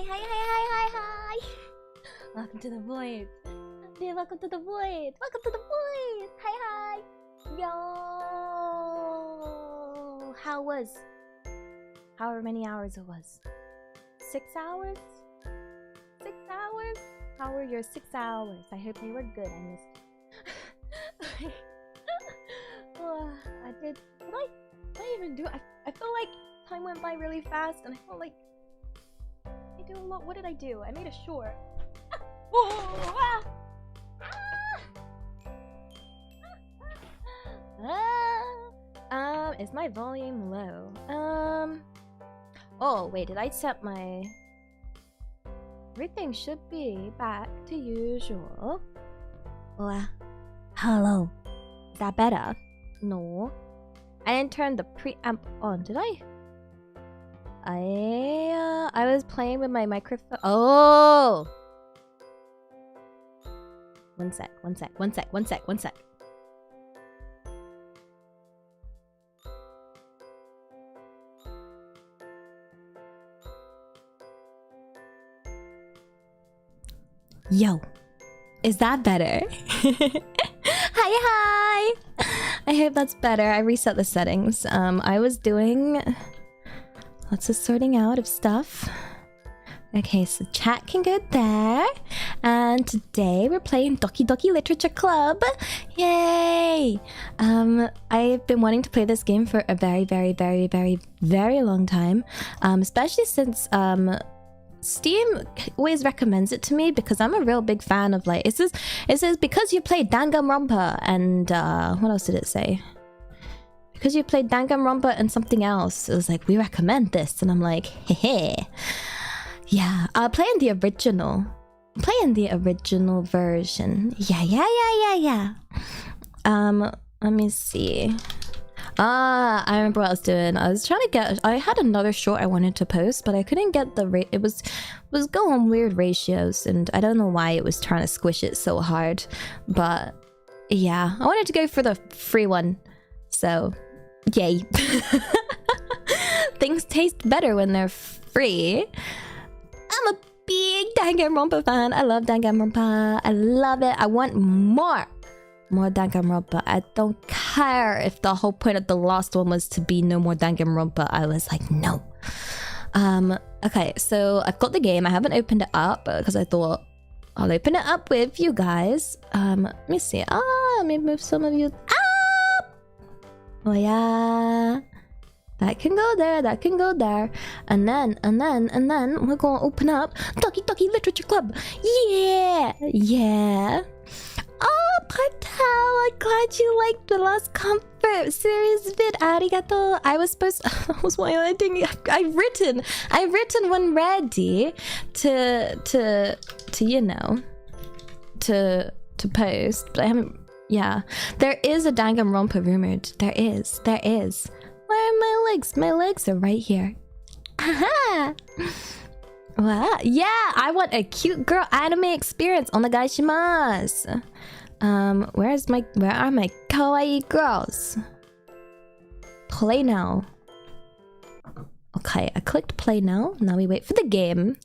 Hi. Welcome to the void. Welcome to the void. Welcome to the void. Hi. Yo. However many hours it was. 6 hours? 6 hours? How were your 6 hours? I hope they were good. I missed. I did. What did I even do? I feel like time went by really fast, and I felt like I do a lot. What did I do? I made a short. Is my volume low? Oh wait, did I set my... Everything should be back to usual. Hello. Is that better? No. I didn't turn the preamp on, did I? I was playing with my microphone. Oh! One sec. Yo, is that better? Hi. I hope that's better. I reset the settings. I was doing lots of sorting out of stuff. Okay, so chat can go there. And today we're playing Doki Doki Literature Club. Yay! I've been wanting to play this game for a very long time. Especially since Steam always recommends it to me because I'm a real big fan of like it says because you played Danganronpa and what else did it say? Because you played Danganronpa and something else. It was like, we recommend this, and I'm like, hey. Yeah, playing the original version. Yeah. Let me see. I remember what I was doing. I was trying to get... I had another short I wanted to post, but I couldn't get the rate. It was going on weird ratios, and I don't know why it was trying to squish it so hard. But yeah, I wanted to go for the free one. So, yay. Things taste better when they're free. I'm a big Danganronpa fan. I love Danganronpa. I love it. I want more Danganronpa. I don't care if the whole point of the last one was to be no more Danganronpa. I was like, no. Okay, so I've got the game. I haven't opened it up because I thought I'll open it up with you guys. Let me see. Let me move some of you up. Oh yeah. That can go there. And then we're gonna open up Doki Doki Literature Club. Yeah. Oh, Partel, I'm glad you liked the last comfort series vid. Arigato. I was editing. I've written when ready to you know to post, but I haven't. Yeah, there is a Danganronpa rumored. There is. Where are my legs? My legs are right here. Aha! Wow. Yeah, I want a cute girl anime experience. Onegaishimasu. Where are my kawaii girls? Play now. Okay, I clicked play now. Now we wait for the game.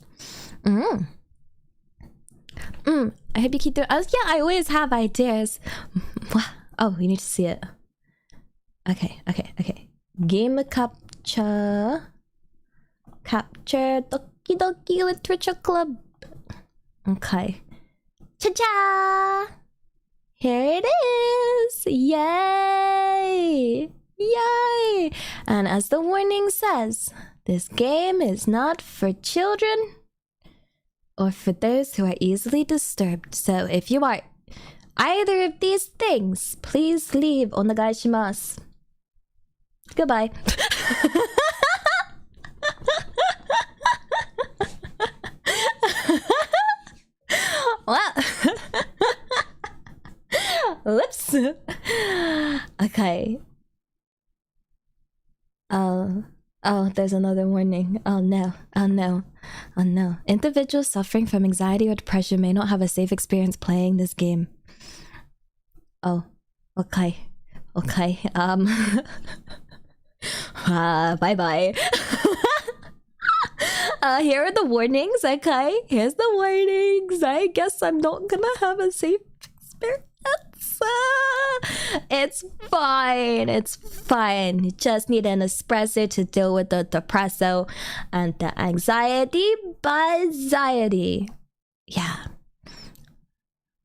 I hope you keep doing. Yeah, I always have ideas. Oh, we need to see it. Okay. Game capture Doki Doki Literature Club. Okay. Cha-cha! Here it is! Yay! And as the warning says, this game is not for children or for those who are easily disturbed. So if you are either of these things, please leave. Onegaishimasu. Goodbye. What? Whoops. Okay. Oh, there's another warning. Oh no. Individuals suffering from anxiety or depression may not have a safe experience playing this game. Oh, okay. Bye-bye. Here are the warnings, okay? Here's the warnings. I guess I'm not gonna have a safe experience. It's fine. It's fine. You just need an espresso to deal with the depresso and the anxiety. Yeah.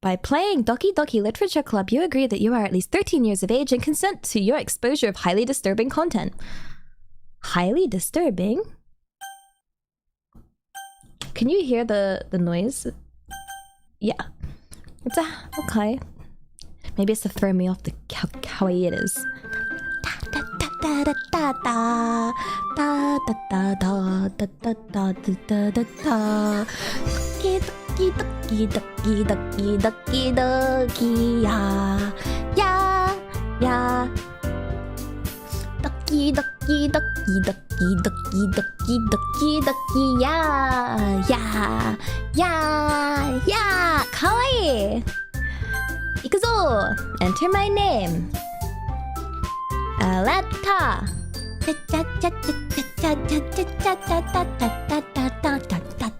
By playing Doki Doki Literature Club, you agree that you are at least 13 years of age and consent to your exposure of highly disturbing content. Highly disturbing? Can you hear the noise? Yeah. It's okay. Maybe it's to throw me off the how kawaii it is. Doki doki doki doki doki yeah. Doki doki doki doki doki doki doki yeah. Kawaii. Ikuzo. Enter my name. Aletta.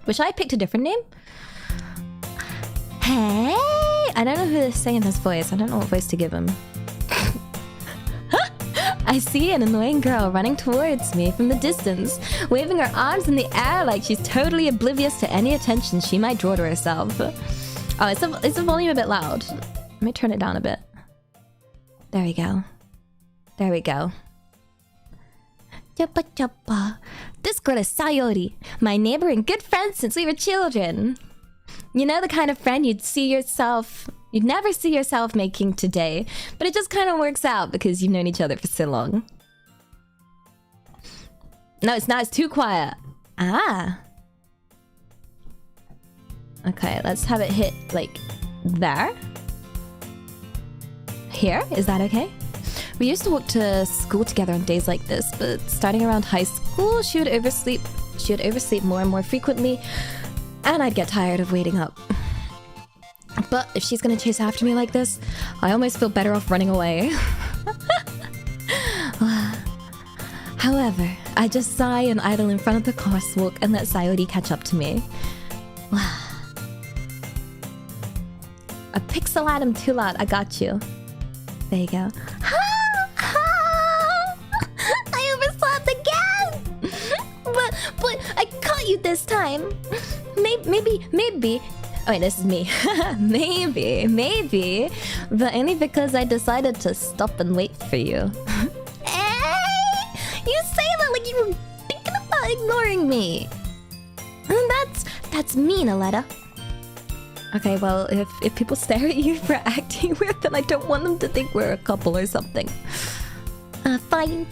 Wish I picked a different name. Hey! I don't know who is saying this voice. I don't know what voice to give him. I see an annoying girl running towards me from the distance, waving her arms in the air like she's totally oblivious to any attention she might draw to herself. Oh, is the volume a bit loud? Let me turn it down a bit. There we go. There we go. Choppa choppa. This girl is Sayori, my neighbor and good friend since we were children. You know, the kind of friend you'd never see yourself making today, but it just kind of works out because you've known each other for so long. No, it's too quiet. Ah. Okay, let's have it hit like there. Here, is that okay? We used to walk to school together on days like this, but starting around high school, she would oversleep more and more frequently, and I'd get tired of waiting up. But if she's gonna chase after me like this, I almost feel better off running away. However, I just sigh and idle in front of the crosswalk and let Sayori catch up to me. A pixel atom too loud, I got you. There you go. I overslept again! But I caught you this time. Maybe. Oh wait, this is me. maybe. But only because I decided to stop and wait for you. Hey! You say that like you were thinking about ignoring me. That's mean, Aletta. Okay, well, if people stare at you for acting weird, then I don't want them to think we're a couple or something. Fine.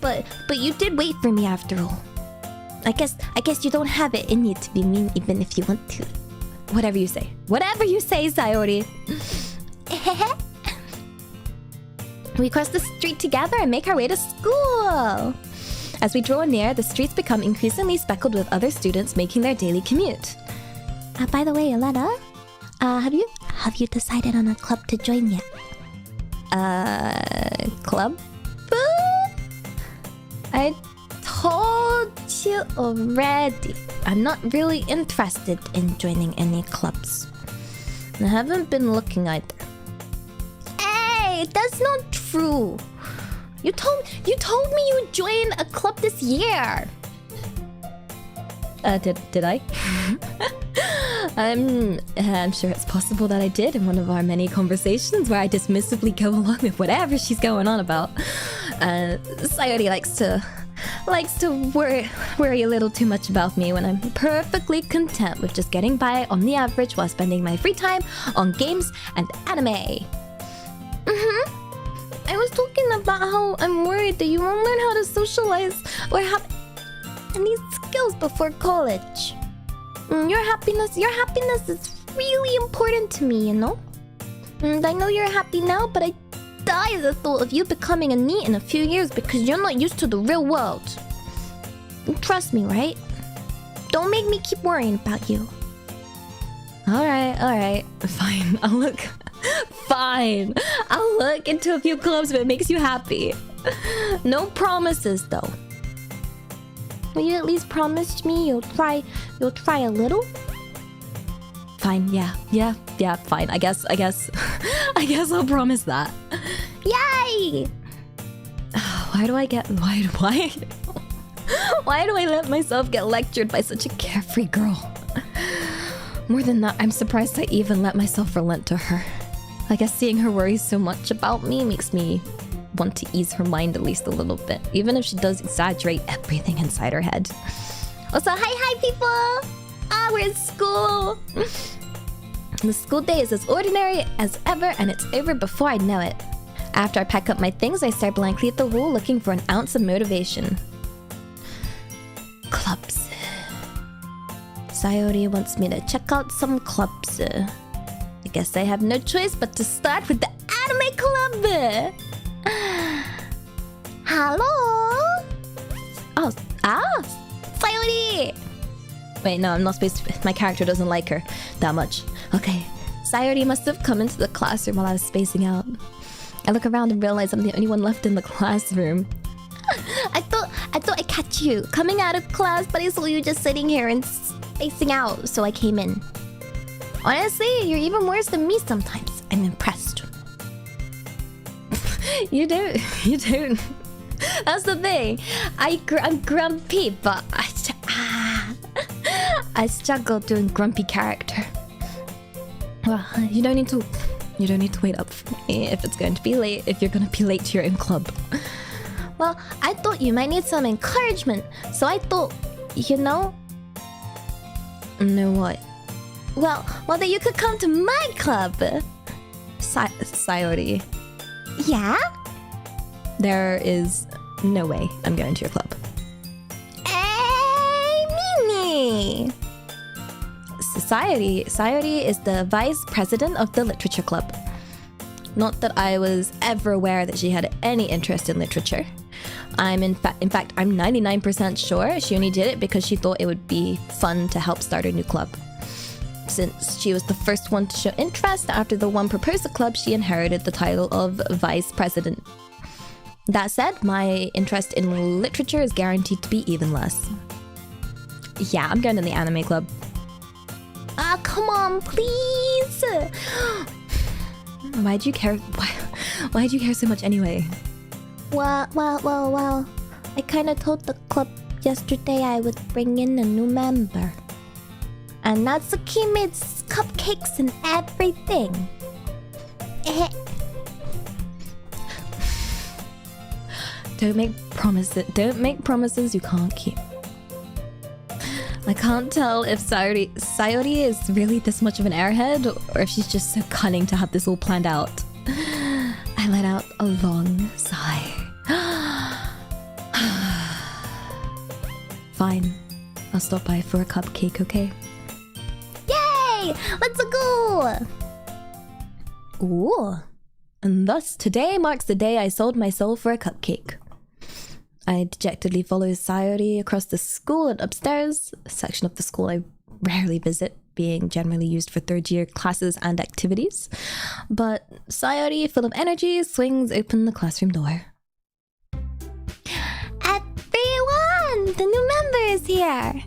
But you did wait for me after all. I guess you don't have it in you to be mean even if you want to. Whatever you say. Whatever you say, Sayori. We cross the street together and make our way to school. As we draw near, the streets become increasingly speckled with other students making their daily commute. By the way, Aletta, have you decided on a club to join yet? Club? I told you already. I'm not really interested in joining any clubs. I haven't been looking either. Hey, that's not true. You told me you would join a club this year. Did I? I'm sure it's possible that I did in one of our many conversations where I dismissively go along with whatever she's going on about. Sayori likes to worry a little too much about me when I'm perfectly content with just getting by on the average while spending my free time on games and anime. I was talking about how I'm worried that you won't learn how to socialize or have any skills before college. Your happiness is really important to me, you know? And I know you're happy now, but I die at the thought of you becoming a NEET in a few years because you're not used to the real world. Trust me, right? Don't make me keep worrying about you. Alright. Fine, I'll look into a few clubs if it makes you happy. No promises, though. Will you at least promise me you'll try a little? Fine, yeah, fine. I guess I'll promise that. Yay! Why do I let myself get lectured by such a carefree girl? More than that, I'm surprised I even let myself relent to her. I guess seeing her worry so much about me makes me want to ease her mind at least a little bit, even if she does exaggerate everything inside her head. Also, hi people! We're in school! The school day is as ordinary as ever, and it's over before I know it. After I pack up my things, I stare blankly at the wall looking for an ounce of motivation. Clubs. Sayori wants me to check out some clubs. I guess I have no choice but to start with the anime club. Hello? Oh, Sayori! Wait, no, I'm not supposed to. My character doesn't like her that much. Okay, Sayori must have come into the classroom while I was spacing out. I look around and realize I'm the only one left in the classroom. I thought I catch you coming out of class, but I saw you just sitting here and spacing out, so I came in. Honestly, you're even worse than me sometimes. I'm impressed. You don't. That's the thing. I'm grumpy, but I struggle doing grumpy character. Well, you don't need to wait up for me if it's going to be late. If you're going to be late to your own club. Well, I thought you might need some encouragement, so I thought, know what? Well, that you could come to my club. Sayori. Yeah? There is no way I'm going to your club. Hey, Mimi! Sayori is the vice president of the literature club. Not that I was ever aware that she had any interest in literature. In fact, I'm 99% sure she only did it because she thought it would be fun to help start a new club. Since she was the first one to show interest after the one proposed the club, she inherited the title of vice president. That said, my interest in literature is guaranteed to be even less. Yeah, I'm going to the anime club. Come on, please! Why'd you care? Why'd you care so much anyway? Well. I kinda told the club yesterday I would bring in a new member. And Natsuki made cupcakes and everything. Don't make promises you can't keep. I can't tell if Sayori is really this much of an airhead, or if she's just so cunning to have this all planned out. I let out a long sigh. Fine. I'll stop by for a cupcake, okay? Yay! Let's go! Ooh. And thus, today marks the day I sold my soul for a cupcake. I dejectedly follow Sayori across the school and upstairs, a section of the school I rarely visit, being generally used for third-year classes and activities. But Sayori, full of energy, swings open the classroom door. Everyone! The new member is here!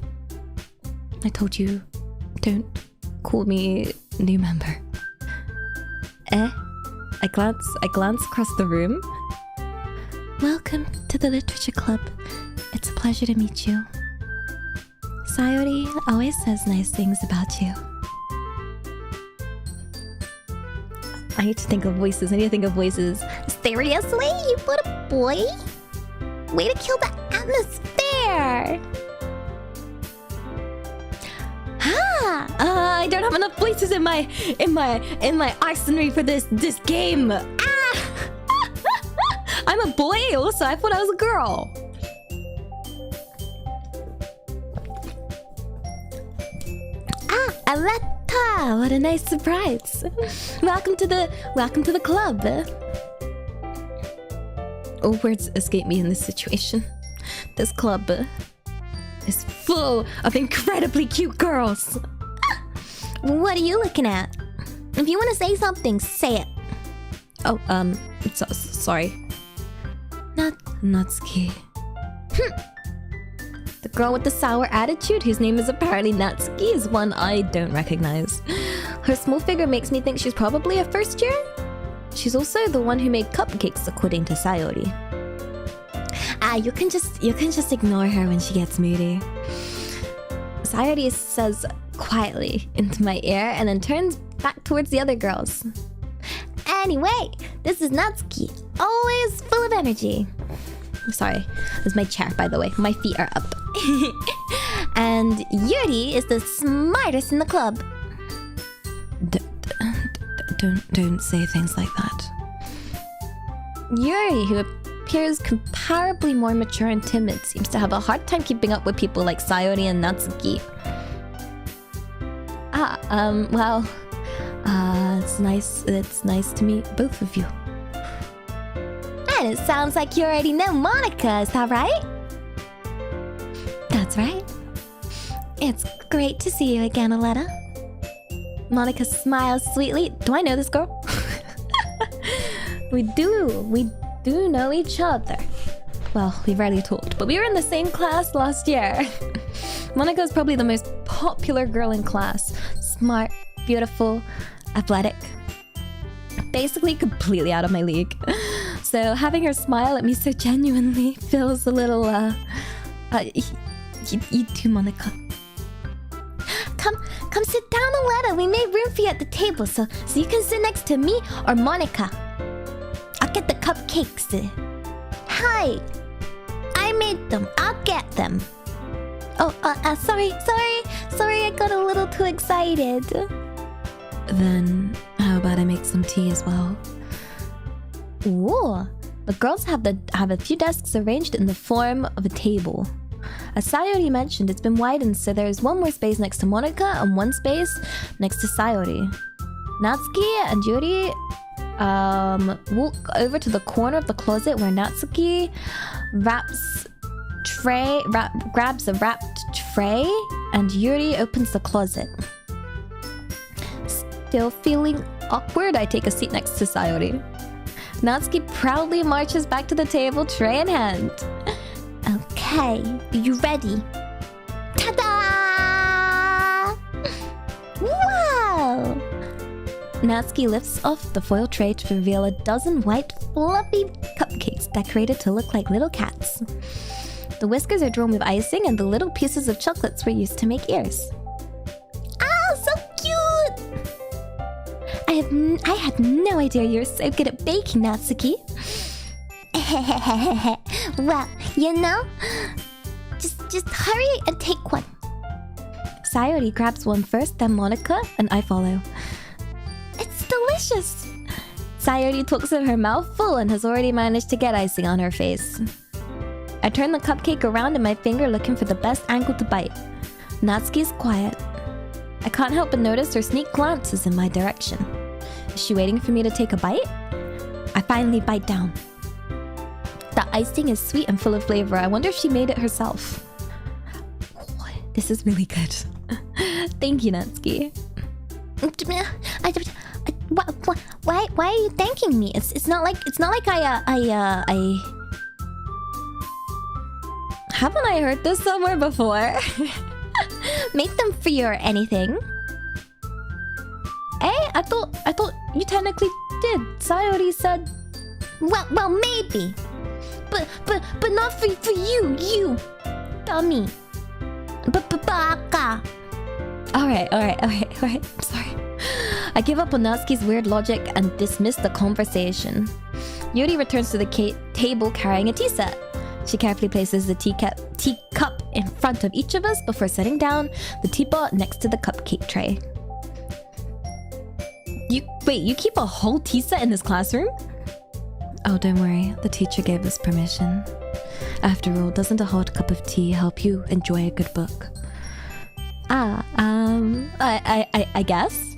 I told you, don't call me new member. I glance across the room. Welcome to the literature club. It's a pleasure to meet you. Sayori always says nice things about you. I need to think of voices. Seriously? You put a boy? Way to kill the atmosphere! I don't have enough voices in my arsenal for this game. I'm a boy also. I thought I was a girl. Aletta! What a nice surprise. Welcome to the club. Oh, words escape me in this situation. This club is full of incredibly cute girls. What are you looking at? If you want to say something, say it. Oh, sorry. Natsuki. The girl with the sour attitude, whose name is apparently Natsuki, is one I don't recognize. Her small figure makes me think she's probably a first year. She's also the one who made cupcakes, according to Sayori. You can just ignore her when she gets moody. Sayori says quietly into my ear and then turns back towards the other girls. Anyway, this is Natsuki, always full of energy. Sorry, this is my chair, by the way. My feet are up. And Yuri is the smartest in the club. Don't say things like that. Yuri, who appears comparably more mature and timid, seems to have a hard time keeping up with people like Sayori and Natsuki. It's nice to meet both of you. And it sounds like you already know Monica, is that right? That's right. It's great to see you again, Aletta. Monica smiles sweetly. Do I know this girl? We do know each other. Well, we rarely talked, but we were in the same class last year. Monica's probably the most popular girl in class. Smart, beautiful, athletic. Basically completely out of my league. So having her smile at me so genuinely feels a little, you too, Monica. Come sit down, Aletta. We made room for you at the table, so you can sit next to me or Monica. I'll get the cupcakes. Hi. I made them. I'll get them. Oh, sorry, I got a little too excited. Then, how about I make some tea as well? Ooh, the girls have a few desks arranged in the form of a table. As Sayori mentioned, it's been widened, so there's one more space next to Monica and one space next to Sayori. Natsuki and Yuri walk over to the corner of the closet where Natsuki grabs a wrapped tray, and Yuri opens the closet. Still feeling awkward, I take a seat next to Sayori. Natsuki proudly marches back to the table, tray in hand. Okay, are you ready? Ta-da! Wow! Natsuki lifts off the foil tray to reveal a dozen white, fluffy cupcakes decorated to look like little cats. The whiskers are drawn with icing, and the little pieces of chocolates were used to make ears. Oh, so cute! I had no idea you were so good at baking, Natsuki. Well, you know, just hurry and take one. Sayori grabs one first, then Monica, and I follow. It's delicious! Sayori talks with her mouth full and has already managed to get icing on her face. I turn the cupcake around in my finger, looking for the best angle to bite. Natsuki's quiet. I can't help but notice her sneak glances in my direction. Is she waiting for me to take a bite? I finally bite down. The icing is sweet and full of flavor. I wonder if she made it herself. This is really good. Thank you, Natsuki. Why are you thanking me? It's not like I haven't I heard this somewhere before? Make them for you or anything. Eh? I thought you technically did. Sayori said. Well, maybe. But not for you, dummy. Baka. Alright. I'm sorry. I give up on Natsuki's weird logic and dismiss the conversation. Yuri returns to the table carrying a tea set. She carefully places the teacup in front of each of us before setting down the teapot next to the cupcake tray. You keep a whole tea set in this classroom? Oh, don't worry. The teacher gave us permission. After all, doesn't a hot cup of tea help you enjoy a good book? I guess.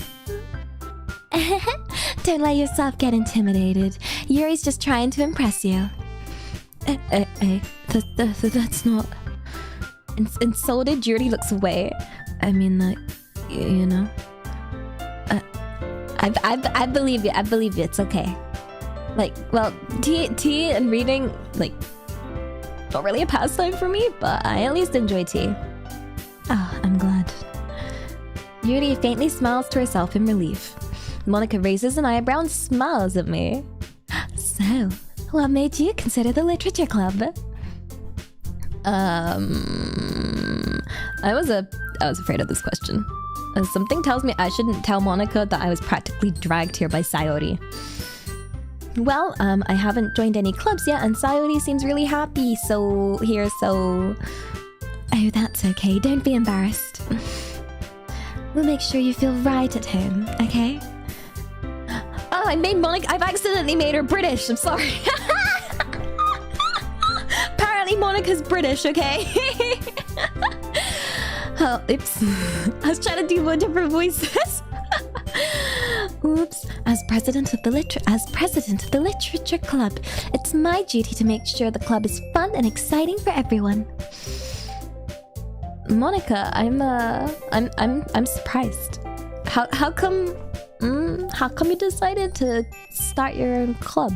Don't let yourself get intimidated. Yuri's just trying to impress you. That's not... Insulted, Yuri looks away. I mean, like, you know... I believe you. It's okay. Like, well, tea and reading, like... not really a pastime for me, but I at least enjoy tea. Ah, I'm glad. Yuri faintly smiles to herself in relief. Monica raises an eyebrow and smiles at me. So, what made you consider the literature club? I was afraid of this question. Something tells me I shouldn't tell Monica that I was practically dragged here by Sayori. Well, I haven't joined any clubs yet, and Sayori seems really happy, so... Oh, that's okay. Don't be embarrassed. We'll make sure you feel right at home, okay? Oh, I've accidentally made her British. I'm sorry. Apparently Monica's British, okay? Oh, oops. I was trying to do more different voices. Oops. As president of the literature club, it's my duty to make sure the club is fun and exciting for everyone. Monica, I'm surprised. How come you decided to start your own club?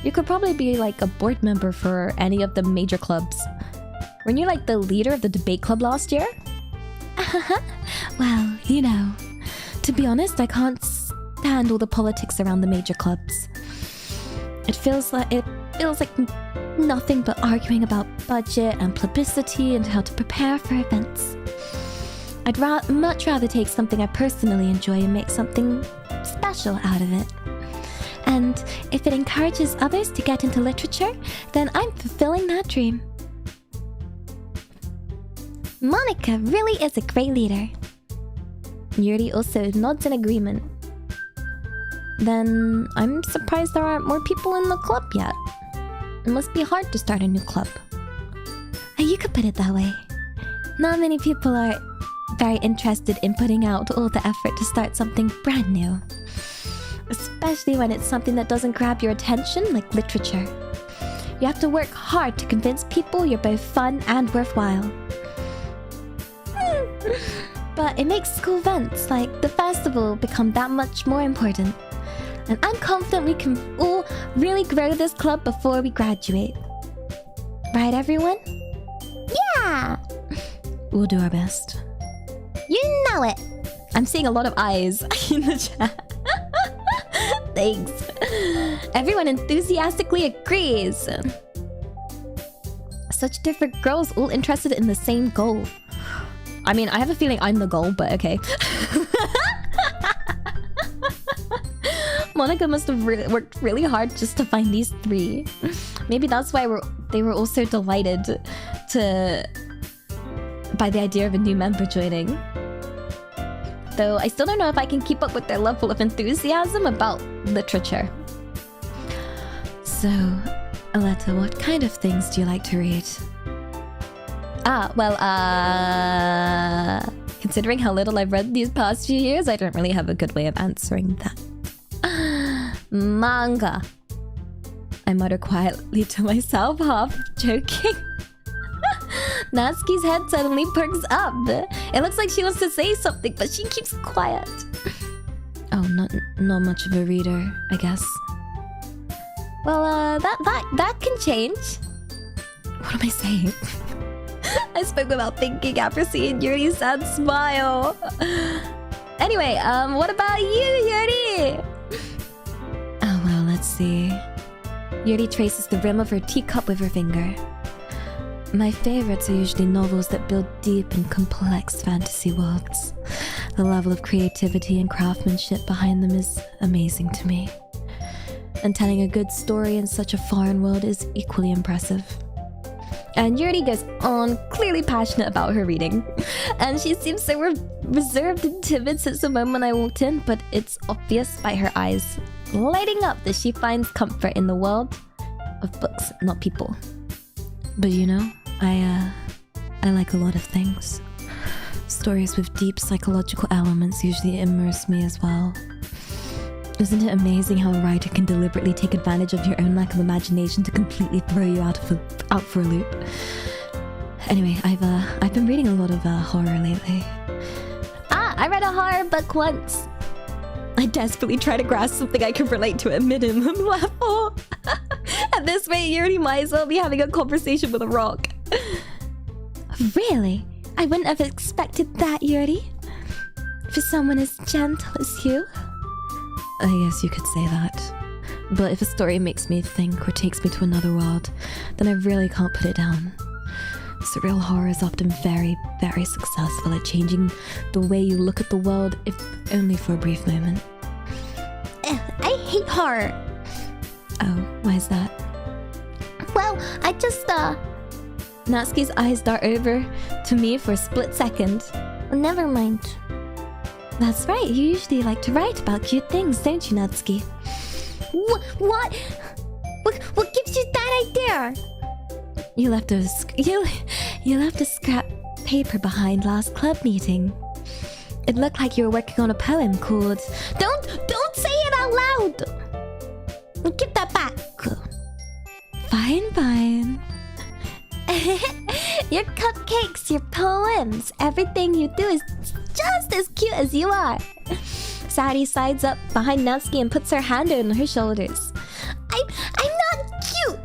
You could probably be like a board member for any of the major clubs. Weren't you like the leader of the debate club last year? Well, you know, to be honest, I can't stand all the politics around the major clubs. It feels like nothing but arguing about budget and publicity and how to prepare for events. I'd much rather take something I personally enjoy and make something special out of it. And if it encourages others to get into literature, then I'm fulfilling that dream. Monica really is a great leader. Yuri also nods in agreement. Then I'm surprised there aren't more people in the club yet. It must be hard to start a new club. You could put it that way. Not many people are very interested in putting out all the effort to start something brand new. Especially when it's something that doesn't grab your attention, like literature. You have to work hard to convince people you're both fun and worthwhile. But it makes school events like the festival become that much more important. And I'm confident we can all really grow this club before we graduate. Right, everyone? Yeah! We'll do our best. You know it! I'm seeing a lot of eyes in the chat. Thanks. Everyone enthusiastically agrees. Such different girls all interested in the same goal. I mean, I have a feeling I'm the goal, but okay. Monica must have worked really hard just to find these three. Maybe that's why they were all so delighted by the idea of a new member joining. Though I still don't know if I can keep up with their level of enthusiasm about literature. So, Aletta, what kind of things do you like to read? Considering how little I've read these past few years, I don't really have a good way of answering that. Manga. I mutter quietly to myself, half joking. Natsuki's head suddenly perks up. It looks like she wants to say something, but she keeps quiet. Oh, not much of a reader, I guess. Well, that can change. What am I saying? I spoke without thinking after seeing Yuri's sad smile. Anyway, what about you, Yuri? Oh, well, let's see. Yuri traces the rim of her teacup with her finger. My favorites are usually novels that build deep and complex fantasy worlds. The level of creativity and craftsmanship behind them is amazing to me. And telling a good story in such a foreign world is equally impressive. And Yuri goes on, clearly passionate about her reading. And she seems so reserved and timid since the moment I walked in, but it's obvious by her eyes lighting up that she finds comfort in the world of books, not people. But you know, I like a lot of things. Stories with deep psychological elements usually immerse me as well. Isn't it amazing how a writer can deliberately take advantage of your own lack of imagination to completely throw you out for a loop? Anyway, I've been reading a lot of horror lately. I read a horror book once. I desperately try to grasp something I can relate to at minimum level. At this rate, you already might as well be having a conversation with a rock. Really? I wouldn't have expected that, Yuri. For someone as gentle as you. I guess you could say that. But if a story makes me think or takes me to another world, then I really can't put it down. Surreal horror is often very, very successful at changing the way you look at the world, if only for a brief moment. I hate horror. Oh, why is that? Well, I just, Natsuki's eyes dart over to me for a split second. Never mind. That's right, you usually like to write about cute things, don't you, Natsuki? What? What gives you that idea? You left a scrap paper behind last club meeting. It looked like you were working on a poem called... Don't say it out loud! Give that back. Fine. Your cupcakes, your poems, everything you do is just as cute as you are. Sadie sides up behind Natsuki and puts her hand on her shoulders. I'm not cute!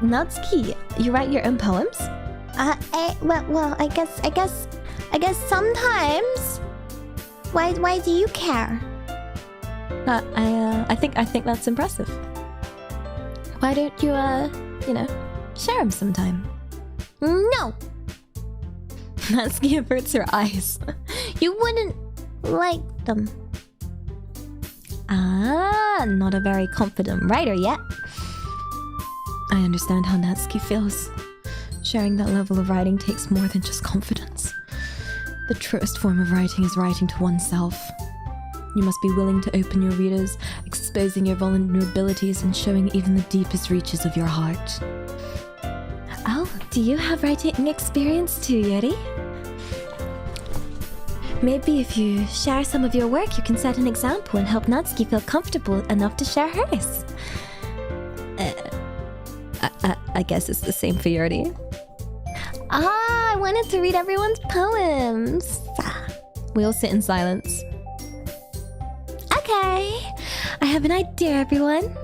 Natsuki, you write your own poems? Well, I guess sometimes. Why do you care? I think that's impressive. Why don't you, share them sometime? No! Natsuki averts her eyes. You wouldn't like them. Not a very confident writer yet. I understand how Natsuki feels. Sharing that level of writing takes more than just confidence. The truest form of writing is writing to oneself. You must be willing to open your readers, exposing your vulnerabilities and showing even the deepest reaches of your heart. Oh, do you have writing experience too, Yuri? Maybe if you share some of your work, you can set an example and help Natsuki feel comfortable enough to share hers. I guess it's the same for Yuri. I wanted to read everyone's poems. We all sit in silence. Okay, I have an idea, everyone.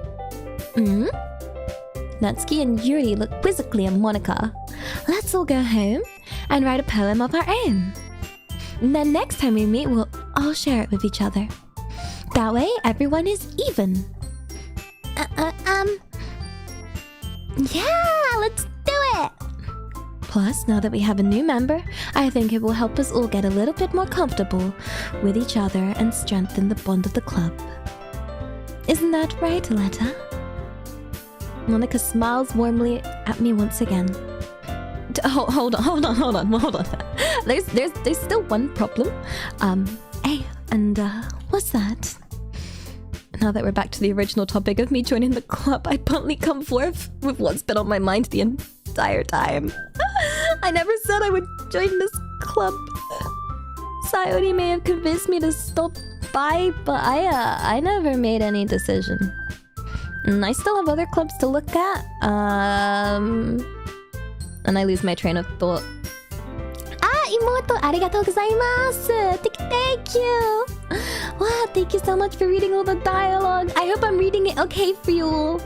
Natsuki and Yuri look quizzically at Monica. Let's all go home and write a poem of our own. And then next time we meet, we'll all share it with each other. That way, everyone is even. Yeah, let's do it! Plus, now that we have a new member, I think it will help us all get a little bit more comfortable with each other and strengthen the bond of the club. Isn't that right, Aletta? Monica smiles warmly at me once again. Hold on. There's still one problem. Hey, and what's that? Now that we're back to the original topic of me joining the club, I bluntly come forth with what's been on my mind the entire time. I never said I would join this club. Sayori may have convinced me to stop by, but I never made any decision. And I still have other clubs to look at. And I lose my train of thought. Imoto, arigatou gozaimasu! Thank you! Wow, thank you so much for reading all the dialogue. I hope I'm reading it okay for you.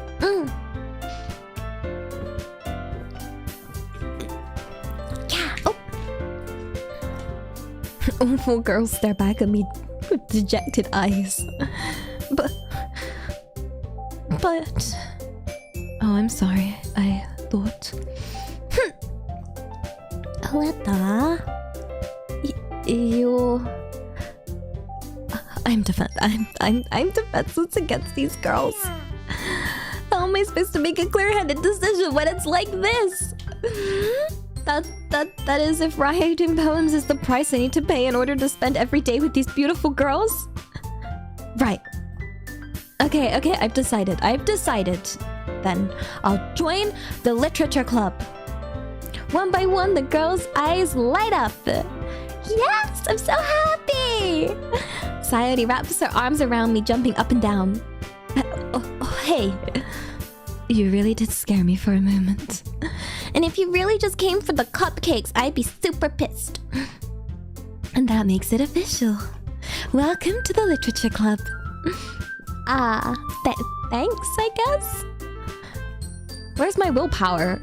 Yeah. Oh. Awful girls stare back at me with dejected eyes. But... Oh, I'm sorry. I thought... Aletta... You... I'm defenseless against these girls. How am I supposed to make a clear-headed decision when it's like this? That is if writing poems is the price I need to pay in order to spend every day with these beautiful girls? Right. Okay, I've decided. Then I'll join the literature club. One by one, the girls' eyes light up. Yes, I'm so happy! Sayori wraps her arms around me, jumping up and down. Hey. You really did scare me for a moment. And if you really just came for the cupcakes, I'd be super pissed. And that makes it official. Welcome to the literature club. thanks, I guess? Where's my willpower?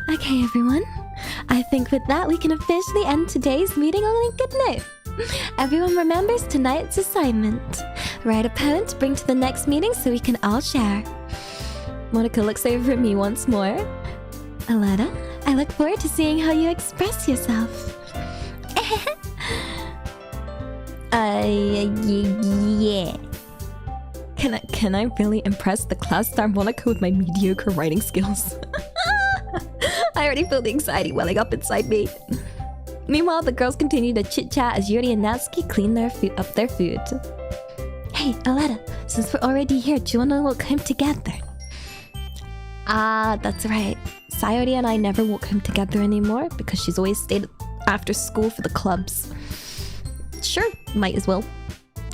Okay, everyone. I think with that, we can officially end today's meeting on a good note. Everyone remembers tonight's assignment. Write a poem to bring to the next meeting so we can all share. Monica looks over at me once more. Aletta, I look forward to seeing how you express yourself. Yeah. Can I really impress the class star Monica with my mediocre writing skills? I already feel the anxiety welling up inside me. Meanwhile, the girls continue to chit-chat as Yuri and Natsuki clean their their food. Hey, Aletta, since we're already here, do you want to walk home together? Ah, that's right. Sayori and I never walk home together anymore because she's always stayed after school for the clubs. Sure, might as well.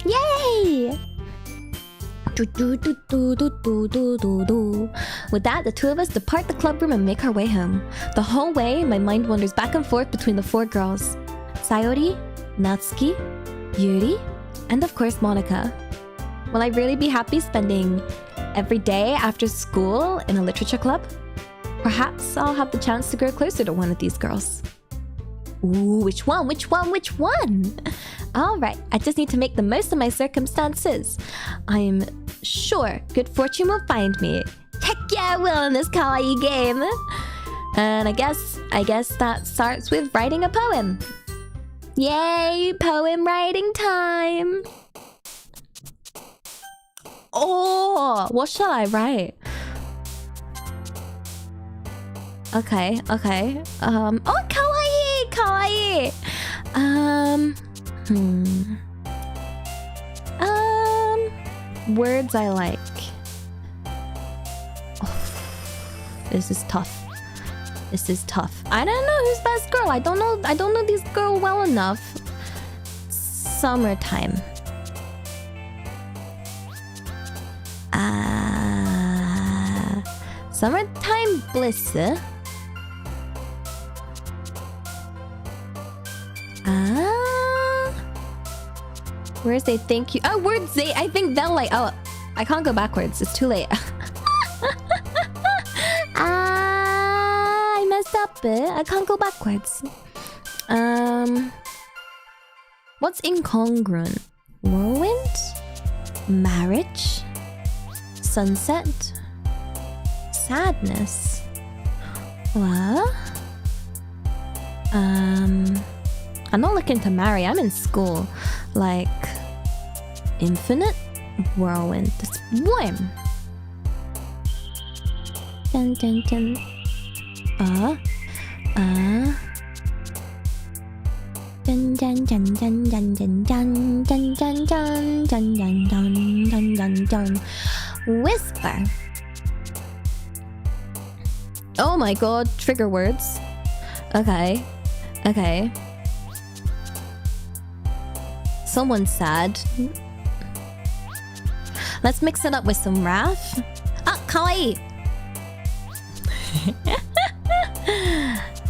Yay! With that, the two of us depart the club room and make our way home. The whole way, my mind wanders back and forth between the four girls. Sayori, Natsuki, Yuri, and of course Monica. Will I really be happy spending every day after school in a literature club? Perhaps I'll have the chance to grow closer to one of these girls. Ooh, which one? Alright, I just need to make the most of my circumstances. I'm sure good fortune will find me. Heck yeah, I will in this kawaii game. And I guess that starts with writing a poem. Yay, poem writing time. Oh, what shall I write? Okay. Oh, kawaii. Words I like. Oh, this is tough. I don't know who's best girl. I don't know this girl well enough. Summertime. Summertime bliss. Where's they thank you? Oh, words they. I think they'll like. Oh, I can't go backwards. It's too late. I messed up. I can't go backwards. What's incongruent? Whirlwind? Marriage? Sunset? Sadness? What? I'm not looking to marry. I'm in school. Like, infinite whirlwind. It's warm. Dun dun dun. Dun dun dun dun dun dun dun dun dun dun dun dun dun dun dun. Whisper. Oh my god, trigger words. Okay. Someone's sad. Let's mix it up with some wrath. Ah, kawaii.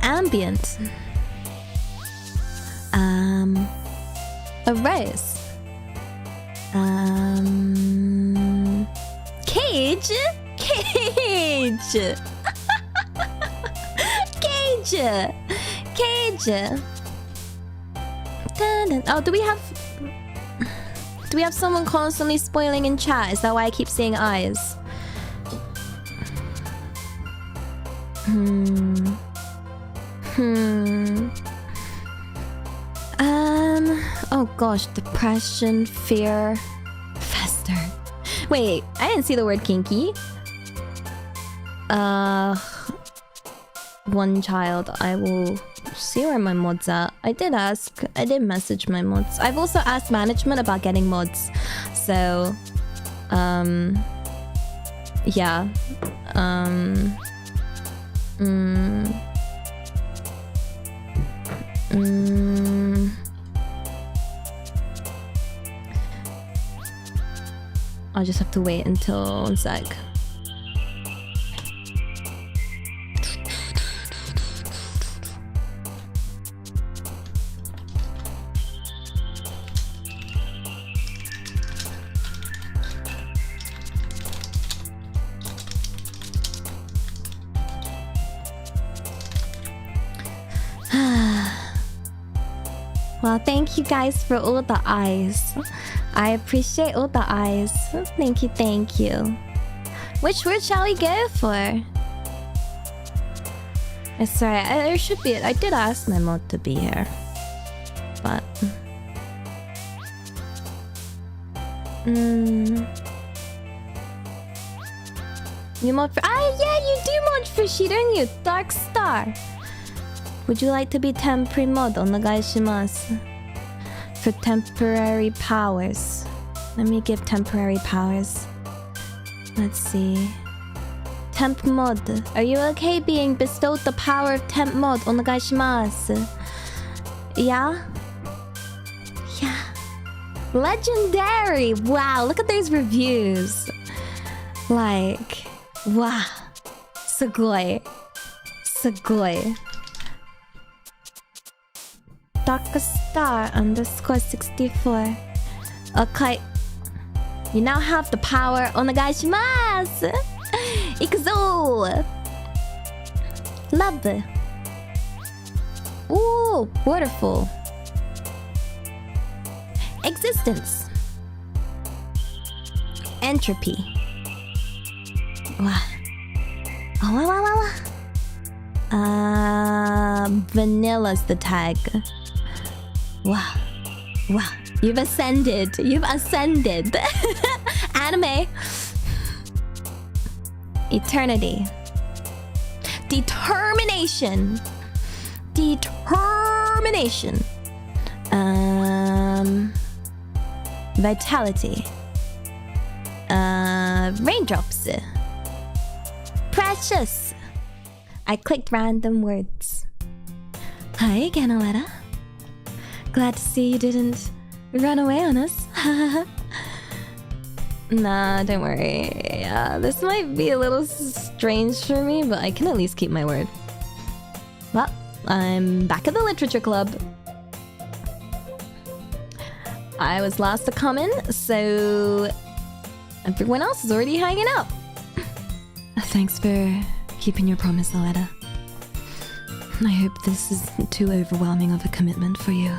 Ambient. A rose. Cage. Oh, do we have someone constantly spoiling in chat? Is that why I keep seeing eyes? Oh gosh, depression, fear, fester. Wait, I didn't see the word kinky. One child. I will see where my mods are. I did message my mods. I've also asked management about getting mods. So, yeah. I'll just have to wait until 1 sec. Well, thank you guys for all the eyes. I appreciate all the eyes. Thank you, thank you. Which word shall we go for? Sorry, there should be... I did ask my mod to be here. But... You mod for... Ah, yeah, you do mod for she, don't you? Dark Star. Would you like to be temporary mod? Onegaishimasu. For temporary powers. Let me give temporary powers. Let's see. Temp mod. Are you okay being bestowed the power of temp mod? Onegaishimasu. Yeah? Yeah. Legendary! Wow, look at those reviews. Like... Wow. Sugoi. Sugoi. Darkstar_64. Okay. You now have the power. Onegaishimasu! Ikuzo! Love. Ooh, waterful. Existence. Entropy. Wow. Oh, wow. Vanilla's the tag. Wow. Wow. You've ascended. You've ascended. Anime. Eternity. Determination. Determination. Vitality. Raindrops. Precious. I clicked random words. Hi, Ganoletta. Glad to see you didn't run away on us. Nah, don't worry. This might be a little strange for me, but I can at least keep my word. Well, I'm back at the Literature Club. I was last to come in, so everyone else is already hanging out. Thanks for keeping your promise, Aletta. I hope this isn't too overwhelming of a commitment for you.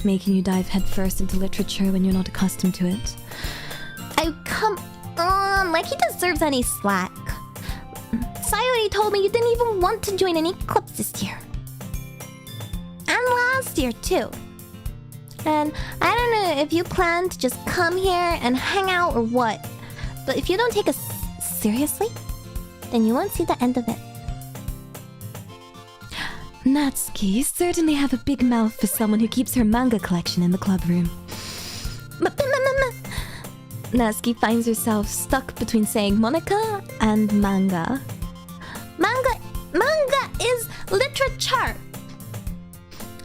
Making you dive headfirst into literature when you're not accustomed to it. Oh, come on, like he deserves any slack. Sayori told me you didn't even want to join any clubs this year. And last year, too. And I don't know if you plan to just come here and hang out or what. But if you don't take us seriously, then you won't see the end of it. Natsuki, you certainly have a big mouth for someone who keeps her manga collection in the club room. Natsuki finds herself stuck between saying Monica and manga. Manga is literature!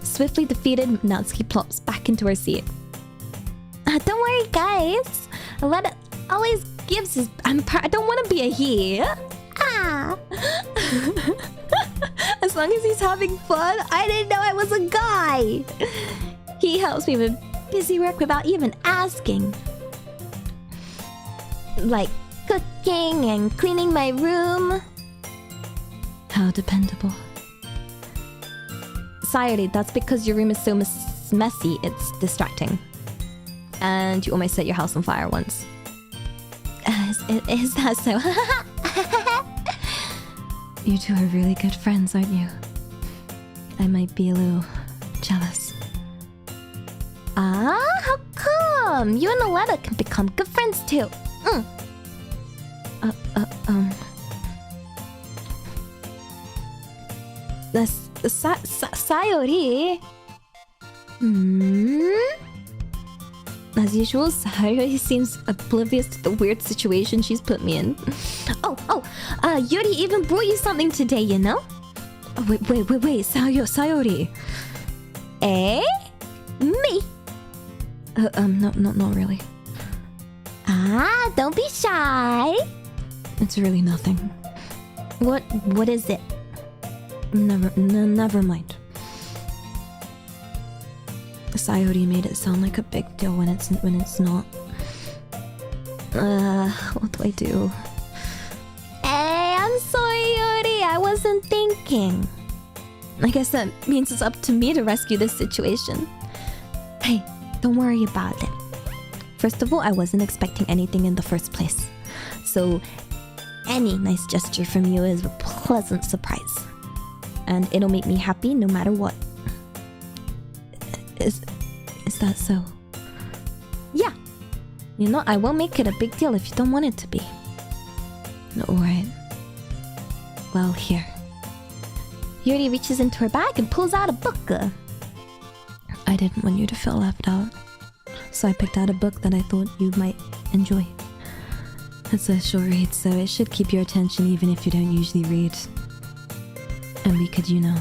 Swiftly defeated, Natsuki plops back into her seat. Don't worry, guys. Aletta always gives his... I don't want to be a he. Ah. As long as he's having fun, I didn't know I was a guy. He helps me with busy work without even asking. Like cooking and cleaning my room. How dependable. Sayori, that's because your room is so messy, it's distracting. And you almost set your house on fire once. Is that so? You two are really good friends, aren't you? I might be a little jealous. Ah, how come? You and Aletta can become good friends too. Sayori? As usual, Sayori seems oblivious to the weird situation she's put me in. Yuri even brought you something today, you know? Oh, wait, Sayori. Eh? Me? Not really. Ah, don't be shy. It's really nothing. What is it? Never mind. Sayori made it sound like a big deal when it's not. What do I do? Hey, I'm sorry, Yuri. I wasn't thinking. I guess that means it's up to me to rescue this situation. Hey, don't worry about it. First of all, I wasn't expecting anything in the first place. So, any nice gesture from you is a pleasant surprise. And it'll make me happy no matter what. Is that so? Yeah. You know, I won't make it a big deal if you don't want it to be. Alright. Well, here. Yuri reaches into her bag and pulls out a book. I didn't want you to feel left out, so I picked out a book that I thought you might enjoy. It's a short read, so it should keep your attention even if you don't usually read. And we could, you know,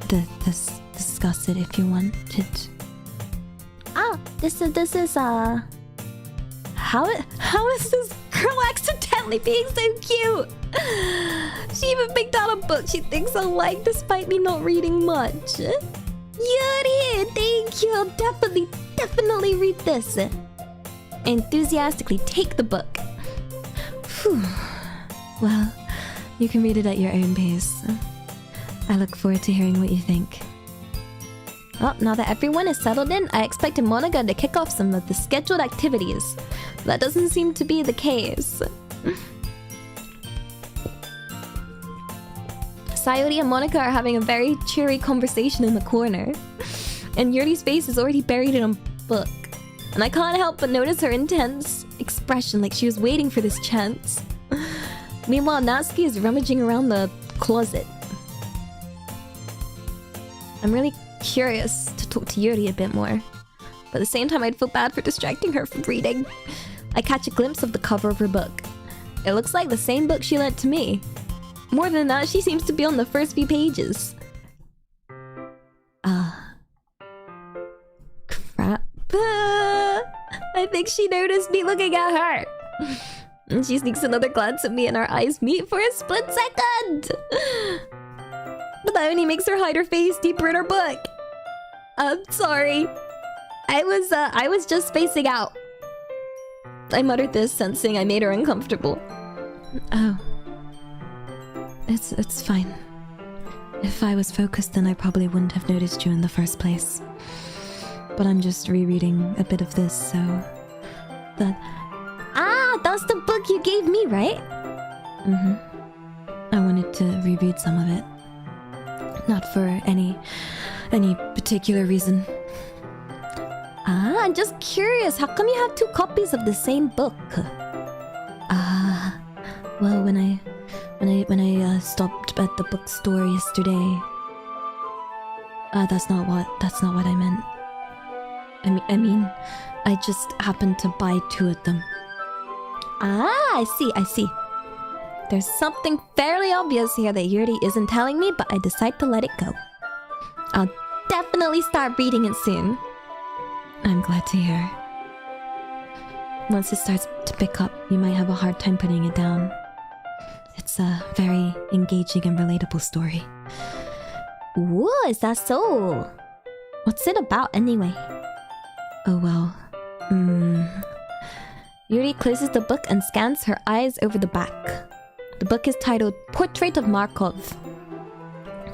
discuss it if you wanted. Ah, this is how is this girl accidentally being so cute? She even picked out a book she thinks I like despite me not reading much. Yuri, thank you. I'll definitely read this. Enthusiastically take the book. Whew. Well, you can read it at your own pace. I look forward to hearing what you think. Well, now that everyone is settled in, I expected Monica to kick off some of the scheduled activities. That doesn't seem to be the case. Sayori and Monica are having a very cheery conversation in the corner. And Yuri's face is already buried in a book. And I can't help but notice her intense expression, like she was waiting for this chance. Meanwhile, Natsuki is rummaging around the closet. I'm really curious to talk to Yuri a bit more. But at the same time, I'd feel bad for distracting her from reading. I catch a glimpse of the cover of her book. It looks like the same book she lent to me. More than that, she seems to be on the first few pages. Crap. I think she noticed me looking at her. And she sneaks another glance at me and our eyes meet for a split second. But that only makes her hide her face deeper in her book. I'm sorry. I was just spacing out. I muttered this, sensing I made her uncomfortable. Oh. It's fine. If I was focused, then I probably wouldn't have noticed you in the first place. But I'm just rereading a bit of this, so... that's the book you gave me, right? Mm-hmm. I wanted to reread some of it. Not for any particular reason. I'm just curious, how come you have 2 copies of the same book? Well, when I stopped at the bookstore yesterday... That's not what I meant. I mean, I just happened to buy 2 of them. I see. There's something fairly obvious here that Yuri isn't telling me, but I decide to let it go. I'll definitely start reading it soon. I'm glad to hear. Once it starts to pick up, you might have a hard time putting it down. It's a very engaging and relatable story. Ooh, is that so? What's it about anyway? Oh well. Yuri closes the book and scans her eyes over the back. The book is titled Portrait of Markov.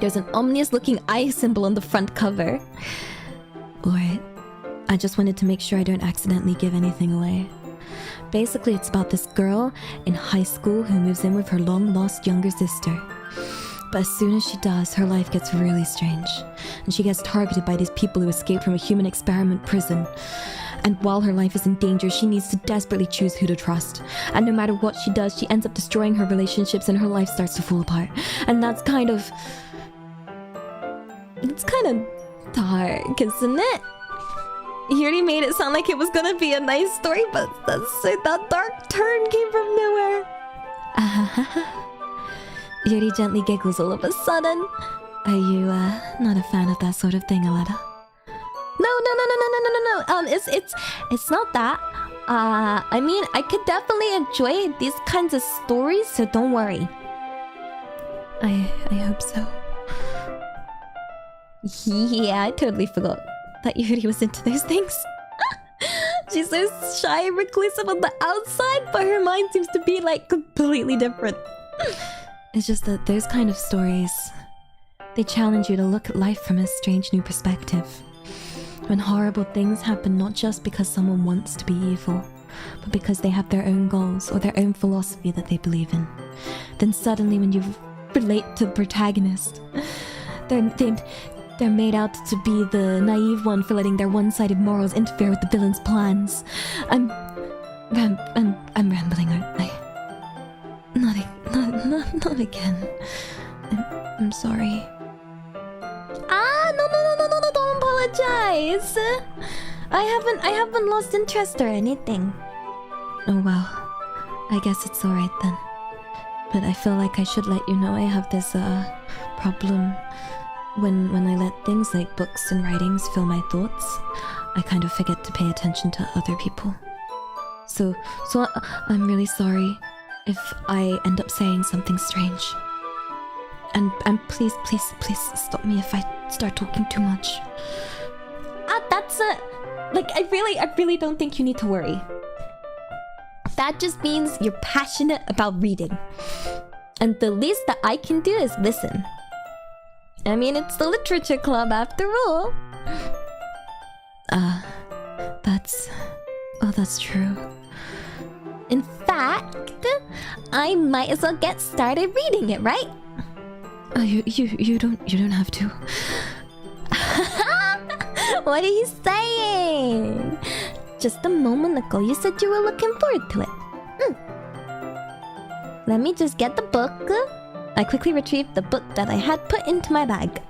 There's an ominous-looking eye symbol on the front cover. Alright. I just wanted to make sure I don't accidentally give anything away. Basically, it's about this girl in high school who moves in with her long-lost younger sister. But as soon as she does, her life gets really strange. And she gets targeted by these people who escaped from a human experiment prison. And while her life is in danger, she needs to desperately choose who to trust. And no matter what she does, she ends up destroying her relationships and her life starts to fall apart. And that's kind of... It's kind of dark, isn't it? You already made it sound like it was gonna be a nice story, but that dark turn came from nowhere. Yuri gently giggles all of a sudden. Are you, not a fan of that sort of thing, Aletta? No. It's not that. I mean, I could definitely enjoy these kinds of stories, so don't worry. I hope so. Yeah, I totally forgot that Yuri was into those things. She's so shy and reclusive on the outside, but her mind seems to be like completely different. It's just that those kind of stories, They challenge you to look at life from a strange new perspective. When horrible things happen not just because someone wants to be evil, but because they have their own goals or their own philosophy that they believe in. Then suddenly when you relate to the protagonist, they're made out to be the naive one for letting their one-sided morals interfere with the villain's plans. I'm rambling, aren't I? Not again. I'm sorry. No, don't apologize. I haven't lost interest or anything. Oh well, I guess it's alright then. But I feel like I should let you know I have this problem. When I let things like books and writings fill my thoughts, I kind of forget to pay attention to other people. So I'm really sorry if I end up saying something strange. And please stop me if I start talking too much. That's like I really don't think you need to worry. That just means you're passionate about reading. And the least that I can do is listen. I mean, it's the literature club after all. That's true. In fact, I might as well get started reading it, right? You don't have to. What are you saying? Just a moment ago, you said you were looking forward to it. Let me just get the book. I quickly retrieved the book that I had put into my bag.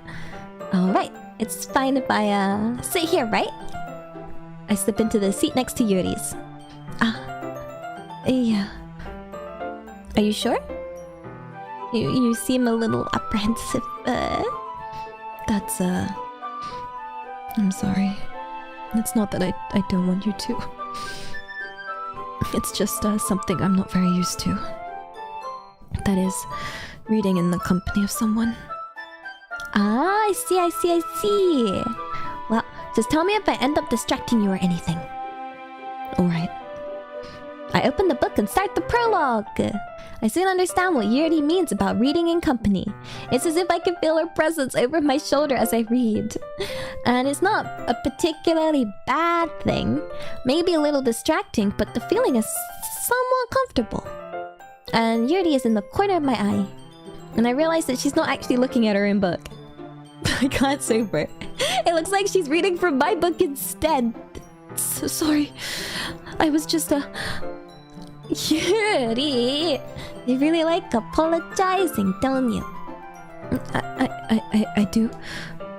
Alright, it's fine if I sit here, right? I slip into the seat next to Yuri's. Yeah. Are you sure? You seem a little apprehensive. I'm sorry. It's not that I don't want you to. It's just something I'm not very used to. That is, reading in the company of someone. I see. Well, just tell me if I end up distracting you or anything. Alright. I open the book and start the prologue. I soon understand what Yuri means about reading in company. It's as if I can feel her presence over my shoulder as I read. And it's not a particularly bad thing. Maybe a little distracting, but the feeling is somewhat comfortable. And Yuri is in the corner of my eye. And I realize that she's not actually looking at her own book. I can't sober. It looks like she's reading from my book instead. So sorry. I was just Yuri, you really like apologizing, don't you? I do.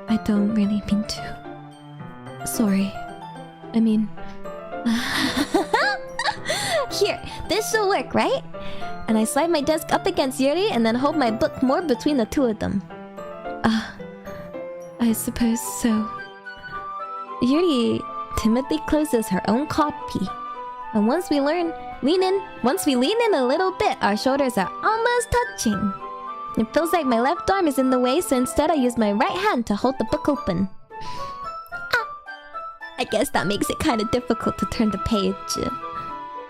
I don't really mean to. Sorry. I mean... Here, this should work, right? And I slide my desk up against Yuri and then hold my book more between the two of them. I suppose so. Yuri timidly closes her own copy. And once we lean in a little bit, our shoulders are almost touching. It feels like my left arm is in the way, so instead I use my right hand to hold the book open. I guess that makes it kind of difficult to turn the page.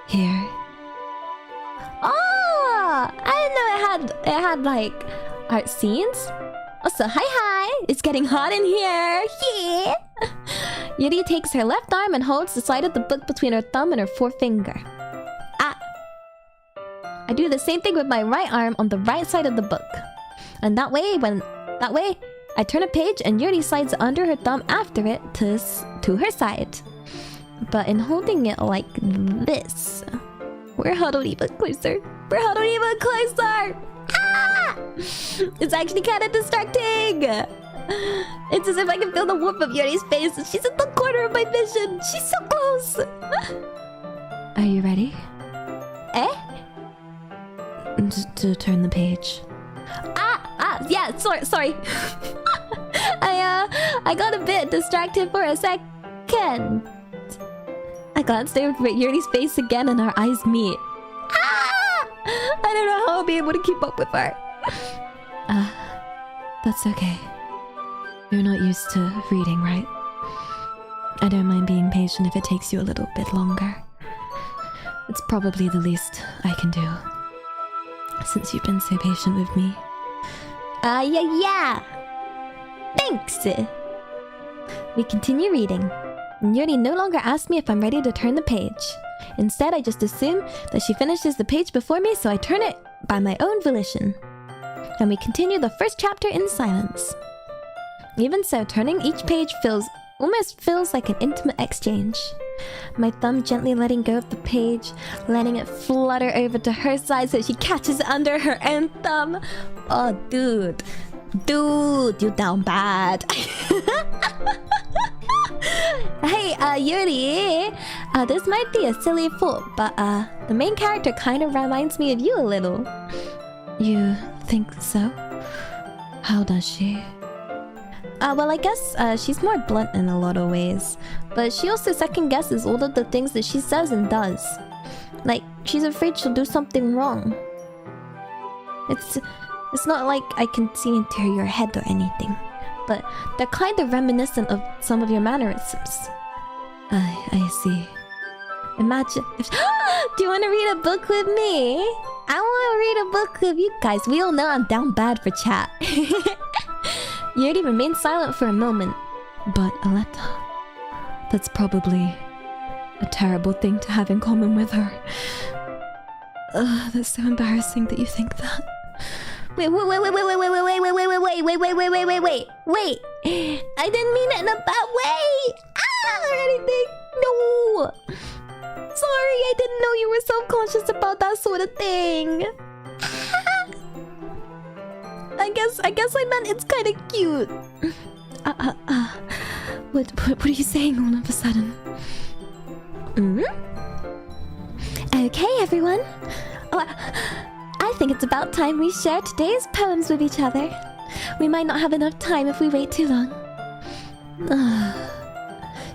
Here. Oh! I didn't know it had like art scenes. Also, hi! It's getting hot in here! Yeah! Yuri takes her left arm and holds the side of the book between her thumb and her forefinger. I do the same thing with my right arm on the right side of the book. And that way, I turn a page and Yuri slides under her thumb after it to her side. But in holding it like this, we're huddled even closer. It's actually kind of distracting. It's as if I can feel the warmth of Yuri's face. She's in the corner of my vision. She's so close. Are you ready? To turn the page. Yeah, sorry. I got a bit distracted for a second. I glanced over at Yuri's face again and our eyes meet. I don't know how I'll be able to keep up with her. That's okay. You're not used to reading, right? I don't mind being patient if it takes you a little bit longer. It's probably the least I can do. Since you've been so patient with me. Yeah. Thanks! We continue reading. Yuri no longer asks me if I'm ready to turn the page. Instead, I just assume that she finishes the page before me, so I turn it by my own volition. And we continue the first chapter in silence. Even so, turning each page almost feels like an intimate exchange. My thumb gently letting go of the page, letting it flutter over to her side so she catches it under her own thumb. Oh, dude. Dude, you down bad. Hey, Yuri. This might be a silly thought, but the main character kind of reminds me of you a little. You think so? How does she? Well, I guess she's more blunt in a lot of ways. But she also second guesses all of the things that she says and does. Like, she's afraid she'll do something wrong. It's not like I can see into your head or anything. But they're kind of reminiscent of some of your mannerisms. I see. Imagine if... Do you want to read a book with me? I want to read a book with you guys. We all know I'm down bad for chat. Yuri remained silent for a moment. But Aletta... That's probably a terrible thing to have in common with her. That's so embarrassing that you think that. Wait. I didn't mean it in a bad way. Or anything. No. Sorry, I didn't know you were self-conscious about that sort of thing. I guess I meant it's kind of cute. What are you saying all of a sudden? Okay, everyone. I think it's about time we share today's poems with each other. We might not have enough time if we wait too long.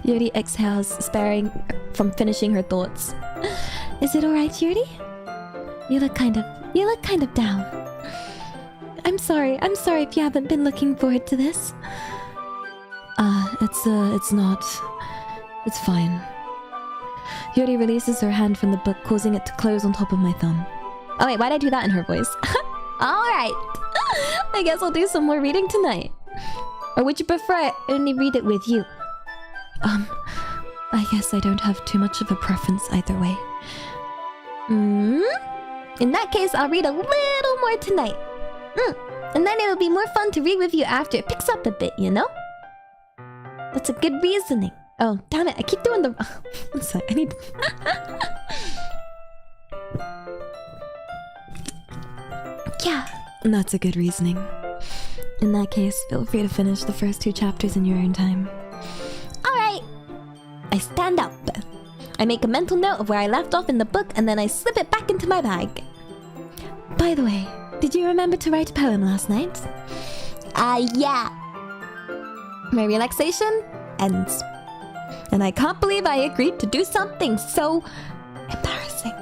Yuri exhales, sparing from finishing her thoughts. Is it alright, Yuri? You look kind of down. I'm sorry if you haven't been looking forward to this. It's not. It's fine. Yuri releases her hand from the book, causing it to close on top of my thumb. Oh wait, why'd I do that in her voice? Alright. I guess I'll do some more reading tonight. Or would you prefer I only read it with you? I guess I don't have too much of a preference either way. In that case, I'll read a little more tonight. And then it'll be more fun to read with you after it picks up a bit, you know? That's a good reasoning. Oh, damn it, I keep doing the... One sec, I need... Yeah, that's a good reasoning. In that case, feel free to finish the first 2 chapters in your own time. Alright! I stand up. I make a mental note of where I left off in the book, and then I slip it back into my bag. By the way, did you remember to write a poem last night? Yeah. My relaxation ends. And I can't believe I agreed to do something so embarrassing.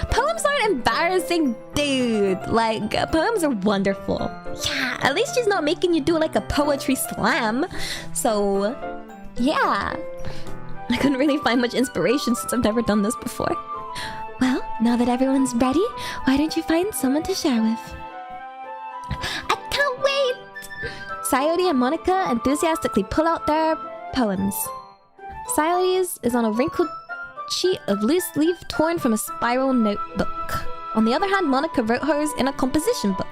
Poems aren't embarrassing, dude. Like, poems are wonderful. Yeah, at least she's not making you do like a poetry slam. So, yeah. I couldn't really find much inspiration since I've never done this before. Well, now that everyone's ready, why don't you find someone to share with? I can't wait! Sayori and Monica enthusiastically pull out their poems. Sayori's is on a wrinkled sheet of loose leaf torn from a spiral notebook. On the other hand, Monica wrote hers in a composition book.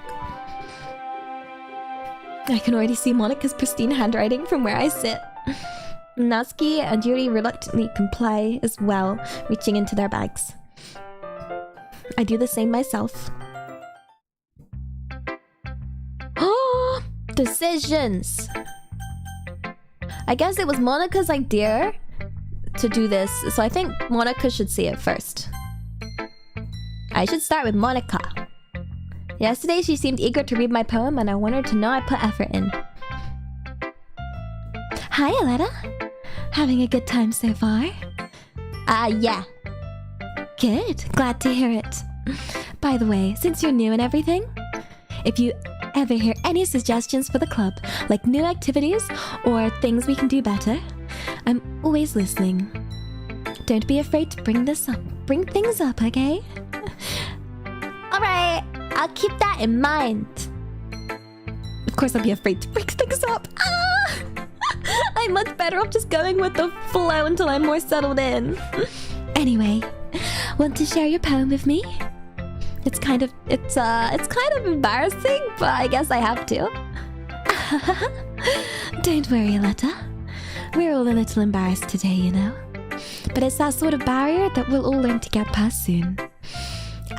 I can already see Monica's pristine handwriting from where I sit. Natsuki and Yuri reluctantly comply as well, reaching into their bags. I do the same myself. Oh, decisions! I guess it was Monica's idea to do this, so I think Monica should see it first. I should start with Monica. Yesterday she seemed eager to read my poem and I wanted to know I put effort in. Hi, Aletta. Having a good time so far? Yeah. Good. Glad to hear it. By the way, since you're new and everything, if you ever hear any suggestions for the club, like new activities or things we can do better, I'm always listening. Don't be afraid to bring things up, okay? Alright, I'll keep that in mind. Of course I'd be afraid to break things up. Ah! I'm much better off just going with the flow until I'm more settled in. Anyway, want to share your poem with me? It's kind of embarrassing, but I guess I have to. Don't worry, Aletta. We're all a little embarrassed today, you know. But it's that sort of barrier that we'll all learn to get past soon.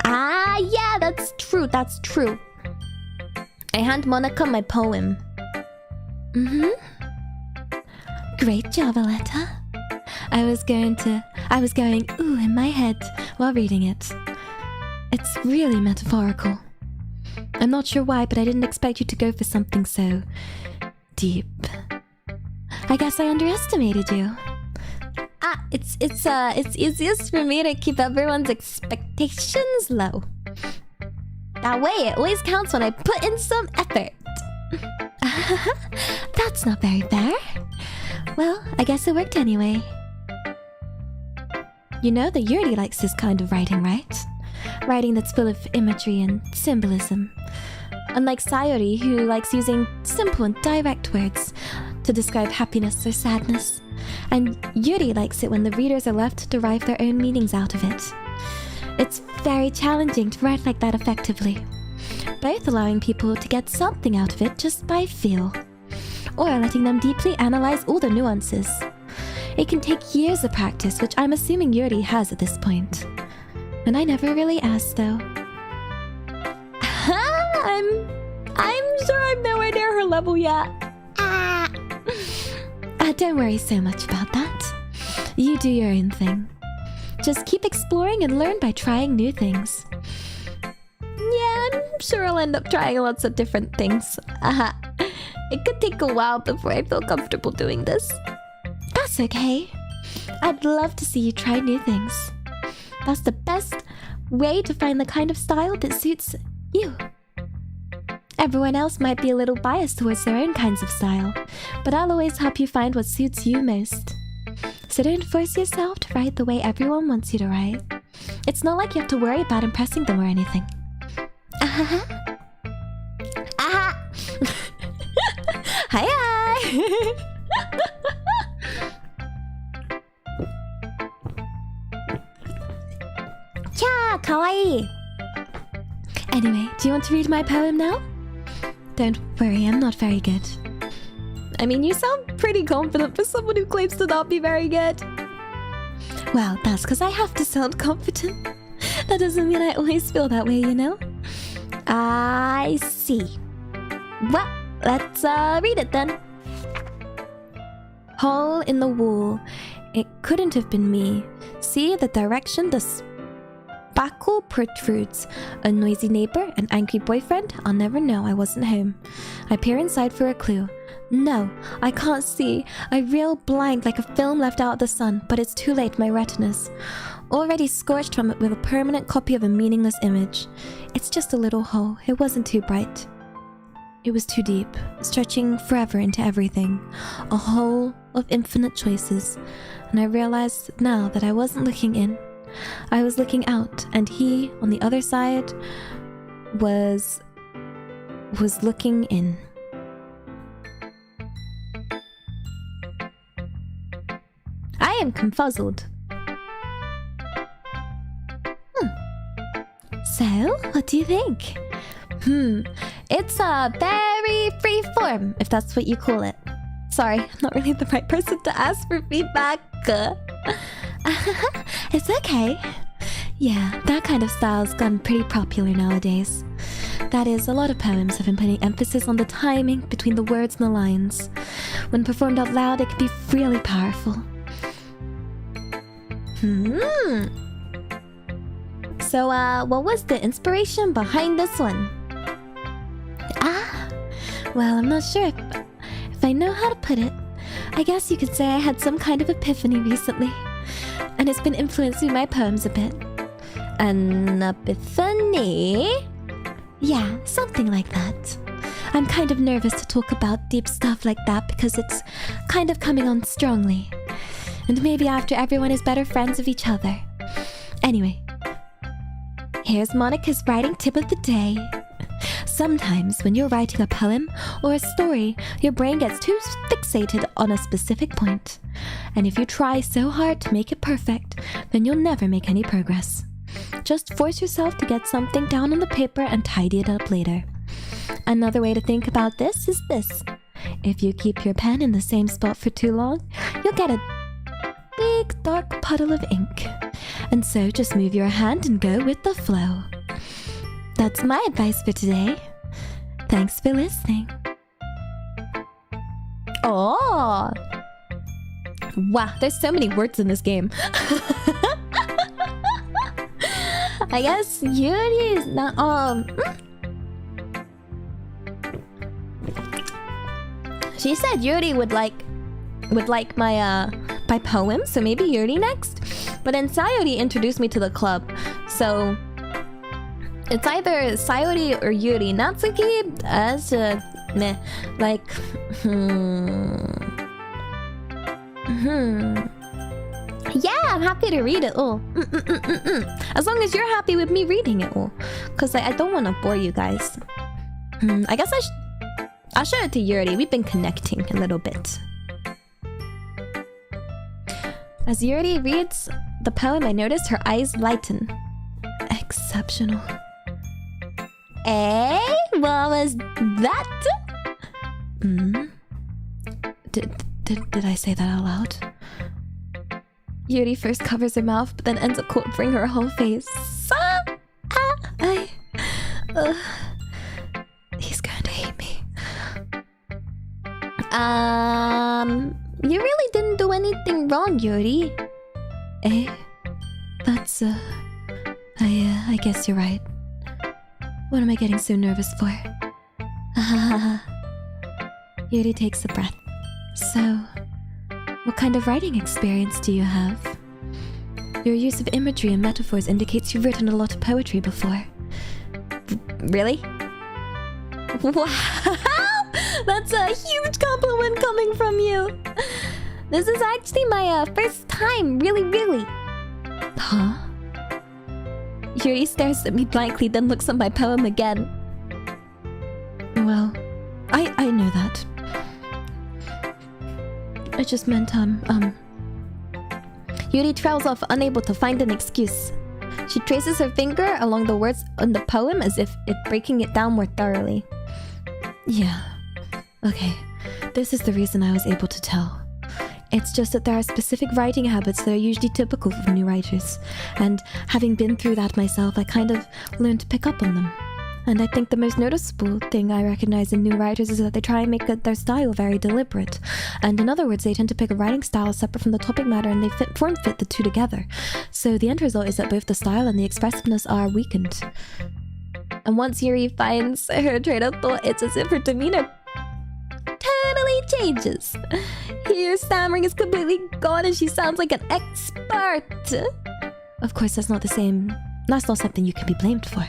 Ah, yeah, that's true, that's true. I hand Monica my poem. Great job, Aletta. I was going ooh in my head while reading it. It's really metaphorical. I'm not sure why, but I didn't expect you to go for something so deep. I guess I underestimated you. Ah, it's easiest for me to keep everyone's expectations low. That way, it always counts when I put in some effort. That's not very fair. Well, I guess it worked anyway. You know that Yuri likes this kind of writing, right? Writing that's full of imagery and symbolism. Unlike Sayori, who likes using simple and direct words to describe happiness or sadness. And Yuri likes it when the readers are left to derive their own meanings out of it. It's very challenging to write like that effectively, both allowing people to get something out of it just by feel, or letting them deeply analyze all the nuances. It can take years of practice, which I'm assuming Yuri has at this point. And I never really asked, though. I'm sure I'm nowhere near her level yet. Don't worry so much about that. You do your own thing. Just keep exploring and learn by trying new things. Yeah, I'm sure I'll end up trying lots of different things. It could take a while before I feel comfortable doing this. That's okay. I'd love to see you try new things. That's the best way to find the kind of style that suits you. Everyone else might be a little biased towards their own kinds of style, but I'll always help you find what suits you most. So don't force yourself to write the way everyone wants you to write. It's not like you have to worry about impressing them or anything. Hi. Cha, kawaii. Anyway, do you want to read my poem now? Don't worry, I'm not very good. I mean, you sound pretty confident for someone who claims to not be very good. Well, that's because I have to sound confident. That doesn't mean I always feel that way, you know? I see. Well, let's read it then. Hole in the wall. It couldn't have been me. See the direction the spackle protrudes. A noisy neighbor, an angry boyfriend. I'll never know, I wasn't home. I peer inside for a clue. No, I can't see. I reel blind like a film left out of the sun, but it's too late, my retinas. Already scorched from it with a permanent copy of a meaningless image. It's just a little hole. It wasn't too bright. It was too deep, stretching forever into everything. A hole of infinite choices. And I realized now that I wasn't looking in. I was looking out, and he, on the other side, was looking in. I am confuzzled. So, what do you think? It's a very free form, if that's what you call it. Sorry, I'm not really the right person to ask for feedback. It's okay. Yeah, that kind of style's gone pretty popular nowadays. That is, a lot of poems have been putting emphasis on the timing between the words and the lines. When performed out loud, it can be really powerful. So, what was the inspiration behind this one? Well, I'm not sure if I know how to put it. I guess you could say I had some kind of epiphany recently, and it's been influencing my poems a bit. An epiphany? Yeah, something like that. I'm kind of nervous to talk about deep stuff like that because it's kind of coming on strongly. And maybe after everyone is better friends of each other. Anyway, here's Monica's writing tip of the day. Sometimes, when you're writing a poem or a story, your brain gets too fixated on a specific point. And if you try so hard to make it perfect, then you'll never make any progress. Just force yourself to get something down on the paper and tidy it up later. Another way to think about this is this. If you keep your pen in the same spot for too long, you'll get a big dark puddle of ink. And so just move your hand and go with the flow. That's my advice for today. Thanks for listening. Oh! Wow, there's so many words in this game. I guess Yuri is not... She said Yuri would like my poem, so maybe Yuri next. But then Sayori introduced me to the club, so it's either Sayori or Yuri. Natsuki as meh, like Yeah, I'm happy to read it all. As long as you're happy with me reading it all, cause I don't want to bore you guys. I guess I'll show it to Yuri. We've been connecting a little bit. As Yuri reads the poem, I noticed her eyes lighten. Exceptional. Eh? What was that? Did I say that out loud? Yuri first covers her mouth, but then ends up covering her whole face. He's going to hate me. You really didn't do anything wrong, Yuri. Eh? That's, I guess you're right. What am I getting so nervous for? Yuri takes a breath. So, what kind of writing experience do you have? Your use of imagery and metaphors indicates you've written a lot of poetry before. Really? Wow! That's a huge compliment coming from you! This is actually my first time, really. Huh? Yuri stares at me blankly, then looks at my poem again. Well, I know that. I just meant, Yuri trails off, unable to find an excuse. She traces her finger along the words on the poem as if breaking it down more thoroughly. Yeah. Okay. This is the reason I was able to tell. It's just that there are specific writing habits that are usually typical of new writers. And having been through that myself, I kind of learned to pick up on them. And I think the most noticeable thing I recognize in new writers is that they try and make their style very deliberate. And in other words, they tend to pick a writing style separate from the topic matter, and they form fit the two together. So the end result is that both the style and the expressiveness are weakened. And once Yuri finds her train of thought, it's as if her demeanor totally changes. Her stammering is completely gone and she sounds like an expert. Of course, that's not something you can be blamed for.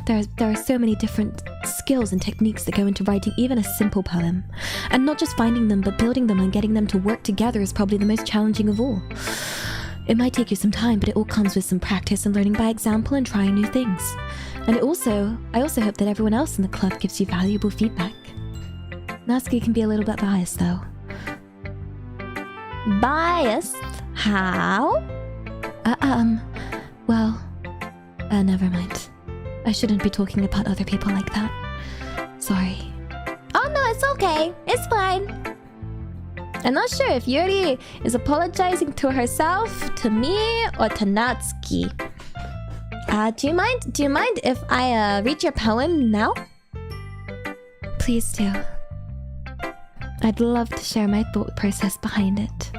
There are so many different skills and techniques that go into writing even a simple poem. And not just finding them, but building them and getting them to work together is probably the most challenging of all. It might take you some time, but it all comes with some practice and learning by example and trying new things. And I also hope that everyone else in the club gives you valuable feedback. Natsuki can be a little bit biased, though. Biased? How? Well... never mind. I shouldn't be talking about other people like that. Sorry. Oh no, it's okay. It's fine. I'm not sure if Yuri is apologizing to herself, to me, or to Natsuki. Do you mind if I read your poem now? Please do. I'd love to share my thought process behind it.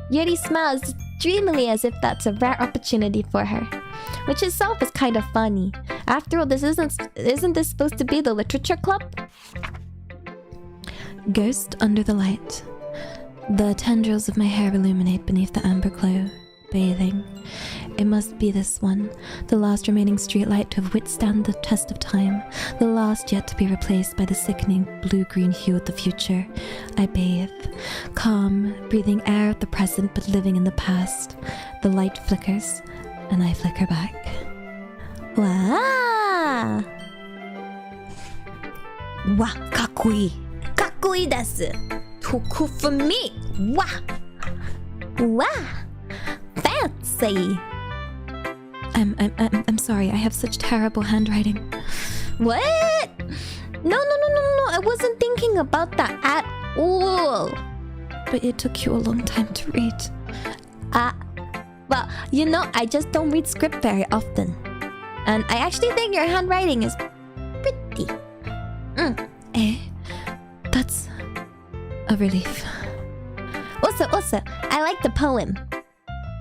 Yuri smiles dreamily as if that's a rare opportunity for her. Which itself is kind of funny. After all, isn't this supposed to be the literature club? Ghost under the light. The tendrils of my hair illuminate beneath the amber glow, bathing. It must be this one, the last remaining streetlight to have withstand the test of time, the last yet to be replaced by the sickening blue-green hue of the future. I bathe, calm, breathing air of the present but living in the past. The light flickers, and I flicker back. Wow! Wow, かっこいい。かっこいいです。Toku for me. Wow. Wow. Fancy. I'm sorry. I have such terrible handwriting. What? No. I wasn't thinking about that at all. But it took you a long time to read. Well, you know, I just don't read script very often. And I actually think your handwriting is pretty. That's a relief. Also, I like the poem.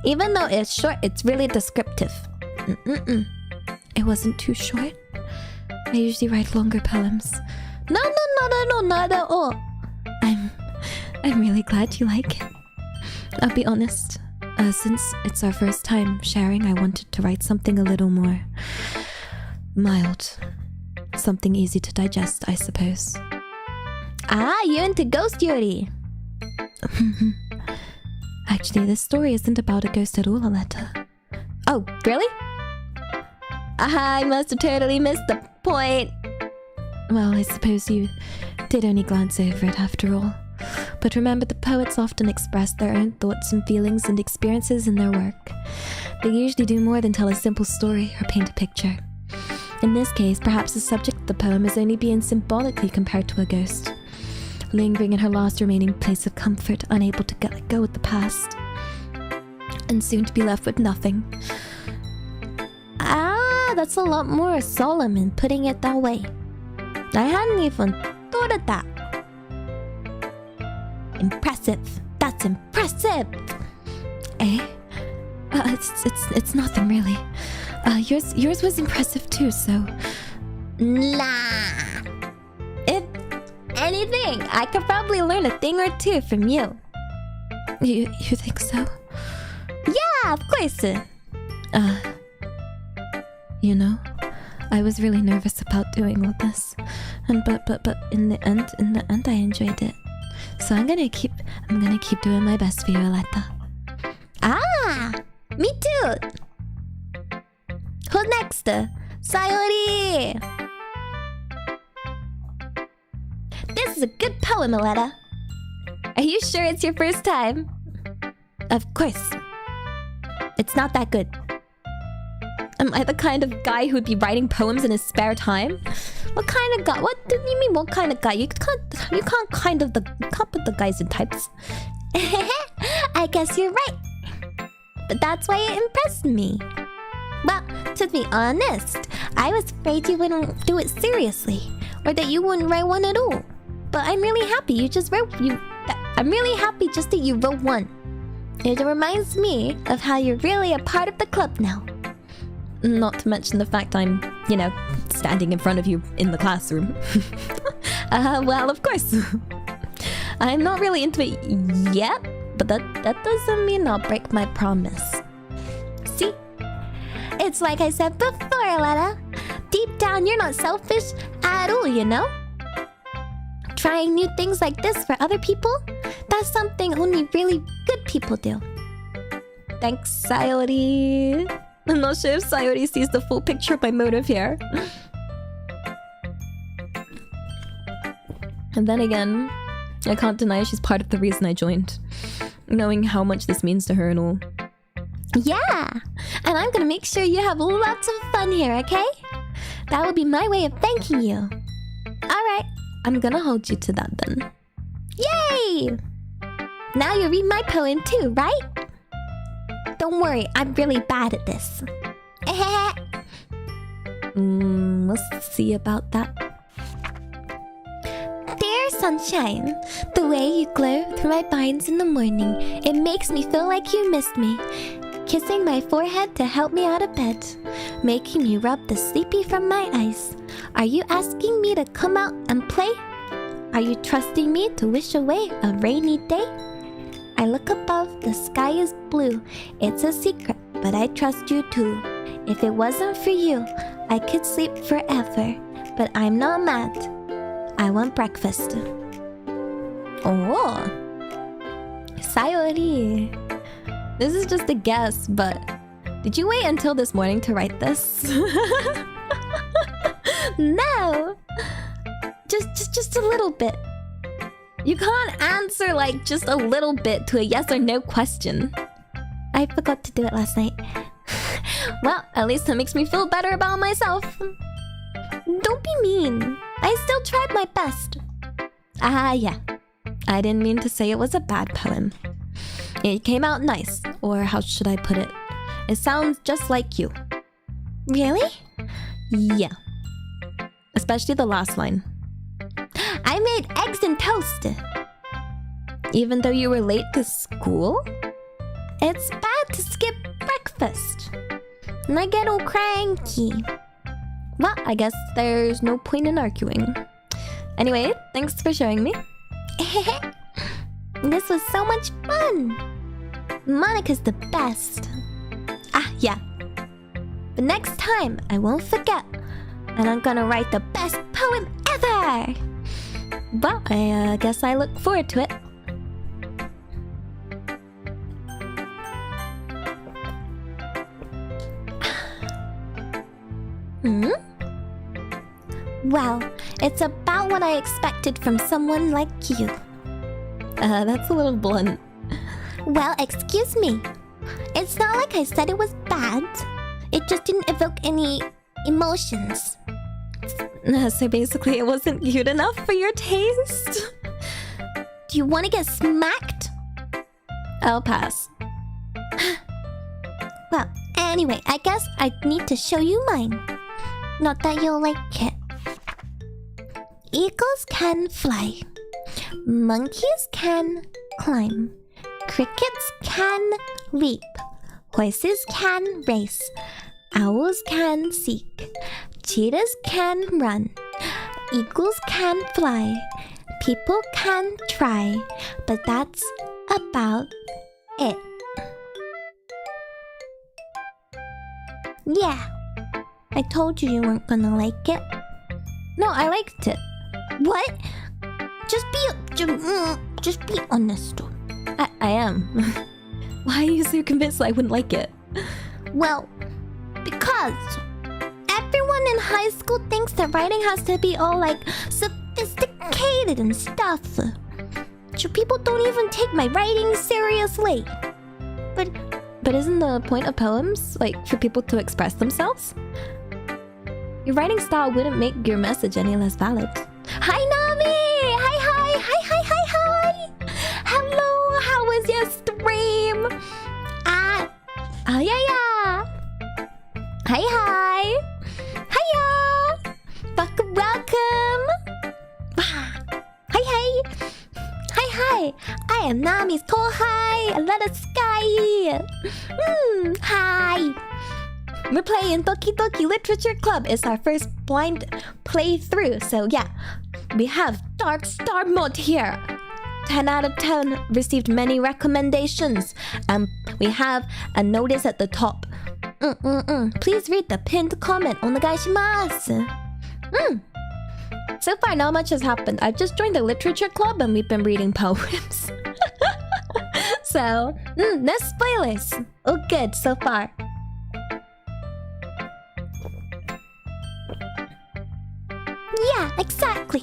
Even though it's short, it's really descriptive. It wasn't too short. I usually write longer poems. No, not at all. I'm really glad you like it. I'll be honest. Since it's our first time sharing, I wanted to write something a little more mild. Something easy to digest, I suppose. You're into ghost yuri. Actually, this story isn't about a ghost at all, Aletta. Oh, really? I must have totally missed the point. Well, I suppose you did only glance over it after all. But remember, the poets often express their own thoughts and feelings and experiences in their work. They usually do more than tell a simple story or paint a picture. In this case, perhaps the subject of the poem is only being symbolically compared to a ghost, lingering in her last remaining place of comfort, unable to let go of the past, and soon to be left with nothing. That's a lot more solemn in putting it that way. I hadn't even thought of that. Impressive. That's impressive. It's nothing really. Yours was impressive too, so... Nah. If anything, I could probably learn a thing or two from you. You think so? Yeah, of course. You know, I was really nervous about doing all this, and but in the end, I enjoyed it. So I'm gonna keep doing my best for you, Aletta. Me too. Who's next? Sayori. This is a good poem, Aletta. Are you sure it's your first time? Of course. It's not that good. Am I the kind of guy who'd be writing poems in his spare time? What kind of guy? What do you mean, what kind of guy? You can't put the guys in types. I guess you're right. But that's why it impressed me. Well, to be honest, I was afraid you wouldn't do it seriously, or that you wouldn't write one at all. But I'm really happy you just wrote I'm really happy just that you wrote one. It reminds me of how you're really a part of the club now. Not to mention the fact I'm, you know, standing in front of you in the classroom. Well, of course. I'm not really into it yet, but that doesn't mean I'll break my promise. See? It's like I said before, Aletta. Deep down, you're not selfish at all, you know? Trying new things like this for other people, that's something only really good people do. Thanks, Sayori. I'm not sure if Sayori sees the full picture of my motive here. And then again, I can't deny she's part of the reason I joined. Knowing how much this means to her and all. Yeah! And I'm gonna make sure you have lots of fun here, okay? That would be my way of thanking you. Alright, I'm gonna hold you to that then. Yay! Now you read my poem too, right? Don't worry, I'm really bad at this. We'll see about that. Dear sunshine, the way you glow through my vines in the morning, it makes me feel like you missed me. Kissing my forehead to help me out of bed, making you rub the sleepy from my eyes. Are you asking me to come out and play? Are you trusting me to wish away a rainy day? I look above, the sky is blue. It's a secret, but I trust you too. If it wasn't for you, I could sleep forever. But I'm not mad. I want breakfast. Oh, Sayori. This is just a guess, but did you wait until this morning to write this? No! Just a little bit. You can't answer like just a little bit to a yes or no question. I forgot to do it last night. Well, at least that makes me feel better about myself. Don't be mean. I still tried my best. Yeah. I didn't mean to say it was a bad poem. It came out nice, or how should I put it? It sounds just like you. Really? Yeah. Especially the last line. I made eggs and toast. Even though you were late to school? It's bad to skip breakfast. And I get all cranky. Well, I guess there's no point in arguing. Anyway, thanks for showing me. This was so much fun. Monica's the best. Yeah. But next time, I won't forget. And I'm gonna write the best poem ever. Well, I guess I look forward to it. Well, it's about what I expected from someone like you. That's a little blunt. Well, excuse me. It's not like I said it was bad. It just didn't evoke any emotions. So basically it wasn't cute enough for your taste? Do you want to get smacked? I'll pass. Well, anyway, I guess I need to show you mine. Not that you'll like it. Eagles can fly. Monkeys can climb. Crickets can leap. Horses can race. Owls can seek. Cheetahs can run. Eagles can fly. People can try. But that's about it. Yeah. I told you weren't gonna like it. No, I liked it. What? Just be honest. I am. Why are you so convinced I wouldn't like it? Well, because everyone in high school thinks that writing has to be all like sophisticated and stuff. So people don't even take my writing seriously. But isn't the point of poems like for people to express themselves? Your writing style wouldn't make your message any less valid. Hi Nami! Hi! Hello, how was your stream? Yeah. Hi. Hiya! Welcome! Hi. I am Nami's Kohai, a little sky. Hi. We're playing Doki Doki Literature Club. It's our first blind playthrough. So yeah, we have Dark Star Mode here. 10 out of 10 received many recommendations. We have a notice at the top. Please read the pinned comment. Onegaishimasu. So far, not much has happened. I've just joined the literature club and we've been reading poems. So, no spoilers. Oh, good so far. Yeah, exactly.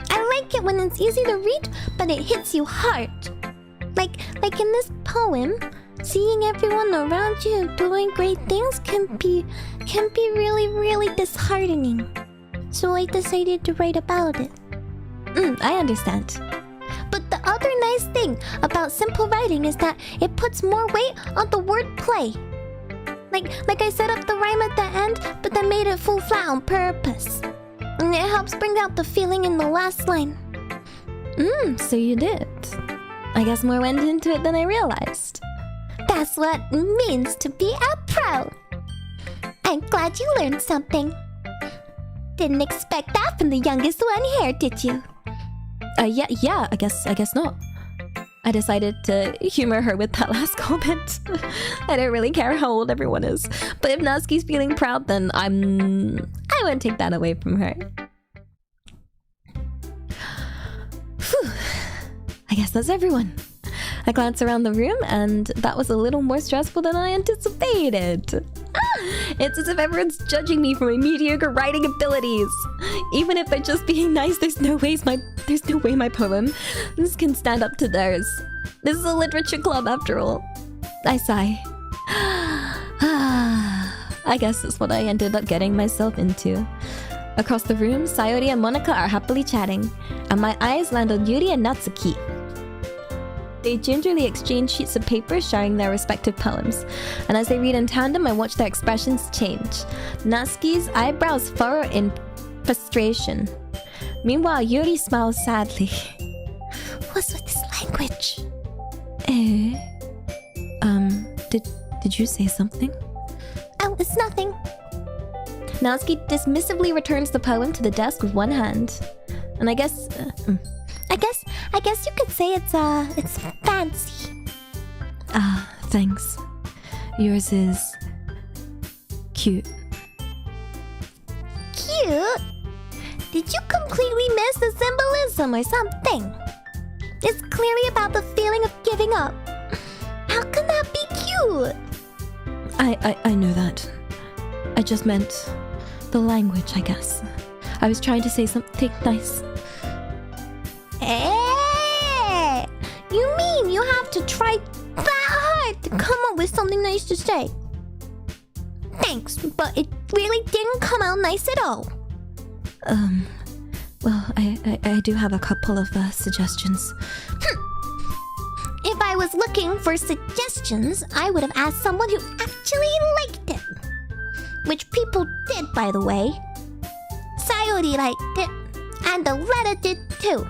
I like it when it's easy to read, but it hits you hard. Like in this poem, seeing everyone around you doing great things can be really disheartening. So I decided to write about it. I understand. But the other nice thing about simple writing is that it puts more weight on the wordplay. Like I set up the rhyme at the end, but then made it full flat on purpose. And it helps bring out the feeling in the last line. So you did. I guess more went into it than I realized. That's what it means to be a pro. I'm glad you learned something. Didn't expect that from the youngest one here, did you? Yeah, I guess not. I decided to humor her with that last comment. I don't really care how old everyone is. But if Natsuki's feeling proud, then I won't take that away from her. Phew. I guess that's everyone. I glance around the room and that was a little more stressful than I anticipated. It's as if everyone's judging me for my mediocre writing abilities. Even if they're just being nice, there's no way my poem this can stand up to theirs. This is a literature club after all. I sigh. I guess that's what I ended up getting myself into. Across the room, Sayori and Monika are happily chatting, and my eyes land on Yuri and Natsuki. They gingerly exchange sheets of paper sharing their respective poems, and as they read in tandem, I watch their expressions change. Natsuki's eyebrows furrow in frustration. Meanwhile, Yuri smiles sadly. What's with this language? Did you say something? Oh, it's nothing. Natsuki dismissively returns the poem to the desk with one hand. And I guess you could say it's fancy. Thanks. Yours is cute. Cute? Did you completely miss the symbolism or something? It's clearly about the feeling of giving up. How can that be cute? I know that. I just meant the language, I guess. I was trying to say something nice. Hey! You mean you have to try that hard to come up with something nice to say? Thanks, but it really didn't come out nice at all. Well, I do have a couple of suggestions. If I was looking for suggestions, I would have asked someone who actually liked it. Which people did, by the way. Sayori liked it, and Aletta did too.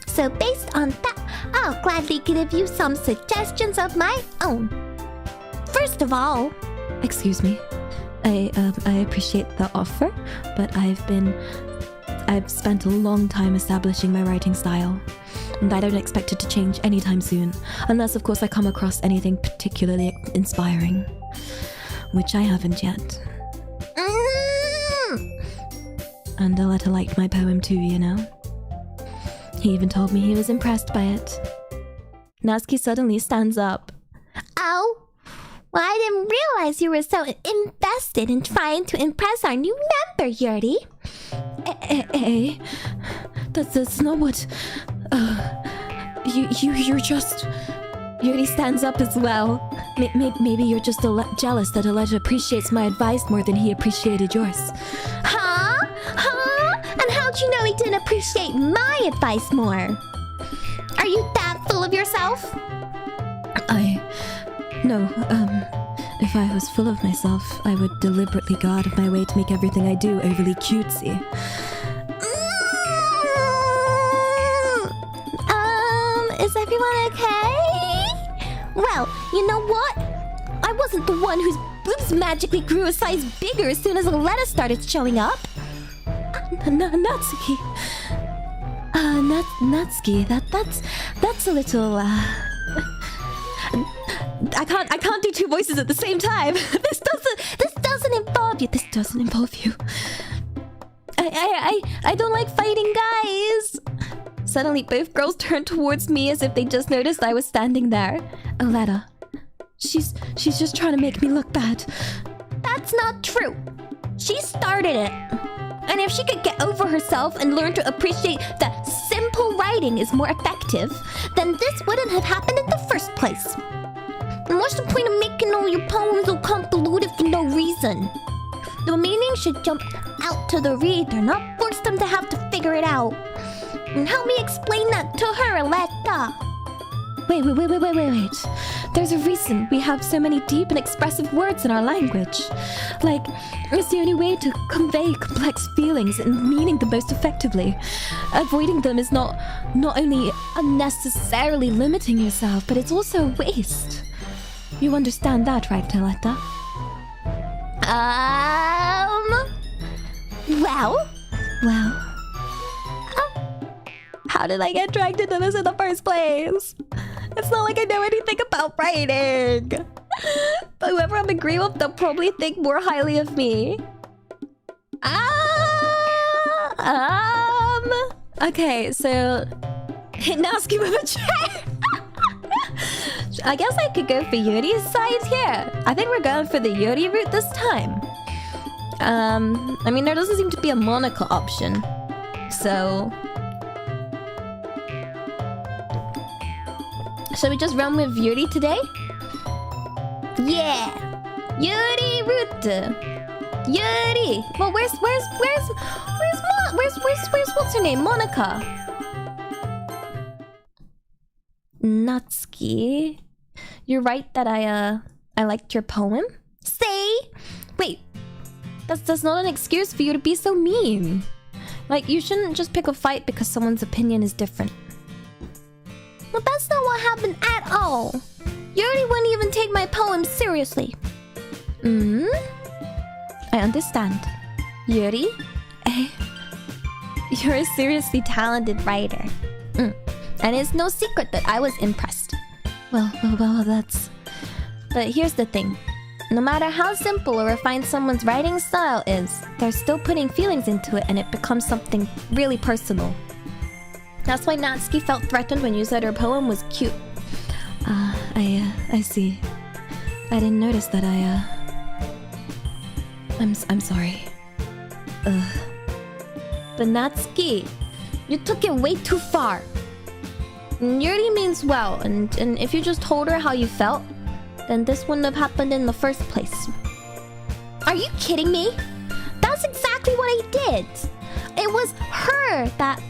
So based on that, I'll gladly give you some suggestions of my own. First of all... Excuse me. I appreciate the offer, but I've spent a long time establishing my writing style, and I don't expect it to change anytime soon, unless of course I come across anything particularly inspiring, which I haven't yet. And Aletta liked my poem too, you know? He even told me he was impressed by it. Natsuki suddenly stands up. Oh? Well, I didn't realize you were so invested in trying to impress our new member, Yuri. That's not what... You're just... Yuri stands up as well. Maybe you're just jealous that Aletta appreciates my advice more than he appreciated yours. Huh? And how'd you know he didn't appreciate my advice more? Are you that full of yourself? No, if I was full of myself, I would deliberately go out of my way to make everything I do overly cutesy. Is everyone okay? Well, you know what? I wasn't the one whose boobs magically grew a size bigger as soon as Aletta started showing up. Natsuki. Natsuki, that's a little, I can't do two voices at the same time. This doesn't involve you. This doesn't involve you. I don't like fighting guys. Suddenly, both girls turned towards me as if they just noticed I was standing there. Aletta, she's just trying to make me look bad. That's not true. She started it. And if she could get over herself and learn to appreciate that simple writing is more effective, then this wouldn't have happened in the first place. And what's the point of making all your poems so convoluted for no reason? The meaning should jump out to the reader, not force them to have to figure it out. And help me explain that to her, Aletta. Wait. There's a reason we have so many deep and expressive words in our language. Like, it's the only way to convey complex feelings and meaning the most effectively. Avoiding them is not only unnecessarily limiting yourself, but it's also a waste. You understand that, right, Aletta? Well... How did I get dragged into this in the first place? It's not like I know anything about writing. But whoever I'm agreeing with, they'll probably think more highly of me. Okay, so... Natsuki with a chair. I guess I could go for Yuri's side here. I think we're going for the Yuri route this time. I mean, there doesn't seem to be a Monica option. So... shall we just run with Yuri today? Yeah! Yuri route! Yuri! Well, where's what's her name? Monica! Natsuki... You're right that I liked your poem? Say! Wait, that's not an excuse for you to be so mean. Like, you shouldn't just pick a fight because someone's opinion is different. Well, that's not what happened at all. Yuri wouldn't even take my poem seriously. I understand. Yuri? You're a seriously talented writer. And it's no secret that I was impressed. Well, that's... But here's the thing. No matter how simple or refined someone's writing style is, they're still putting feelings into it and it becomes something really personal. That's why Natsuki felt threatened when you said her poem was cute. I see. I didn't notice that I'm sorry. But Natsuki, you took it way too far. Yuri means well, and if you just told her how you felt, then this wouldn't have happened in the first place. Are you kidding me? That's exactly what I did. It was her that...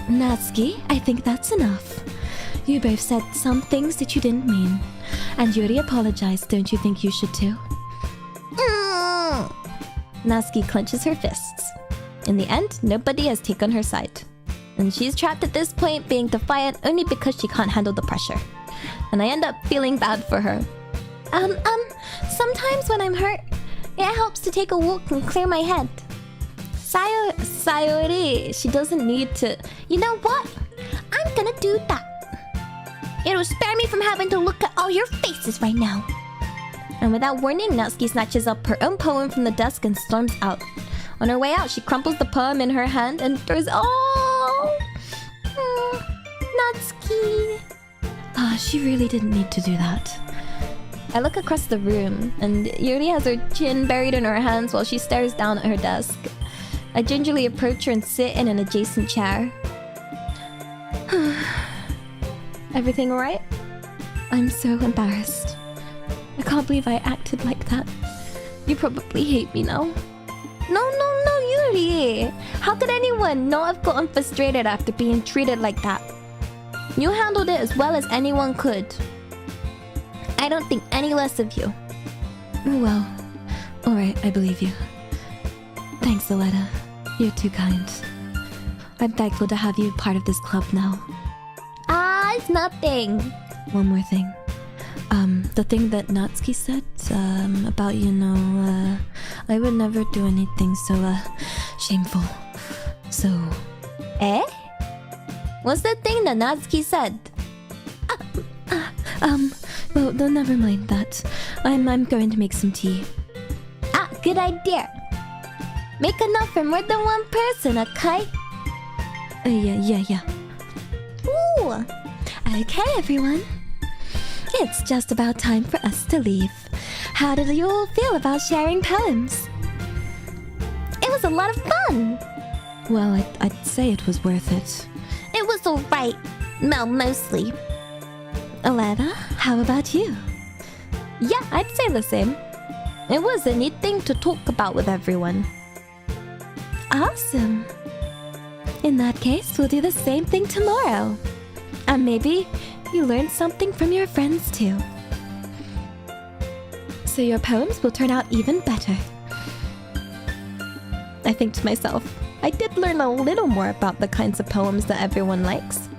Natsuki, I think that's enough. You both said some things that you didn't mean. And Yuri apologized, don't you think you should too? Natsuki clenches her fists. In the end, nobody has taken her side. And she's trapped at this point, being defiant only because she can't handle the pressure. And I end up feeling bad for her. Sometimes when I'm hurt, it helps to take a walk and clear my head. Sayori, she doesn't need to... You know what? I'm gonna do that. It'll spare me from having to look at all your faces right now. And without warning, Natsuki snatches up her own poem from the desk and storms out. On her way out, she crumples the poem in her hand and throws... Oh! Natsuki... she really didn't need to do that. I look across the room, and Yuri has her chin buried in her hands while she stares down at her desk. I gingerly approach her and sit in an adjacent chair. Everything alright? I'm so embarrassed. I can't believe I acted like that. You probably hate me now. No, Yuri! How could anyone not have gotten frustrated after being treated like that? You handled it as well as anyone could. I don't think any less of you. Well, alright, I believe you. Thanks, Aletta. You're too kind. I'm thankful to have you part of this club now. It's nothing. One more thing. The thing that Natsuki said, about, I would never do anything so, shameful. So... What's the thing that Natsuki said? Well, never mind that. I'm going to make some tea. Good idea. Make enough for more than one person, okay? Yeah. Ooh. Okay, everyone. It's just about time for us to leave. How did you all feel about sharing poems? It was a lot of fun. Well, I'd say it was worth it. It was alright. Well, mostly. Aletta, how about you? Yeah, I'd say the same. It was a neat thing to talk about with everyone. Awesome. In that case, we'll do the same thing tomorrow. And maybe you learned something from your friends too. So your poems will turn out even better. I think to myself, I did learn a little more about the kinds of poems that everyone likes.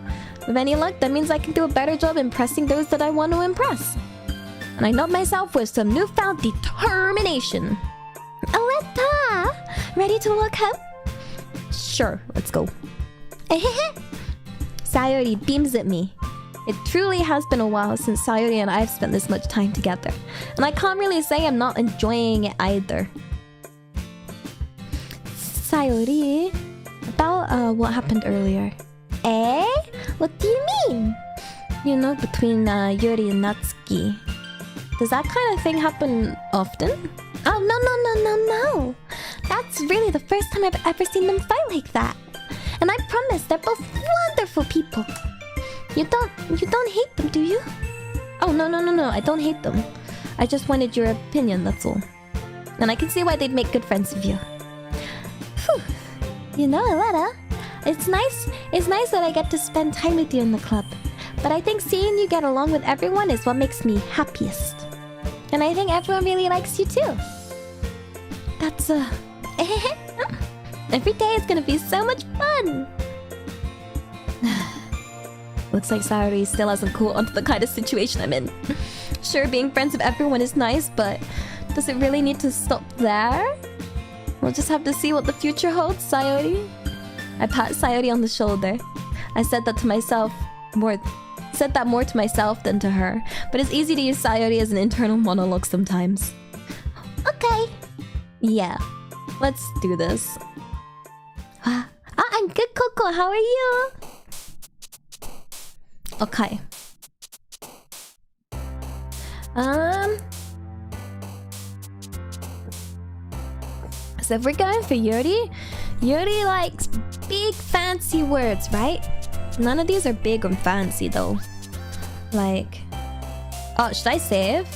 With any luck, that means I can do a better job impressing those that I want to impress. And I nod myself with some newfound determination. Aletta! Ready to walk home? Sure, let's go. Sayori beams at me. It truly has been a while since Sayori and I have spent this much time together. And I can't really say I'm not enjoying it either. Sayori, about what happened earlier. What do you mean? You know, between Yuri and Natsuki. Does that kind of thing happen often? Oh, no. It's really the first time I've ever seen them fight like that. And I promise they're both wonderful people. You don't hate them, do you? Oh, no. I don't hate them. I just wanted your opinion, that's all. And I can see why they'd make good friends with you. Phew. You know, Aletta, it's nice that I get to spend time with you in the club. But I think seeing you get along with everyone is what makes me happiest. And I think everyone really likes you too. That's every day is gonna be so much fun. Looks like Sayori still hasn't caught onto the kind of situation I'm in. Sure, being friends with everyone is nice, but does it really need to stop there? We'll just have to see what the future holds, Sayori. I pat Sayori on the shoulder. I said that more to myself than to her, but it's easy to use Sayori as an internal monologue sometimes. Okay. Yeah, let's do this. I'm good, Coco. How are you? Okay. So if we're going for Yuri likes big fancy words, right? None of these are big and fancy though. Like, oh, should I save?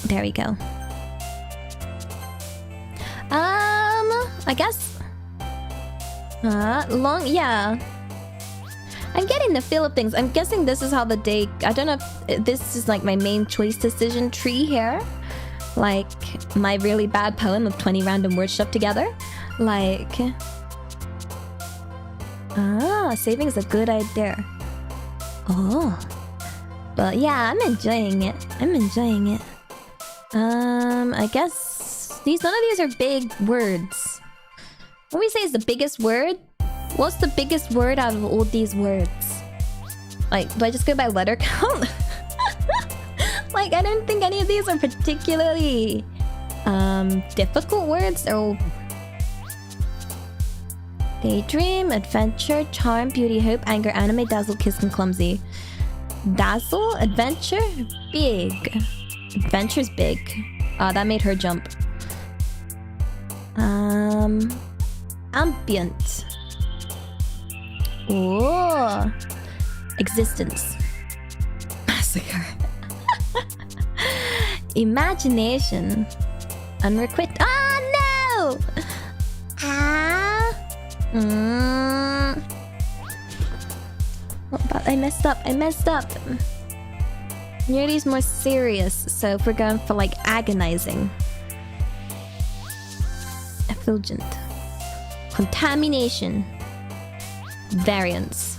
There we go. I guess. Yeah. I'm getting the feel of things. I'm guessing this is how the day... I don't know if this is like my main choice decision tree here. Like my really bad poem of 20 random words shoved together. Like... saving is a good idea. Oh. But yeah, I'm enjoying it. I guess... none of these are big words. When we say is the biggest word... what's the biggest word out of all these words? Like, do I just go by letter count? Like, I don't think any of these are particularly difficult words. They're all daydream, adventure, charm, beauty, hope, anger, anime, dazzle, kiss, and clumsy. Dazzle, adventure, big. Adventure's big. That made her jump. Ambient. Oh, existence. Massacre. Imagination. Unrequited. Oh no! What about I messed up. Yuri's more serious, so if we're going for like agonizing. Effulgent. Contamination. Variance.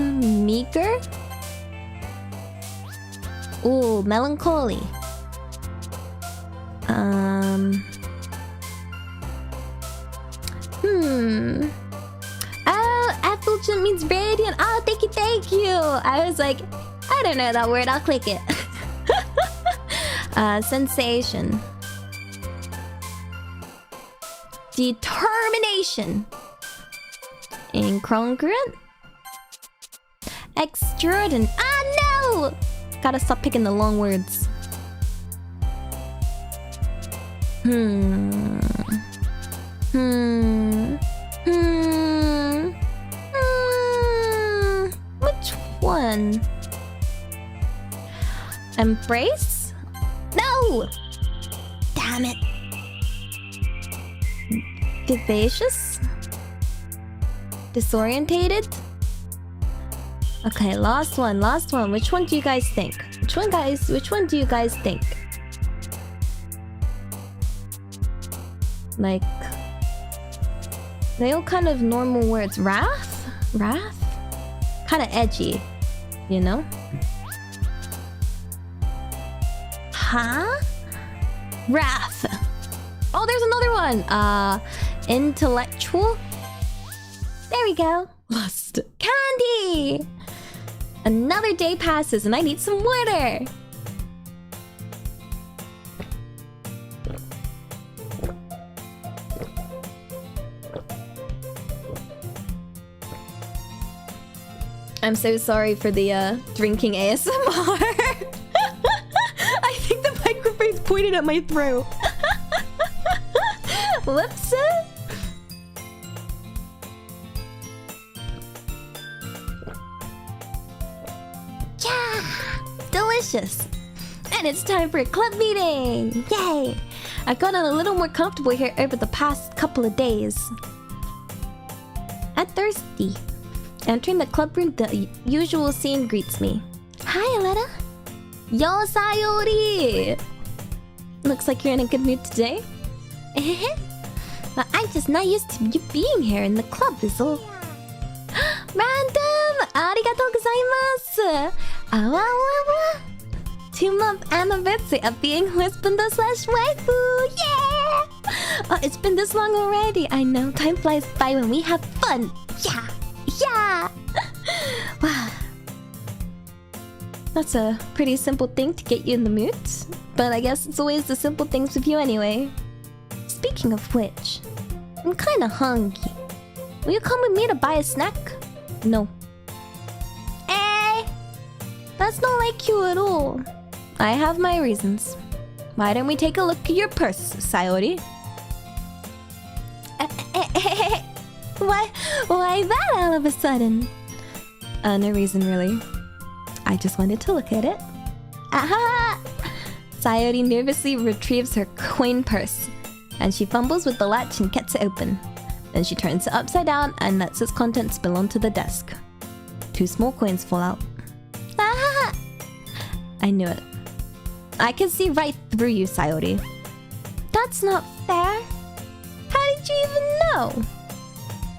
Meager. Ooh, melancholy. Oh, effulgent means radiant. Oh, thank you. I was like, I don't know that word. I'll click it. Sensation. Determination. Incongruent. Extraordinary. No! Gotta stop picking the long words. Which one? Embrace? No! Damn it. Vivacious? Disorientated? Okay, last one. Which one do you guys think? Which one do you guys think? Like... they all kind of normal words. Wrath? Kind of edgy, you know? Huh? Wrath. Oh, there's another one. Intellectual. There we go. Lust. Candy. Another day passes and I need some water. I'm so sorry for the drinking ASMR. I think the microphone's pointed at my throat. Whoops. Yeah, delicious. And it's time for a club meeting. Yay! I've gotten a little more comfortable here over the past couple of days. I'm thirsty. Entering the club room, the usual scene greets me. Hi, Aletta. Yo, Sayori! Looks like you're in a good mood today. But I'm just not used to you being here in the club, is all. Random! Arigatou gozaimasu! Awa awa! 2-month anniversary of being husband/waifu! Yeah! Oh, it's been this long already. I know, time flies by when we have fun. Yeah! Yeah! Wow. That's a pretty simple thing to get you in the mood. But I guess it's always the simple things with you anyway. Speaking of which, I'm kinda hungry. Will you come with me to buy a snack? No. Eh! That's not like you at all. I have my reasons. Why don't we take a look at your purse, Sayori? Why that all of a sudden? No reason really. I just wanted to look at it. Aha! Sayori nervously retrieves her coin purse, and she fumbles with the latch and gets it open. Then she turns it upside down and lets its contents spill onto the desk. 2 small coins fall out. Ah! I knew it. I can see right through you, Sayori. That's not fair. How did you even know?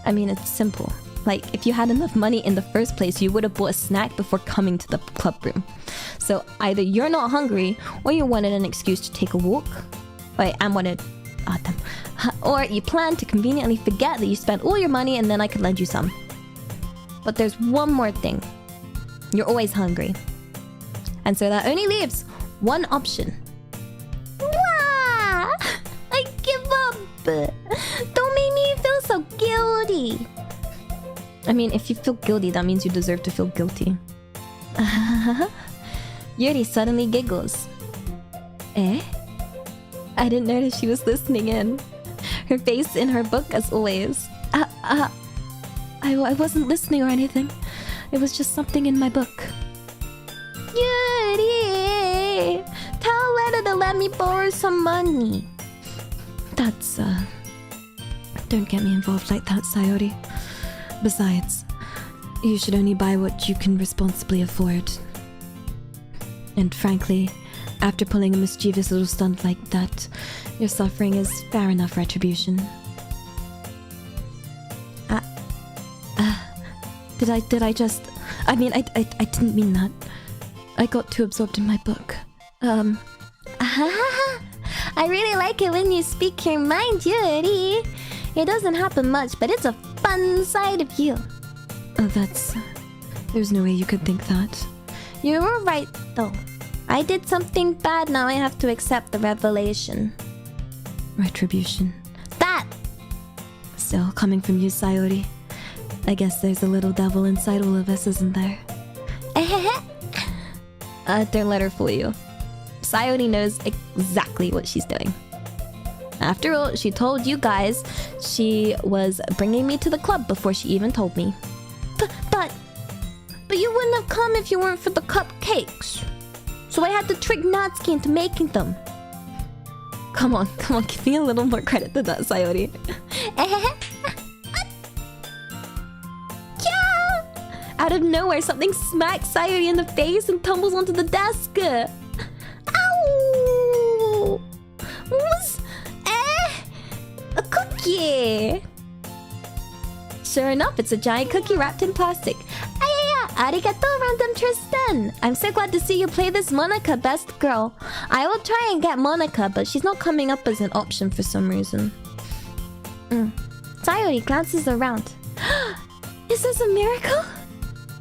I mean, it's simple. Like, if you had enough money in the first place, you would have bought a snack before coming to the club room. So either you're not hungry, or you wanted an excuse to take a walk. Wait, and wanted... Or you planned to conveniently forget that you spent all your money and then I could lend you some. But there's one more thing. You're always hungry. And so that only leaves one option. Wah! I give up! Don't make me feel so guilty. I mean, if you feel guilty, that means you deserve to feel guilty. Yuri suddenly giggles. Eh? I didn't notice she was listening in. Her face in her book as always. I wasn't listening or anything. It was just something in my book. Yuri! Tell Letta to let me borrow some money. That's, Don't get me involved like that, Sayori. Besides, you should only buy what you can responsibly afford. And frankly, after pulling a mischievous little stunt like that, your suffering is fair enough retribution. Did I just... I mean, I didn't mean that. I got too absorbed in my book. I really like it when you speak your mind, Yuri. It doesn't happen much, but it's a fun side of you. Oh, that's... There's no way you could think that. You were right, though. I did something bad, now I have to accept the revelation. Retribution. That! Still, coming from you, Sayori. I guess there's a little devil inside all of us, isn't there? Don't let her fool you. Sayori knows exactly what she's doing. After all, she told you guys she was bringing me to the club before she even told me. But you wouldn't have come if you weren't for the cupcakes. So I had to trick Natsuki into making them. Come on, give me a little more credit than that, Sayori. Yeah! Out of nowhere, something smacks Sayori in the face and tumbles onto the desk. Ow! What was... a cookie! Sure enough, it's a giant cookie wrapped in plastic. Arigato, Random Tristan! I'm so glad to see you play this Monica best girl. I will try and get Monica, but she's not coming up as an option for some reason. Sayori glances around. Is this a miracle?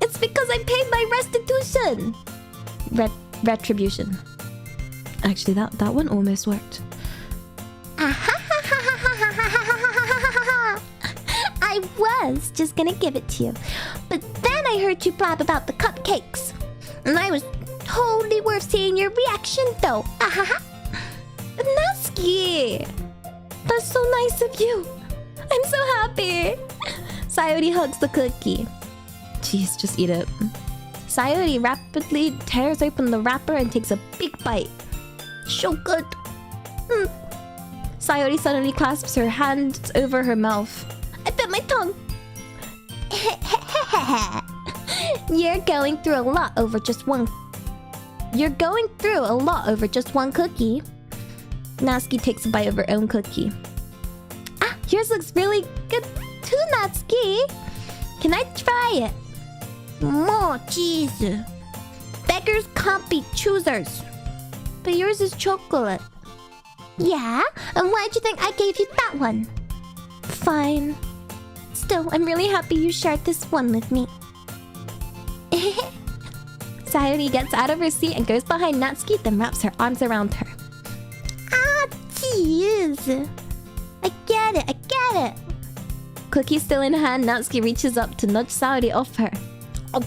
It's because I paid my restitution! Retribution. Actually, that one almost worked. I was just gonna give it to you. But then I heard you blab about the cupcakes. And I was totally worth seeing your reaction though. Natsuki! That's so nice of you. I'm so happy. Sayori hugs the cookie. Jeez, just eat it. Sayori rapidly tears open the wrapper and takes a big bite. So good. Sayori suddenly clasps her hands over her mouth. I bit my tongue. You're going through a lot over just one cookie. Natsuki takes a bite of her own cookie. Ah, yours looks really good too, Natsuki. Can I try it? More cheese. Beggars can't be choosers. But yours is chocolate. Yeah? And why'd you think I gave you that one? Fine. Still, I'm really happy you shared this one with me. Sayori gets out of her seat and goes behind Natsuki, then wraps her arms around her. Ah, jeez. I get it. Cookie still in hand, Natsuki reaches up to nudge Sayori off her. Oh.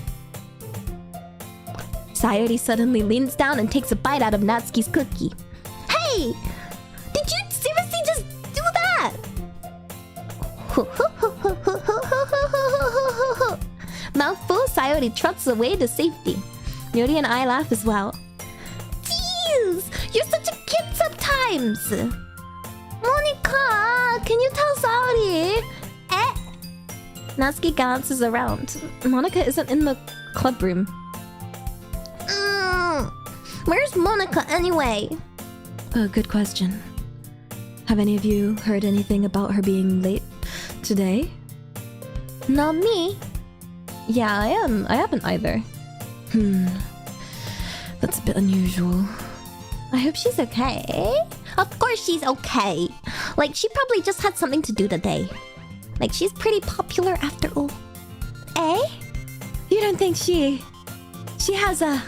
Sayori suddenly leans down and takes a bite out of Natsuki's cookie. Hey! Did you seriously just do that? Mouthful, Sayori trots away to safety. Yuri and I laugh as well. Jeez! You're such a kid sometimes! Monica! Can you tell Sayori? Natsuki glances around. Monica isn't in the club room. Where's Monica anyway? Oh, good question. Have any of you heard anything about her being late today? Not me. Yeah, I haven't either. That's a bit unusual. I hope she's okay. Of course she's okay. Like, she probably just had something to do today. Like, she's pretty popular after all. Eh? You don't think she has a...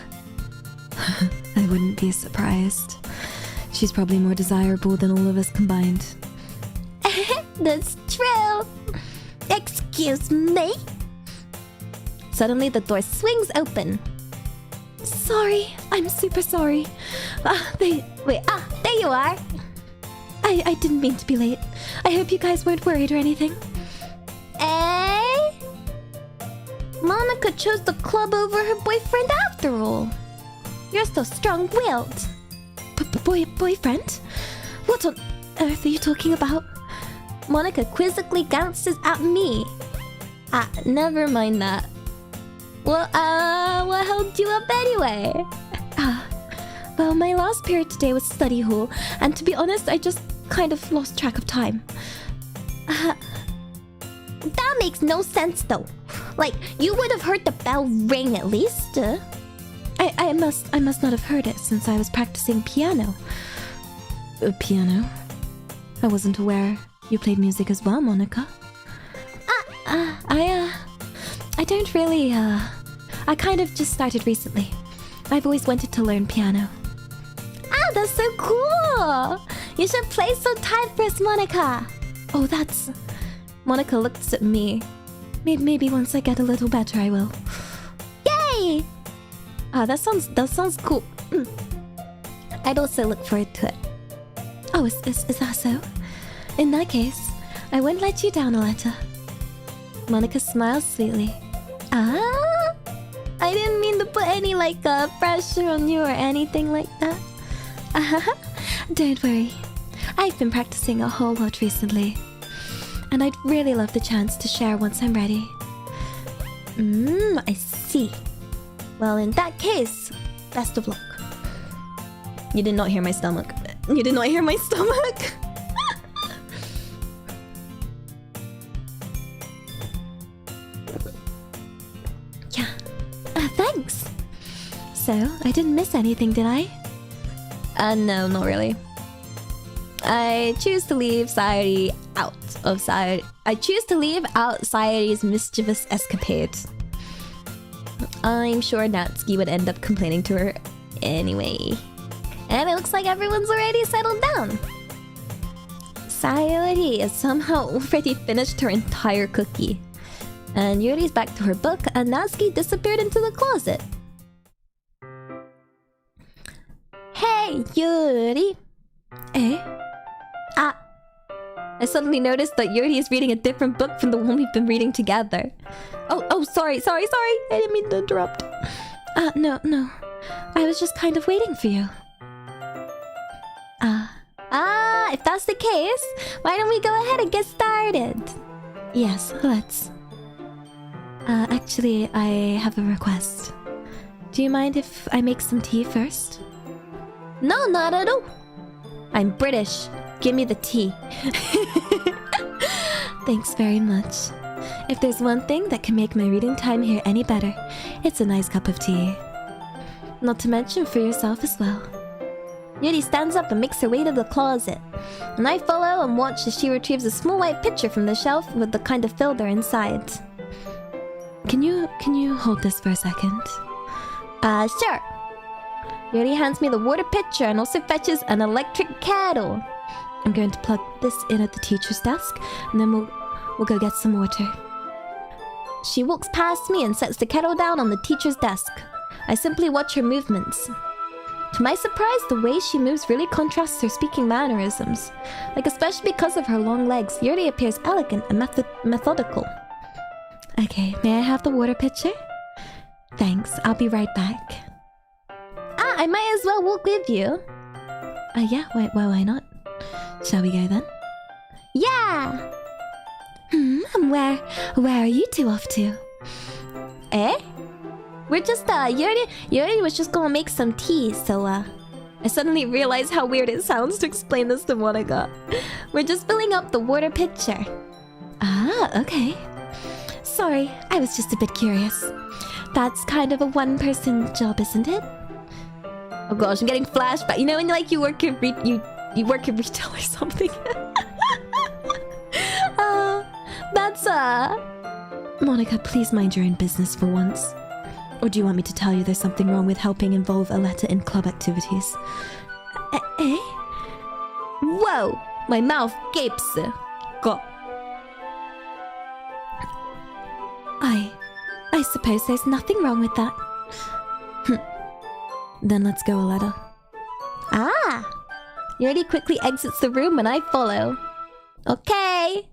I wouldn't be surprised. She's probably more desirable than all of us combined. That's true. Excuse me? Suddenly the door swings open. Sorry, I'm super sorry. There you are. I didn't mean to be late. I hope you guys weren't worried or anything. Eh? Monica chose the club over her boyfriend after all. You're so strong-willed. Boyfriend? What on earth are you talking about? Monica quizzically glances at me. Never mind that. Well, what held you up anyway? Well, my last period today was study hall, and to be honest, I just kind of lost track of time. That makes no sense though. Like, you would have heard the bell ring at least. I must not have heard it since I was practicing piano. Piano? I wasn't aware you played music as well, Monica. I don't really, I kind of just started recently. I've always wanted to learn piano. That's so cool! You should play sometime for us, Monica. Oh, that's... Monica looks at me. Maybe once I get a little better, I will. Yay! That sounds cool. I'd also look forward to it. Oh, is that so? In that case, I won't let you down, Aletta. Monica smiles sweetly. I didn't mean to put any, pressure on you or anything like that. Don't worry. I've been practicing a whole lot recently. And I'd really love the chance to share once I'm ready. I see. Well, in that case, best of luck. You did not hear my stomach. You did not hear my stomach? Yeah. Thanks. So, I didn't miss anything, did I? No, not really. I choose to leave Sayori out of I choose to leave out Sayori's mischievous escapade. I'm sure Natsuki would end up complaining to her anyway. And it looks like everyone's already settled down. Sayori has somehow already finished her entire cookie. And Yuri's back to her book, and Natsuki disappeared into the closet. Hey, Yuri! Eh? Ah! I suddenly noticed that Yuri is reading a different book from the one we've been reading together. Oh, sorry. I didn't mean to interrupt. No. I was just kind of waiting for you. If that's the case, why don't we go ahead and get started? Yes, let's. Actually, I have a request. Do you mind if I make some tea first? No, not at all. I'm British. Give me the tea. Thanks very much. If there's one thing that can make my reading time here any better, it's a nice cup of tea. Not to mention for yourself as well. Yuri stands up and makes her way to the closet. And I follow and watch as she retrieves a small white pitcher from the shelf with the kind of filter inside. Can you hold this for a second? Sure. Yuri hands me the water pitcher and also fetches an electric kettle. I'm going to plug this in at the teacher's desk, and then we'll go get some water. She walks past me and sets the kettle down on the teacher's desk. I simply watch her movements. To my surprise, the way she moves really contrasts her speaking mannerisms. Like, especially because of her long legs, Yuri appears elegant and methodical. Okay, may I have the water pitcher? Thanks, I'll be right back. I might as well walk with you. Yeah, why not? Shall we go then? Yeah! Where are you two off to? Eh? We're just, Yuri was just gonna make some tea, so, I suddenly realized how weird it sounds to explain this to Monica. We're just filling up the water pitcher. Okay. Sorry, I was just a bit curious. That's kind of a one-person job, isn't it? Oh gosh, I'm getting flashback. You know when like you work in retail or something? Monica, please mind your own business for once. Or do you want me to tell you there's something wrong with helping involve Aletta in club activities? Eh? Whoa! My mouth gapes. Go. I suppose there's nothing wrong with that. Then let's go, Aletta. Yuri quickly exits the room and I follow. Okay.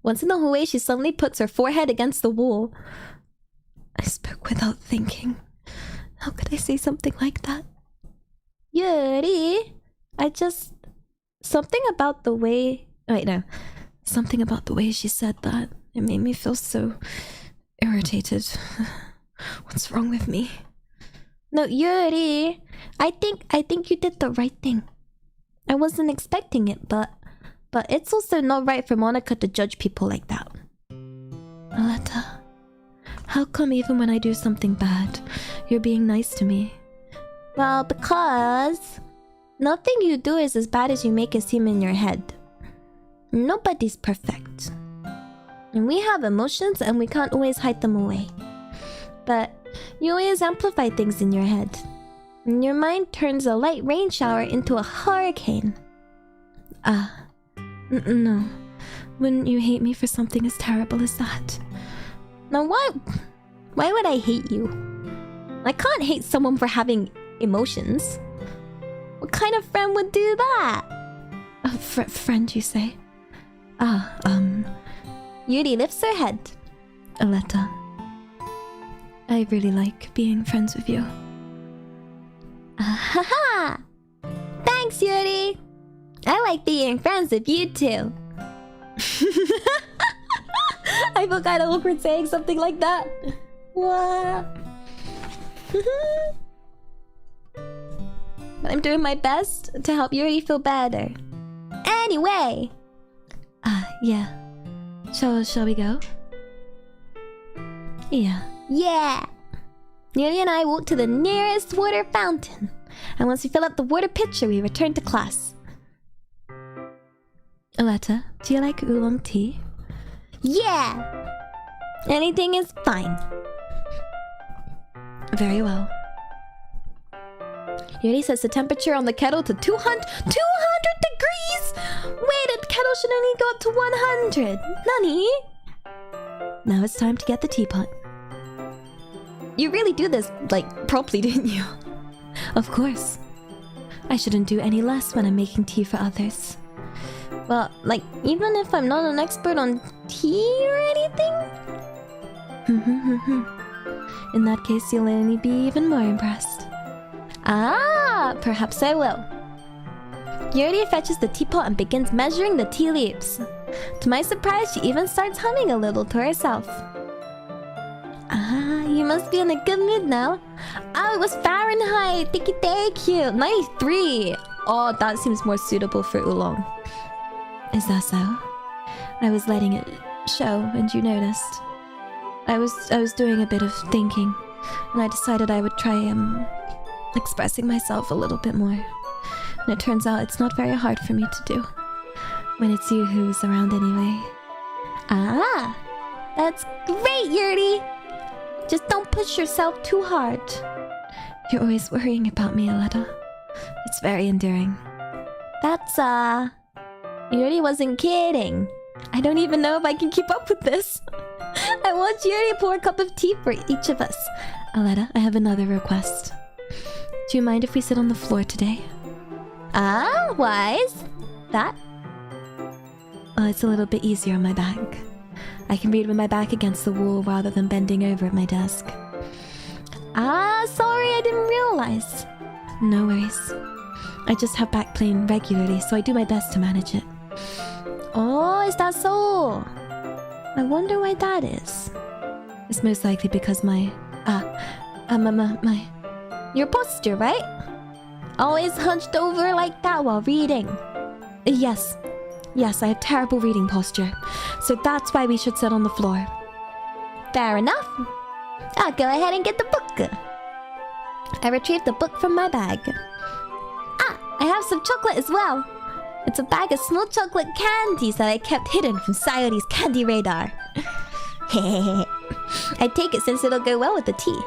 Once in the hallway, she suddenly puts her forehead against the wall. I spoke without thinking. How could I say something like that? Yuri, something about the way... Wait, no. Something about the way she said that. It made me feel so irritated. What's wrong with me? No, Yuri, I think you did the right thing. I wasn't expecting it, but it's also not right for Monica to judge people like that. Aletta, how come even when I do something bad, you're being nice to me? Well, because nothing you do is as bad as you make it seem in your head. Nobody's perfect. And we have emotions and we can't always hide them away. But you always amplify things in your head. And your mind turns a light rain shower into a hurricane. No. Wouldn't you hate me for something as terrible as that? Now why would I hate you? I can't hate someone for having emotions. What kind of friend would do that? A friend, you say? Yuri lifts her head. Aletta, I really like being friends with you. Haha! Thanks, Yuri! I like being friends with you too. I feel kind of awkward saying something like that. What? I'm doing my best to help Yuri feel better. Anyway! Yeah. Shall we go? Yeah. Yeah! Yuri and I walk to the nearest water fountain. And once we fill up the water pitcher, we return to class. Aletta, do you like oolong tea? Yeah! Anything is fine. Very well. Yuri sets the temperature on the kettle to 200 degrees! Wait, the kettle should only go up to 100! Nani? Now it's time to get the teapot. You really do this, like, properly, didn't you? Of course. I shouldn't do any less when I'm making tea for others. Well, like, even if I'm not an expert on tea or anything? In that case, you'll only be even more impressed. Ah, perhaps I will. Yuri fetches the teapot and begins measuring the tea leaves. To my surprise, she even starts humming a little to herself. Ah, you must be in a good mood now. Oh, it was Fahrenheit. Thank you. 93. Oh, that seems more suitable for oolong. Is that so? I was letting it show, and you noticed. I was doing a bit of thinking, and I decided I would try expressing myself a little bit more. And it turns out it's not very hard for me to do when it's you who's around anyway. Ah, that's great, Yuri. Just don't push yourself too hard. You're always worrying about me, Aletta. It's very endearing. That's Yuri wasn't kidding. I don't even know if I can keep up with this. I want Yuri to pour a cup of tea for each of us. Aletta, I have another request. Do you mind if we sit on the floor today? Ah, why is that? It's a little bit easier on my back. I can read with my back against the wall rather than bending over at my desk. Ah, sorry, I didn't realize. No worries. I just have back pain regularly, so I do my best to manage it. Oh, is that so? I wonder why that is. It's most likely because your posture, right? Always hunched over like that while reading. Yes, I have terrible reading posture, so that's why we should sit on the floor. Fair enough. I'll go ahead and get the book. I retrieved the book from my bag. Ah, I have some chocolate as well. It's a bag of small chocolate candies that I kept hidden from Sayori's candy radar. I take it since it'll go well with the tea.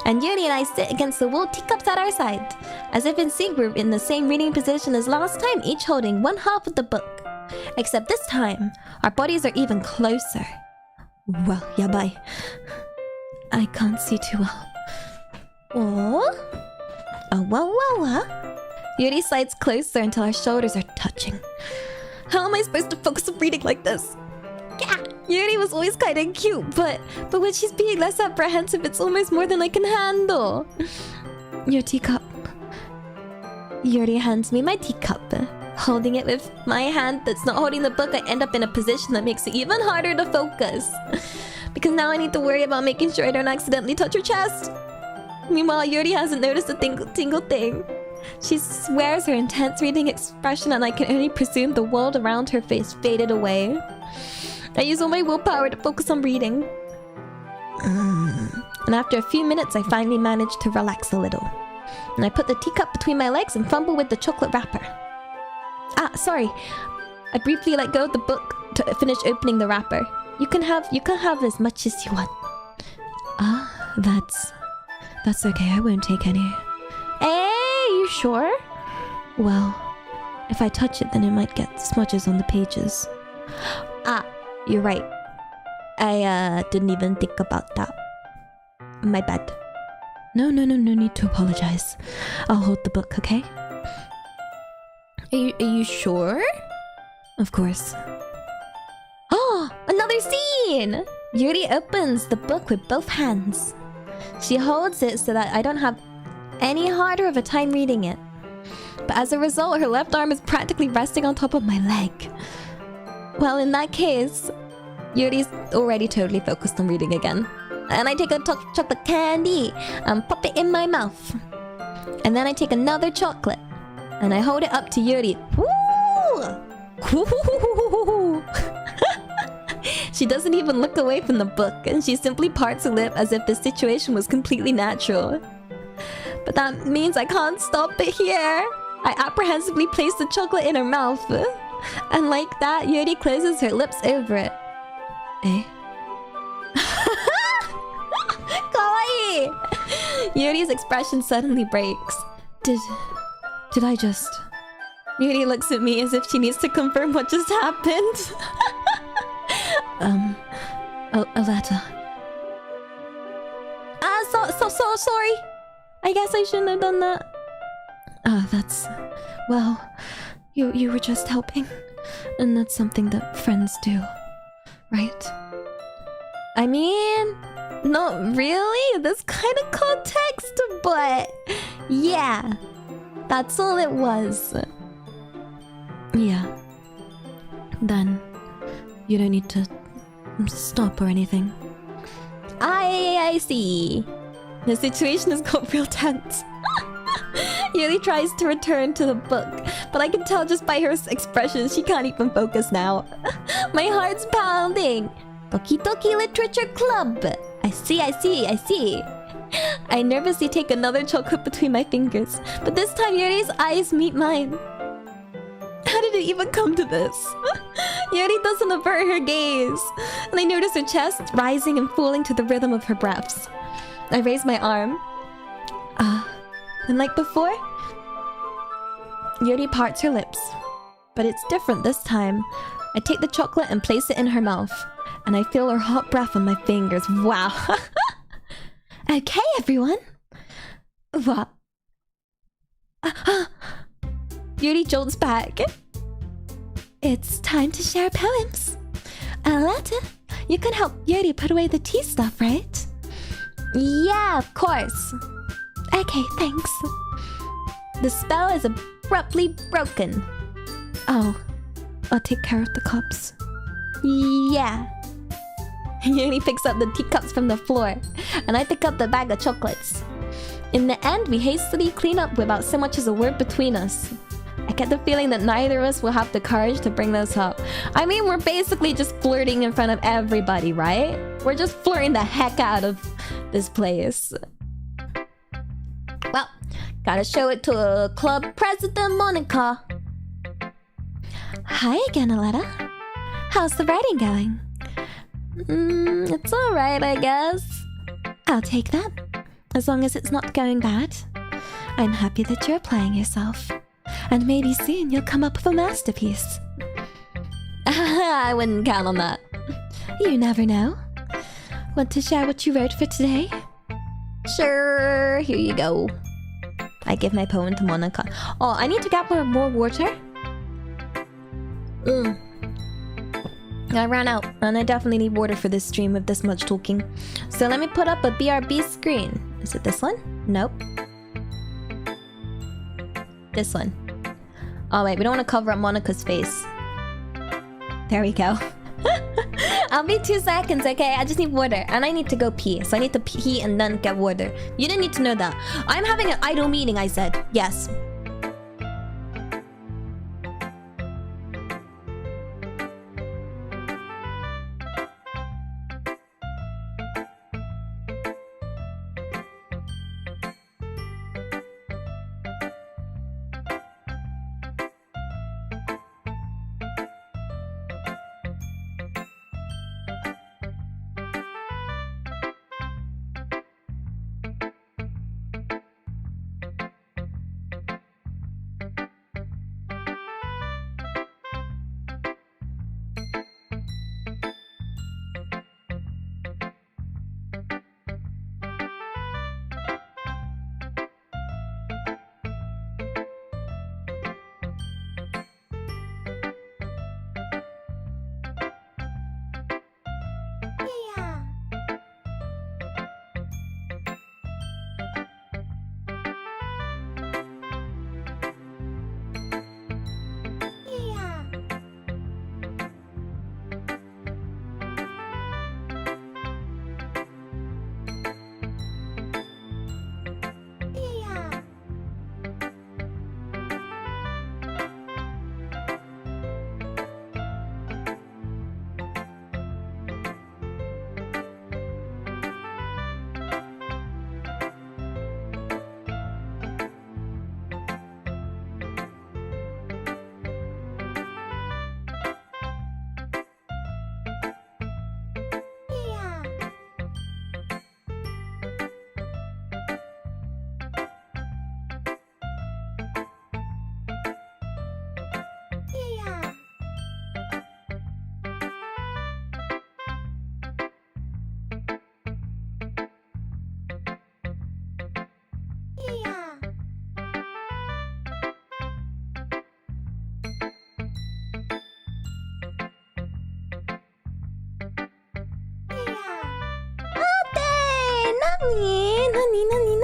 And Yuri and I sit against the wall, teacups at our side. As if in sync, we're in the same reading position as last time, each holding one half of the book. Except this time, our bodies are even closer. Well, yabai. I can't see too well. Oh, Yuri slides closer until our shoulders are touching. How am I supposed to focus on reading like this? Yeah, Yuri was always kind of cute, but when she's being less apprehensive, it's almost more than I can handle. Your teacup. Yuri hands me my teacup. Holding it with my hand that's not holding the book, I end up in a position that makes it even harder to focus. Because now I need to worry about making sure I don't accidentally touch her chest. Meanwhile, Yuri hasn't noticed a single thing. She swears her intense reading expression, and I can only presume the world around her face faded away. I use all my willpower to focus on reading. And after a few minutes, I finally manage to relax a little. And I put the teacup between my legs and fumble with the chocolate wrapper. Ah, sorry. I briefly let go of the book to finish opening the wrapper. You can have as much as you want. Ah, that's okay. I won't take any. Hey, you sure? Well, if I touch it, then it might get smudges on the pages. Ah, you're right. I didn't even think about that. My bad. No need to apologize. I'll hold the book, okay? Are you sure? Of course. Oh, another scene! Yuri opens the book with both hands. She holds it so that I don't have any harder of a time reading it. But as a result, her left arm is practically resting on top of my leg. Well, in that case, Yuri's already totally focused on reading again. And I take a chocolate candy and pop it in my mouth. And then I take another chocolate and I hold it up to Yuri. Woo! She doesn't even look away from the book, and she simply parts her lip as if the situation was completely natural. But that means I can't stop it here. I apprehensively place the chocolate in her mouth. And like that, Yuri closes her lips over it. Eh? Kawaii! Yuri's expression suddenly breaks. Did I just... Yuri looks at me as if she needs to confirm what just happened. Oh, a letter. So sorry. I guess I shouldn't have done that. That's... Well, you were just helping. And that's something that friends do. Right? I mean... Not really, this kind of context, but... Yeah. That's all it was. Yeah. Then... You don't need to... stop or anything. I see. The situation has got real tense. Yuri tries to return to the book, but I can tell just by her expression she can't even focus now. My heart's pounding. Doki Doki Literature Club. I see. I nervously take another chocolate between my fingers, but this time Yuri's eyes meet mine. How did it even come to this? Yuri doesn't avert her gaze, and I notice her chest rising and falling to the rhythm of her breaths. I raise my arm. And like before, Yuri parts her lips. But it's different this time. I take the chocolate and place it in her mouth, and I feel her hot breath on my fingers. Wow. Okay, everyone. What? Yuri jolts back. It's time to share poems. Alata, you can help Yuri put away the tea stuff, right? Yeah, of course. Okay, thanks. The spell is abruptly broken. Oh, I'll take care of the cups. Yeah. Yuri picks up the teacups from the floor, and I pick up the bag of chocolates. In the end, we hastily clean up without so much as a word between us. I get the feeling that neither of us will have the courage to bring this up. I mean, we're basically just flirting in front of everybody, right? We're just flirting the heck out of this place. Well, gotta show it to Club President Monica. Hi again, Aletta. How's the writing going? It's alright, I guess. I'll take that. As long as it's not going bad. I'm happy that you're applying yourself. And maybe soon you'll come up with a masterpiece. I wouldn't count on that. You never know. Want to share what you wrote for today? Sure, here you go. I give my poem to Monica. Oh, I need to grab more water. I ran out, and I definitely need water for this stream with this much talking. So let me put up a BRB screen. Is it this one? Nope. This one. Oh wait, we don't want to cover up Monica's face. There we go. I'll be 2 seconds, okay? I just need water, and I need to go pee. So I need to pee and then get water. You didn't need to know that. I'm having an idle meeting, I said. Yes.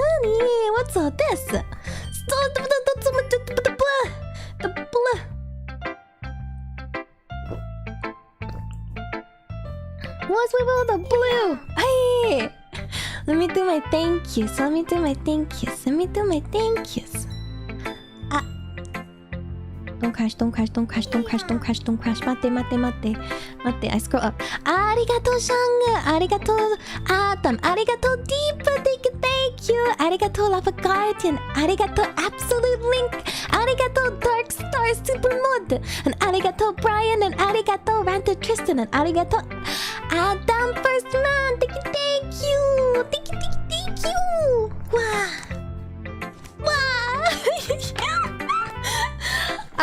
Nani? What's all this? The blue. What's with all the blue? Hey! Let me do my thank yous. Ah. Don't crash. Mate. I scroll up. Arigato, Shang. Arigato, Adam. Arigato, Deepa. Thank you. Arigato, Lava Guardian. Arigato, Absolute Link. Arigato, Dark Star Supermod. And arigato, Brian. And arigato, Ranter Tristan. And arigato, Adam First Man. Thank you. Thank you. Wow.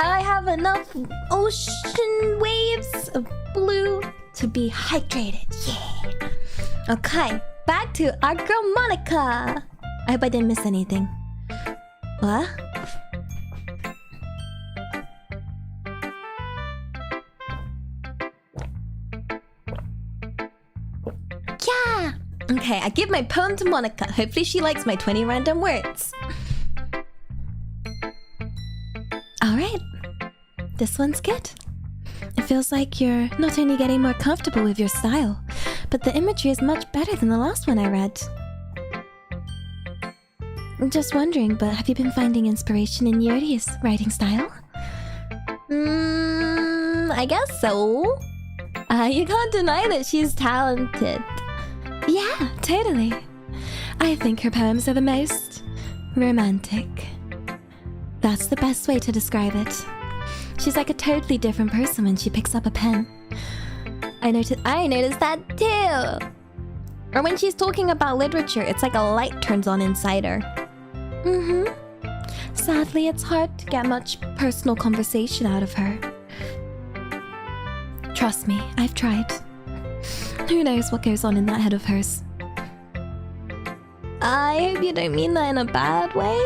I have enough ocean waves of blue to be hydrated. Yeah. Okay, back to our girl Monica. I hope I didn't miss anything. What? Yeah. Okay, I give my poem to Monica. Hopefully she likes my 20 random words. Alright. This one's good. It feels like you're not only getting more comfortable with your style, but the imagery is much better than the last one I read. I'm just wondering, but have you been finding inspiration in Yuri's writing style? I guess so. You can't deny that she's talented. Yeah, totally. I think her poems are the most romantic. That's the best way to describe it. She's like a totally different person when she picks up a pen. I noticed that too. Or when she's talking about literature, it's like a light turns on inside her. Sadly, it's hard to get much personal conversation out of her. Trust me, I've tried. Who knows what goes on in that head of hers? I hope you don't mean that in a bad way.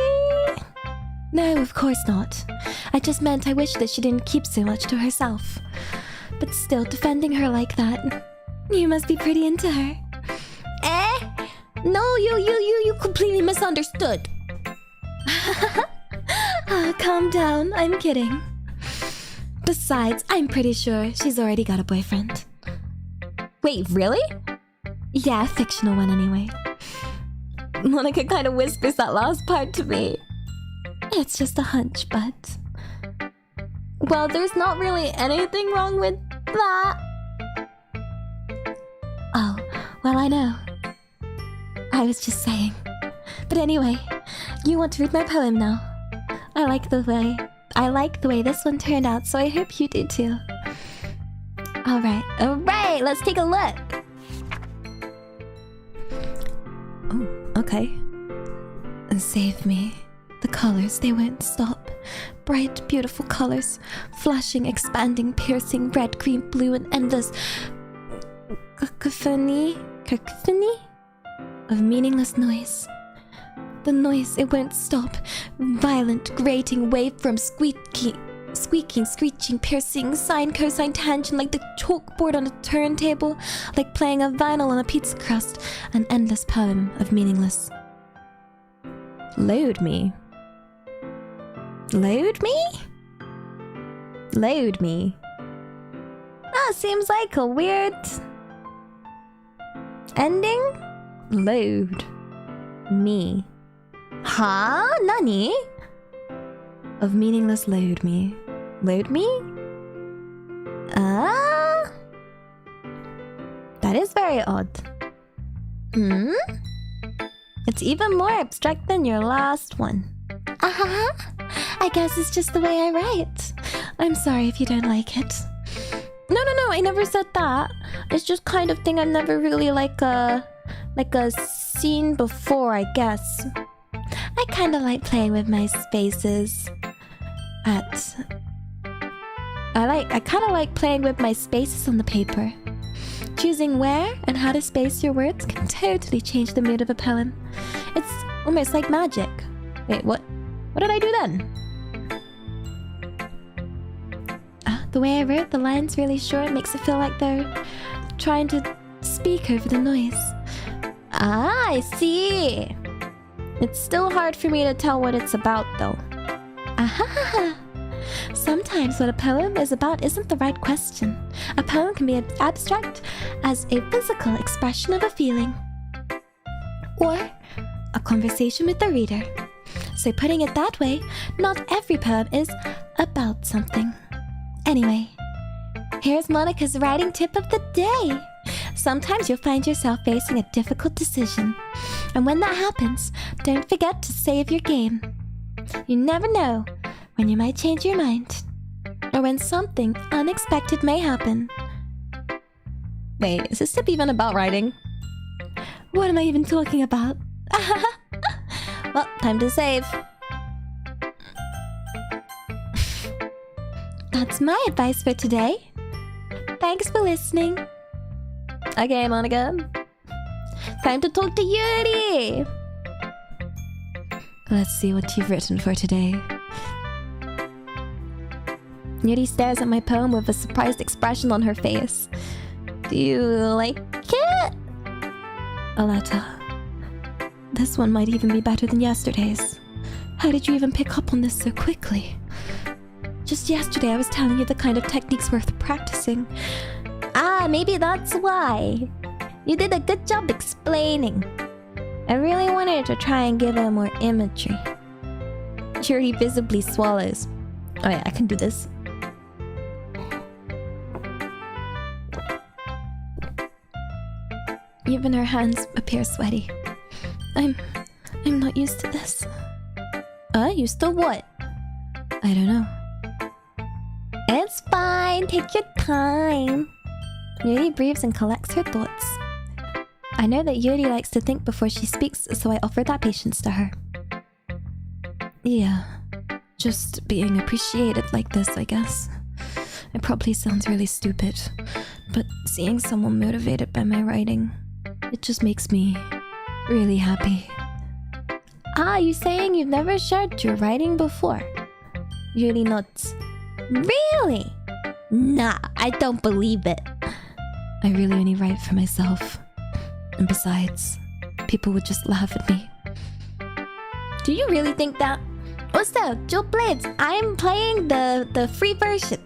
No, of course not. I just meant I wish that she didn't keep so much to herself. But still, defending her like that... You must be pretty into her. Eh? No, you completely misunderstood. Calm down, I'm kidding. Besides, I'm pretty sure she's already got a boyfriend. Wait, really? Yeah, a fictional one anyway. Monica kind of whispers that last part to me. It's just a hunch, but... Well, there's not really anything wrong with that. Oh, well, I know. I was just saying. But anyway, you want to read my poem now. I like the way this one turned out, so I hope you do too. Alright, let's take a look. Oh, okay. Save me. The colors, they won't stop. Bright, beautiful colors. Flashing, expanding, piercing, red, green, blue, and endless... Cacophony of meaningless noise. The noise, it won't stop. Violent, grating, waveform, squeaking, screeching, piercing, sine, cosine, tangent, like the chalkboard on a turntable, like playing a vinyl on a pizza crust. An endless poem of meaningless. Load me. Load me? Load me. That seems like a weird... ending? Load. Me. Huh? Nani? Of meaningless load me. Load me? That is very odd. It's even more abstract than your last one. I guess it's just the way I write. I'm sorry if you don't like it. No, I never said that. It's just kind of thing I've never really seen before, I guess. I kind of like playing with my spaces. I kind of like playing with my spaces on the paper. Choosing where and how to space your words can totally change the mood of a poem. It's almost like magic. Wait, what? What did I do then? The way I wrote the lines really short makes it feel like they're trying to speak over the noise. Ah, I see. It's still hard for me to tell what it's about, though. Aha! Sometimes what a poem is about isn't the right question. A poem can be as abstract as a physical expression of a feeling, or a conversation with the reader. So putting it that way, not every poem is about something. Anyway, here's Monica's writing tip of the day. Sometimes you'll find yourself facing a difficult decision. And when that happens, don't forget to save your game. You never know when you might change your mind, or when something unexpected may happen. Wait, is this tip even about writing? What am I even talking about? Well, time to save. That's my advice for today. Thanks for listening. Okay, Monica. Time to talk to Yuri. Let's see what you've written for today. Yuri stares at my poem with a surprised expression on her face. Do you like it? A letter. This one might even be better than yesterday's. How did you even pick up on this so quickly? Just yesterday I was telling you the kind of techniques worth practicing. Ah, maybe that's why. You did a good job explaining. I really wanted to try and give her more imagery. Yuri visibly swallows. Oh yeah, I can do this. Even her hands appear sweaty. I'm not used to this. Used to what? I don't know. It's fine, take your time. Yuri breathes and collects her thoughts. I know that Yuri likes to think before she speaks, so I offer that patience to her. Yeah, just being appreciated like this, I guess. It probably sounds really stupid, but seeing someone motivated by my writing, it just makes me really happy. Ah, you saying you've never shared your writing before? Yuri nods. Really? Nah, I don't believe it. I really only write for myself. And besides, people would just laugh at me. Do you really think that? Also, Joe Blades, I'm playing the free version.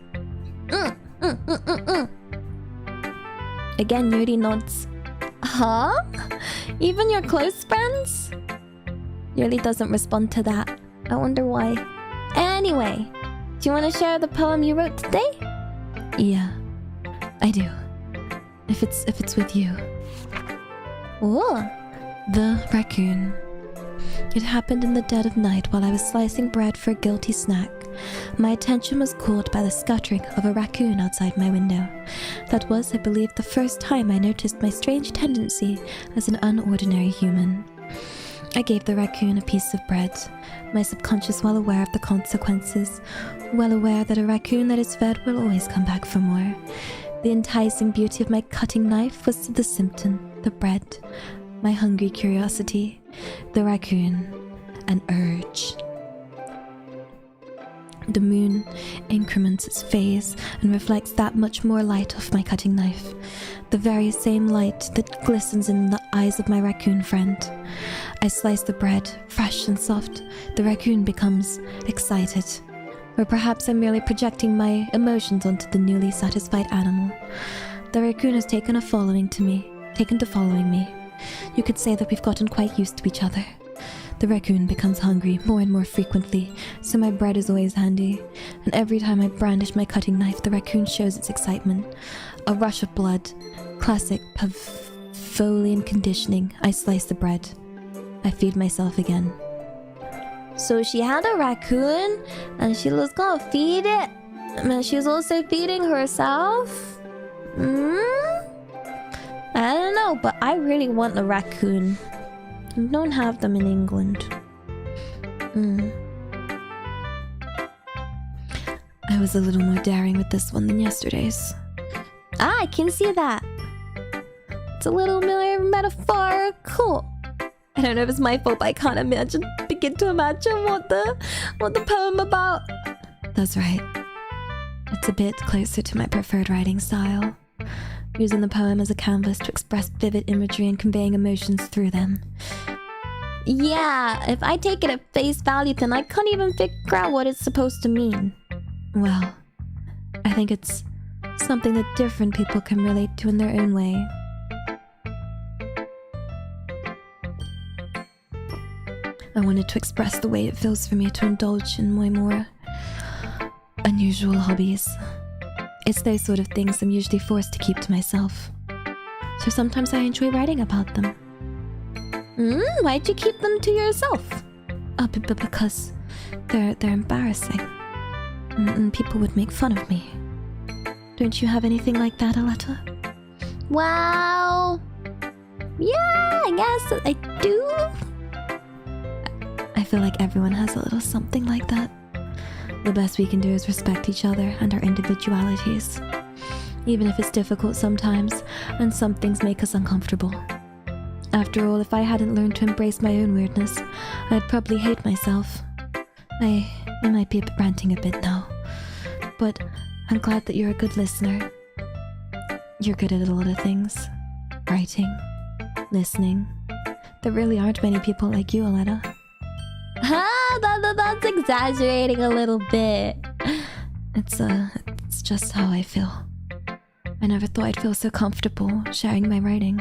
Again, Yuri nods. Huh? Even your close friends? Yuri doesn't respond to that. I wonder why. Anyway, do you want to share the poem you wrote today? Yeah, I do. If it's with you. Ooh. The raccoon. It happened in the dead of night while I was slicing bread for a guilty snack. My attention was caught by the scuttering of a raccoon outside my window. That was, I believe, the first time I noticed my strange tendency as an unordinary human. I gave the raccoon a piece of bread, my subconscious well aware of the consequences, well aware that a raccoon that is fed will always come back for more. The enticing beauty of my cutting knife was the symptom, the bread, my hungry curiosity, the raccoon, an urge. The moon increments its phase and reflects that much more light off my cutting knife, the very same light that glistens in the eyes of my raccoon friend. I slice the bread, fresh and soft. The raccoon becomes excited. Or perhaps I'm merely projecting my emotions onto the newly satisfied animal. The raccoon has taken to following me. You could say that we've gotten quite used to each other. The raccoon becomes hungry more and more frequently, so my bread is always handy. And every time I brandish my cutting knife, the raccoon shows its excitement. A rush of blood. Classic Pavlovian conditioning. I slice the bread. I feed myself again. So she had a raccoon, and she was gonna feed it, and she's also feeding herself? I don't know, but I really want a raccoon. We don't have them in England. I was a little more daring with this one than yesterday's. Ah, I can see that. It's a little more metaphorical. I don't know if it's my fault, but I can't begin to imagine what the poem about. That's right. It's a bit closer to my preferred writing style. using the poem as a canvas to express vivid imagery and conveying emotions through them. Yeah, if I take it at face value, then I can't even figure out what it's supposed to mean. Well, I think it's something that different people can relate to in their own way. I wanted to express the way it feels for me to indulge in my more unusual hobbies. It's those sort of things I'm usually forced to keep to myself. So sometimes I enjoy writing about them. Why'd you keep them to yourself? Because they're embarrassing. And people would make fun of me. Don't you have anything like that, Aletta? Well... yeah, I guess I do. I feel like everyone has a little something like that. The best we can do is respect each other and our individualities. Even if it's difficult sometimes, and some things make us uncomfortable. After all, if I hadn't learned to embrace my own weirdness, I'd probably hate myself. I might be ranting a bit now, but I'm glad that you're a good listener. You're good at a lot of things. Writing, listening. There really aren't many people like you, Aletta. That's exaggerating a little bit. It's just how I feel. I never thought I'd feel so comfortable sharing my writing.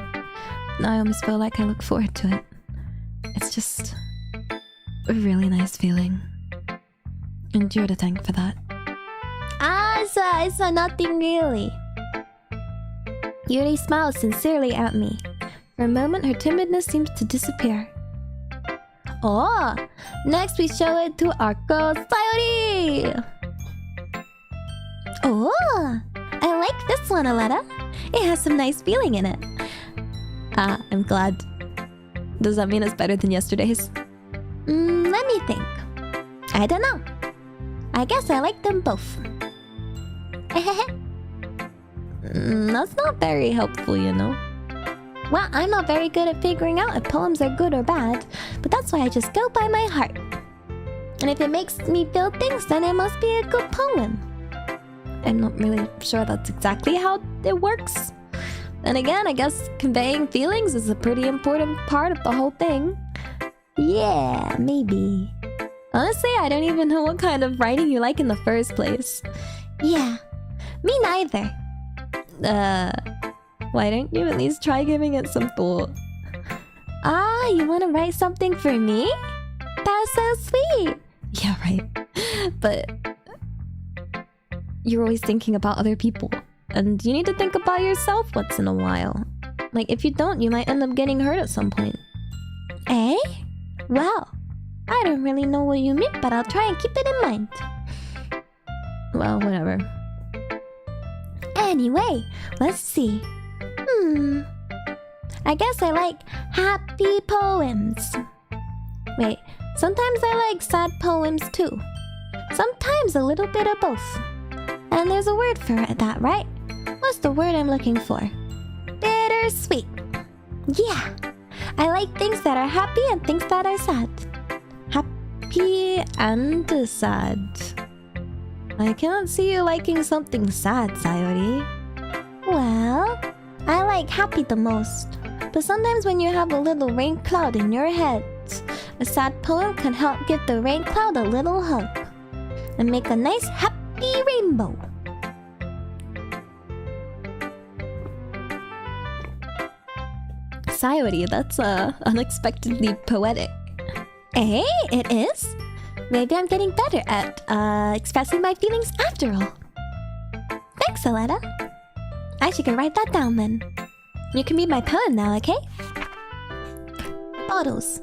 Now I almost feel like I look forward to it. It's just a really nice feeling. And you're to thank for that. So nothing really. Yuri smiles sincerely at me. For a moment, her timidness seems to disappear. Oh, next we show it to our girl Sayori. Oh, I like this one, Aletta. It has some nice feeling in it. I'm glad. Does that mean it's better than yesterday's? Let me think. I don't know. I guess I like them both. That's not very helpful, you know. Well, I'm not very good at figuring out if poems are good or bad, but that's why I just go by my heart. And if it makes me feel things, then it must be a good poem. I'm not really sure that's exactly how it works. And again, I guess conveying feelings is a pretty important part of the whole thing. Yeah, maybe. Honestly, I don't even know what kind of writing you like in the first place. Yeah, me neither. Why don't you at least try giving it some thought? You want to write something for me? That's so sweet. Yeah, right. But you're always thinking about other people. And you need to think about yourself once in a while. Like, if you don't, you might end up getting hurt at some point. Eh? Well, I don't really know what you mean, but I'll try and keep it in mind. Well, whatever. Anyway, let's see. I guess I like happy poems. Wait, sometimes I like sad poems too. Sometimes a little bit of both. And there's a word for that, right? What's the word I'm looking for? Bittersweet. Yeah, I like things that are happy and things that are sad. Happy and sad. I can't see you liking something sad, Sayori. Well, I like happy the most. But sometimes when you have a little rain cloud in your head, a sad poem can help give the rain cloud a little hug. And make a nice happy rainbow. Sayori, that's unexpectedly poetic. Eh? It is? Maybe I'm getting better at expressing my feelings after all. Thanks, Aletta. I should go write that down then. You can read my poem now, okay? Bottles.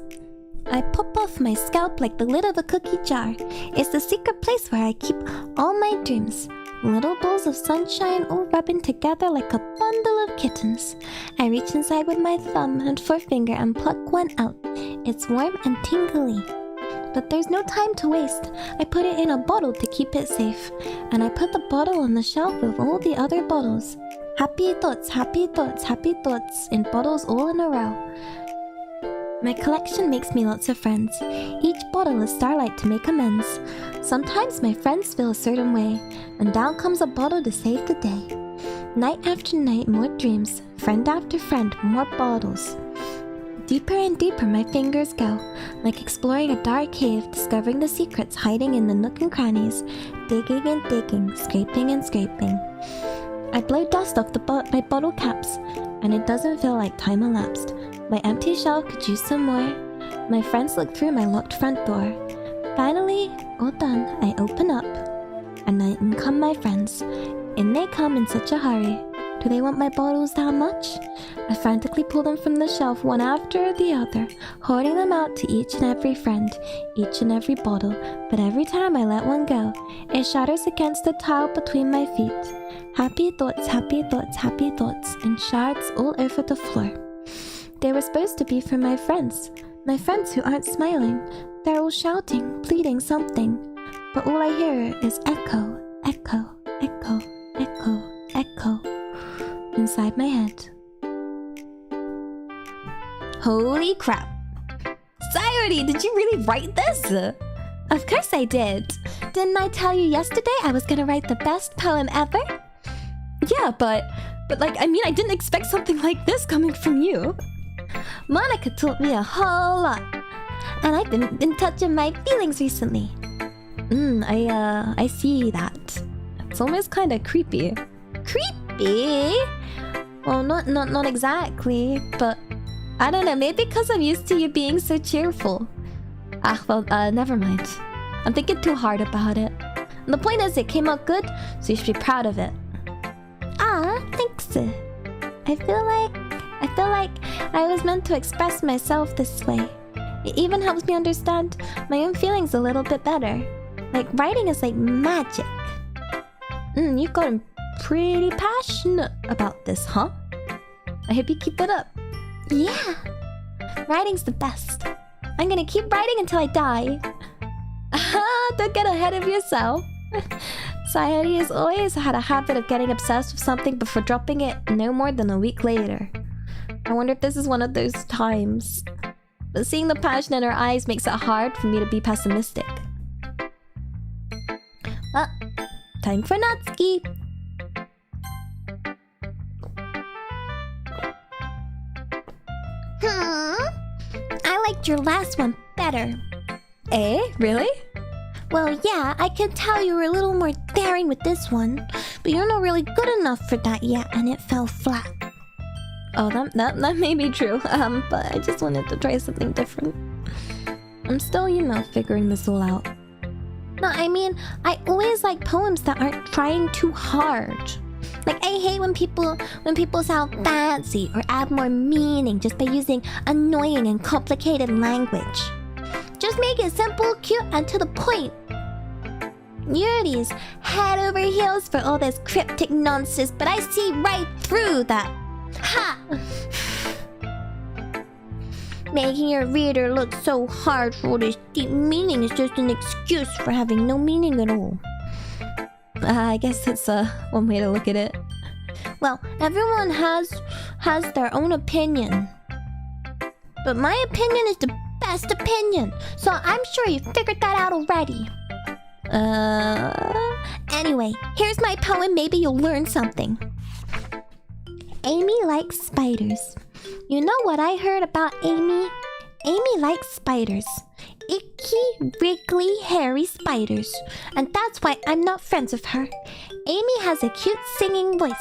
I pop off my scalp like the lid of a cookie jar. It's the secret place where I keep all my dreams. Little balls of sunshine all rubbing together like a bundle of kittens. I reach inside with my thumb and forefinger and pluck one out. It's warm and tingly. But there's no time to waste. I put it in a bottle to keep it safe. And I put the bottle on the shelf with all the other bottles. Happy thoughts, happy thoughts, happy thoughts in bottles all in a row. My collection makes me lots of friends. Each bottle is starlight to make amends. Sometimes my friends feel a certain way, and down comes a bottle to save the day. Night after night, more dreams. Friend after friend, more bottles. Deeper and deeper my fingers go, like exploring a dark cave, discovering the secrets hiding in the nook and crannies, digging and digging, scraping and scraping. I blow dust off my bottle caps, and it doesn't feel like time elapsed. My empty shelf could use some more. My friends look through my locked front door. Finally, all done, I open up, and in come my friends. In they come in such a hurry. Do they want my bottles that much? I frantically pull them from the shelf one after the other, hoarding them out to each and every friend, each and every bottle. But every time I let one go, it shatters against the tile between my feet. Happy thoughts, happy thoughts, happy thoughts, and shards all over the floor. They were supposed to be for my friends who aren't smiling. They're all shouting, pleading something. But all I hear is echo, echo, echo, echo, echo inside my head. Holy crap! Sayori, did you really write this? Of course I did. Didn't I tell you yesterday I was gonna write the best poem ever? Yeah, but like, I mean, I didn't expect something like this coming from you. Monica told me a whole lot, and I've been touching my feelings recently. I see that. It's almost kind of creepy. Creepy? Well, not exactly, but I don't know, maybe because I'm used to you being so cheerful. Never mind. I'm thinking too hard about it. And the point is, it came out good, so you should be proud of it. Ah, thanks. I feel like I was meant to express myself this way. It even helps me understand my own feelings a little bit better. Like, writing is like magic. You've gotten pretty passionate about this, huh? I hope you keep it up. Yeah. Writing's the best. I'm gonna keep writing until I die. Don't get ahead of yourself. Sayori has always had a habit of getting obsessed with something before dropping it no more than a week later. I wonder if this is one of those times. But seeing the passion in her eyes makes it hard for me to be pessimistic. Well, time for Natsuki. I liked your last one better. Eh? Really? Well, yeah, I could tell you were a little more daring with this one, but you're not really good enough for that yet, and it fell flat. Oh, that may be true, but I just wanted to try something different. I'm still, figuring this all out. No, I mean, I always like poems that aren't trying too hard. Like, I hate when people sound fancy or add more meaning just by using annoying and complicated language. Just make it simple, cute, and to the point. Yuri's head over heels for all this cryptic nonsense, but I see right through that. Ha! Making your reader look so hard for all this deep meaning is just an excuse for having no meaning at all. I guess it's one way to look at it. Well, everyone has their own opinion. But my opinion is the best opinion, so I'm sure you figured that out already. Anyway, here's my poem, maybe you'll learn something. Amy likes spiders. You know what I heard about Amy? Amy likes spiders. Icky, wriggly, hairy spiders. And that's why I'm not friends with her. Amy has a cute singing voice.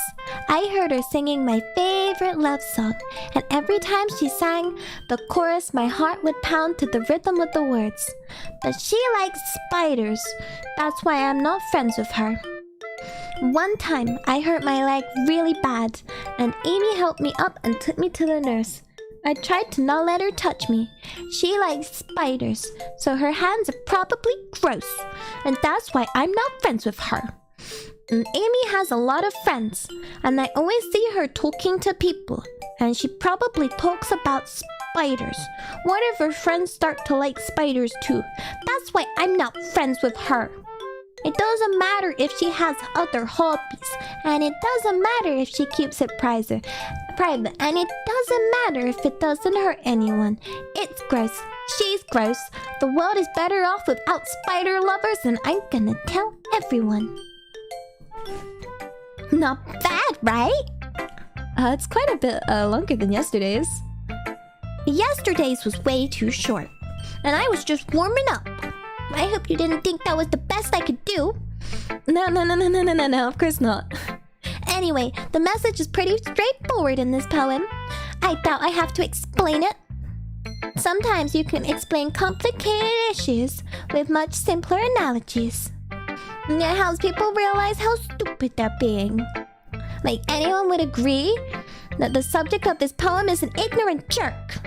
I heard her singing my favorite love song. And every time she sang the chorus, my heart would pound to the rhythm of the words. But she likes spiders. That's why I'm not friends with her. One time, I hurt my leg really bad, and Amy helped me up and took me to the nurse. I tried to not let her touch me. She likes spiders, so her hands are probably gross, and that's why I'm not friends with her. And Amy has a lot of friends, and I always see her talking to people, and she probably talks about spiders. What if her friends start to like spiders too? That's why I'm not friends with her. It doesn't matter if she has other hobbies, and it doesn't matter if she keeps it private, and it doesn't matter if it doesn't hurt anyone. It's gross. She's gross. The world is better off without spider lovers, and I'm gonna tell everyone. Not bad, right? It's quite a bit longer than yesterday's. Yesterday's was way too short, and I was just warming up. I hope you didn't think that was the best I could do. No, of course not. Anyway, the message is pretty straightforward in this poem. I doubt I have to explain it. Sometimes you can explain complicated issues with much simpler analogies. And it helps people realize how stupid they're being. Like, anyone would agree that the subject of this poem is an ignorant jerk.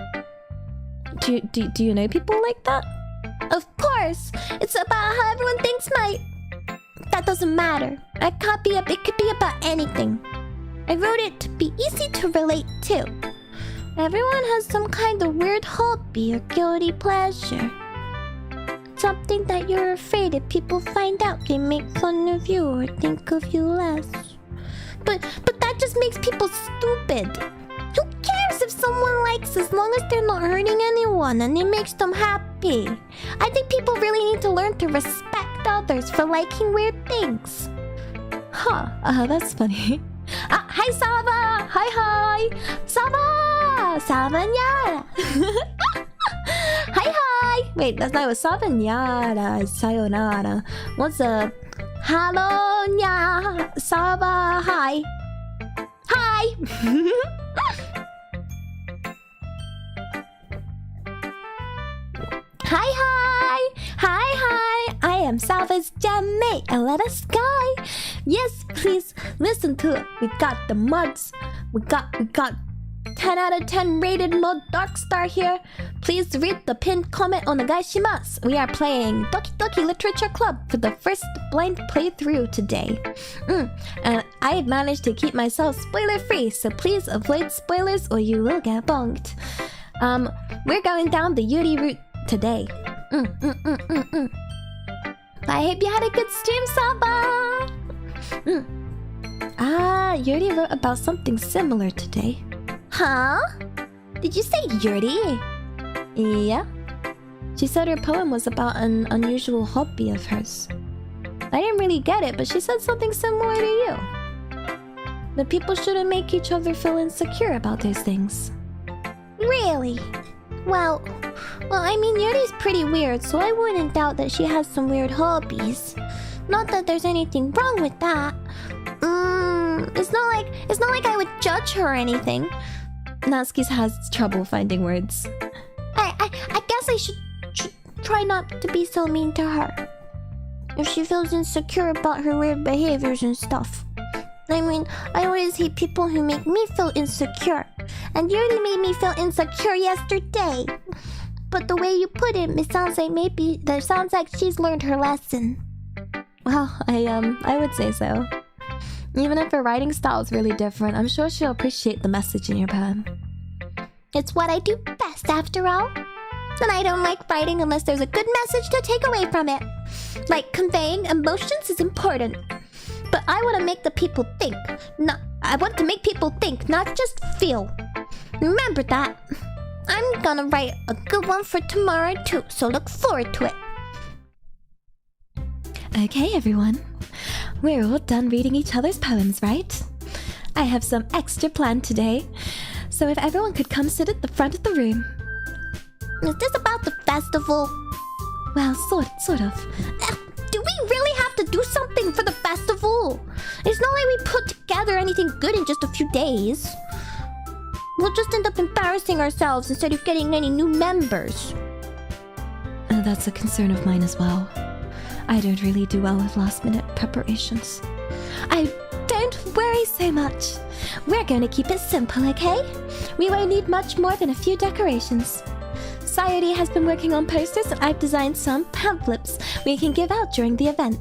Do you know people like that? Of course! It's about how everyone thinks that doesn't matter. It could be about anything. I wrote it to be easy to relate to. Everyone has some kind of weird hobby or guilty pleasure. Something that you're afraid if people find out they make fun of you or think of you less. But that just makes people stupid. Who cares if someone likes as long as they're not hurting anyone and it makes them happy? I think people really need to learn to respect others for liking weird things. Huh, that's funny. Hi Sava! Hi! Sava! Savanyara! Hi! Wait, that's not what Savanyara is sayonara. What's a Hello nya Sava hi! Hi! Hi! I am Salva's genmate, and let us sky. Yes, please listen to it. We got the mugs. We got 10 out of 10 rated mode Dark Star here. Please read the pinned comment on the Gaishimasu. We are playing Doki Doki Literature Club for the first blind playthrough today. And I managed to keep myself spoiler free, so please avoid spoilers or you will get bonked. We're going down the Yuri route today. I hope you had a good stream, Saba! Yuri wrote about something similar today. Huh? Did you say Yuri? Yeah. She said her poem was about an unusual hobby of hers. I didn't really get it, but she said something similar to you. That people shouldn't make each other feel insecure about those things. Really? Well, I mean, Yuri's pretty weird, so I wouldn't doubt that she has some weird hobbies. Not that there's anything wrong with that. It's not like I would judge her or anything. Natsuki has trouble finding words. I guess I should try not to be so mean to her. If she feels insecure about her weird behaviors and stuff. I mean, I always hate people who make me feel insecure. And Yuri made me feel insecure yesterday. But the way you put it, it sounds like she's learned her lesson. Well, I would say so. Even if her writing style is really different, I'm sure she'll appreciate the message in your poem. It's what I do best, after all. And I don't like writing unless there's a good message to take away from it. Like, conveying emotions is important. But I want to make people think, not just feel. Remember that. I'm gonna write a good one for tomorrow too, so look forward to it. Okay, everyone. We're all done reading each other's poems, right? I have some extra planned today, so if everyone could come sit at the front of the room. Is this about the festival? Well, sort of. Do we really have to do something for the festival? It's not like we put together anything good in just a few days. We'll just end up embarrassing ourselves instead of getting any new members. That's a concern of mine as well. I don't really do well with last-minute preparations. Don't worry so much. We're going to keep it simple, okay? We won't need much more than a few decorations. Sayori has been working on posters and I've designed some pamphlets we can give out during the event.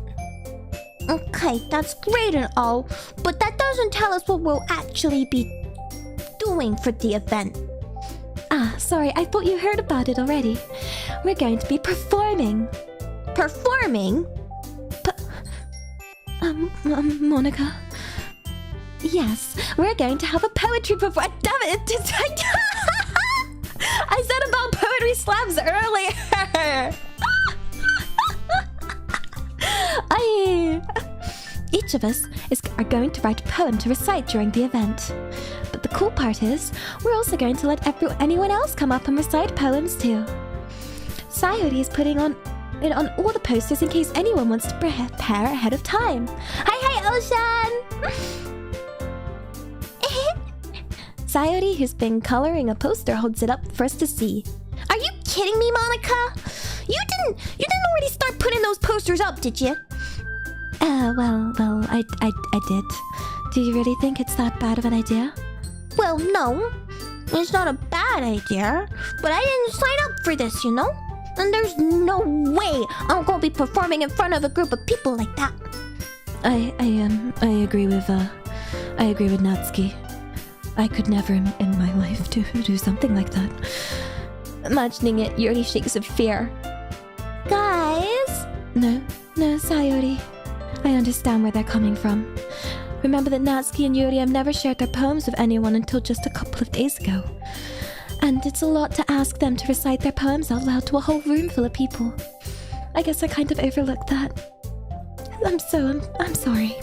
Okay, that's great and all, but that doesn't tell us what we'll actually be doing for the event. Sorry, I thought you heard about it already. We're going to be performing. Performing? Monica. Yes, we're going to have a poetry performance. Damn it! I said about poetry slams earlier. Each of us is. are going to write a poem to recite during the event. But the cool part is, we're also going to let anyone else come up and recite poems too. Sayori is putting it on all the posters in case anyone wants to prepare ahead of time. Hi, Ocean! Sayori, who's been coloring a poster, holds it up for us to see. Are you kidding me, Monica? You didn't already start putting those posters up, did you? Well, I did. Do you really think it's that bad of an idea? Well, no. It's not a bad idea. But I didn't sign up for this, you know? And there's no way I'm gonna be performing in front of a group of people like that. I agree with Natsuki. I could never in my life do something like that. Imagining it, Yuri shakes of fear. Guys? No, Sayori. I understand where they're coming from. Remember that Natsuki and Yuri have never shared their poems with anyone until just a couple of days ago. And it's a lot to ask them to recite their poems out loud to a whole room full of people. I guess I kind of overlooked that. I'm sorry.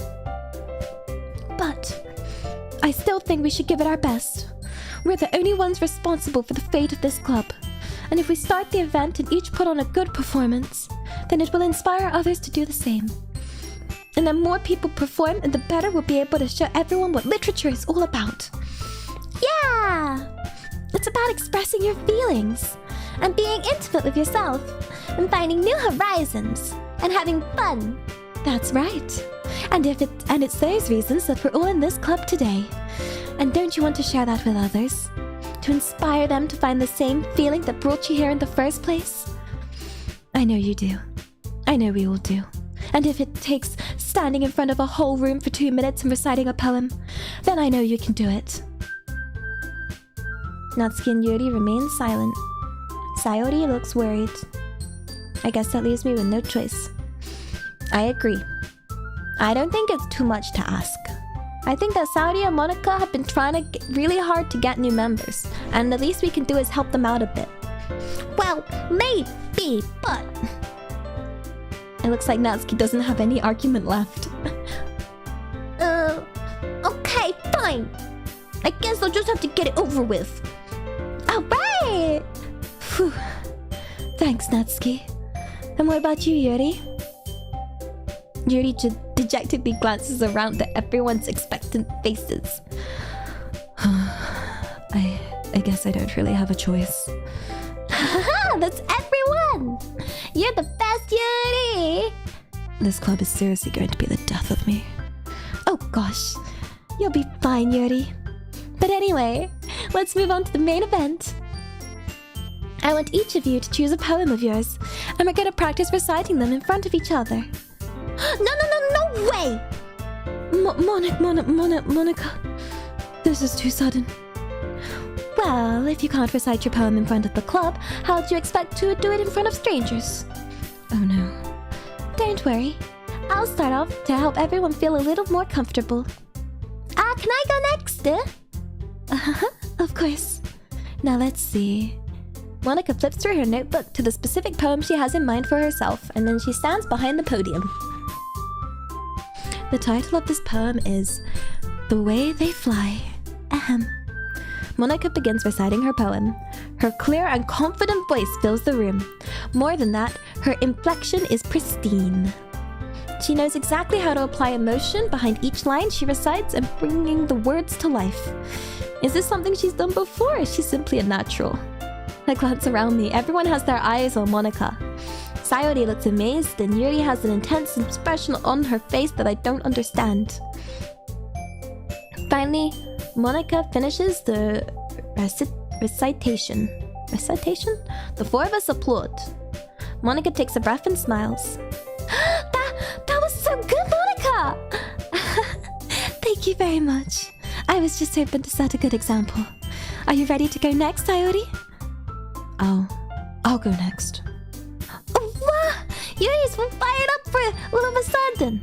But I still think we should give it our best. We're the only ones responsible for the fate of this club. And if we start the event and each put on a good performance, then it will inspire others to do the same. And the more people perform, the better we'll be able to show everyone what literature is all about. Yeah! It's about expressing your feelings, and being intimate with yourself, and finding new horizons, and having fun. That's right. And it's those reasons that we're all in this club today. And don't you want to share that with others? To inspire them to find the same feeling that brought you here in the first place? I know you do. I know we all do. And if it takes standing in front of a whole room for 2 minutes and reciting a poem, then I know you can do it. Natsuki and Yuri remain silent. Sayori looks worried. I guess that leaves me with no choice. I agree. I don't think it's too much to ask. I think that Sayori and Monica have been trying really hard to get new members, and the least we can do is help them out a bit. Well, maybe, but... It looks like Natsuki doesn't have any argument left. Okay, fine. I guess I'll just have to get it over with. Alright! Phew. Thanks, Natsuki. And what about you, Yuri? Yuri dejectedly glances around at everyone's expectant faces. I guess I don't really have a choice. That's everyone! You're the best, Yuri! This club is seriously going to be the death of me. Oh gosh, you'll be fine, Yuri. But anyway, let's move on to the main event. I want each of you to choose a poem of yours, and we're going to practice reciting them in front of each other. No way! Monica, this is too sudden. Well, if you can't recite your poem in front of the club, how do you expect to do it in front of strangers? Oh no. Don't worry. I'll start off to help everyone feel a little more comfortable. Can I go next? Of course. Now let's see. Monica flips through her notebook to the specific poem she has in mind for herself, and then she stands behind the podium. The title of this poem is The Way They Fly. Ahem. Monica begins reciting her poem. Her clear and confident voice fills the room. More than that, her inflection is pristine. She knows exactly how to apply emotion behind each line she recites and bringing the words to life. Is this something she's done before, or is she simply a natural? I glance around me. Everyone has their eyes on Monica. Sayori looks amazed, and Yuri has an intense expression on her face that I don't understand. Finally, Monica finishes the recitation. Recitation? The four of us applaud. Monica takes a breath and smiles. That was so good, Monica! Thank you very much. I was just hoping to set a good example. Are you ready to go next, Sayori? I'll go next. Oh, wow! Yuri's fired up for all of a sudden.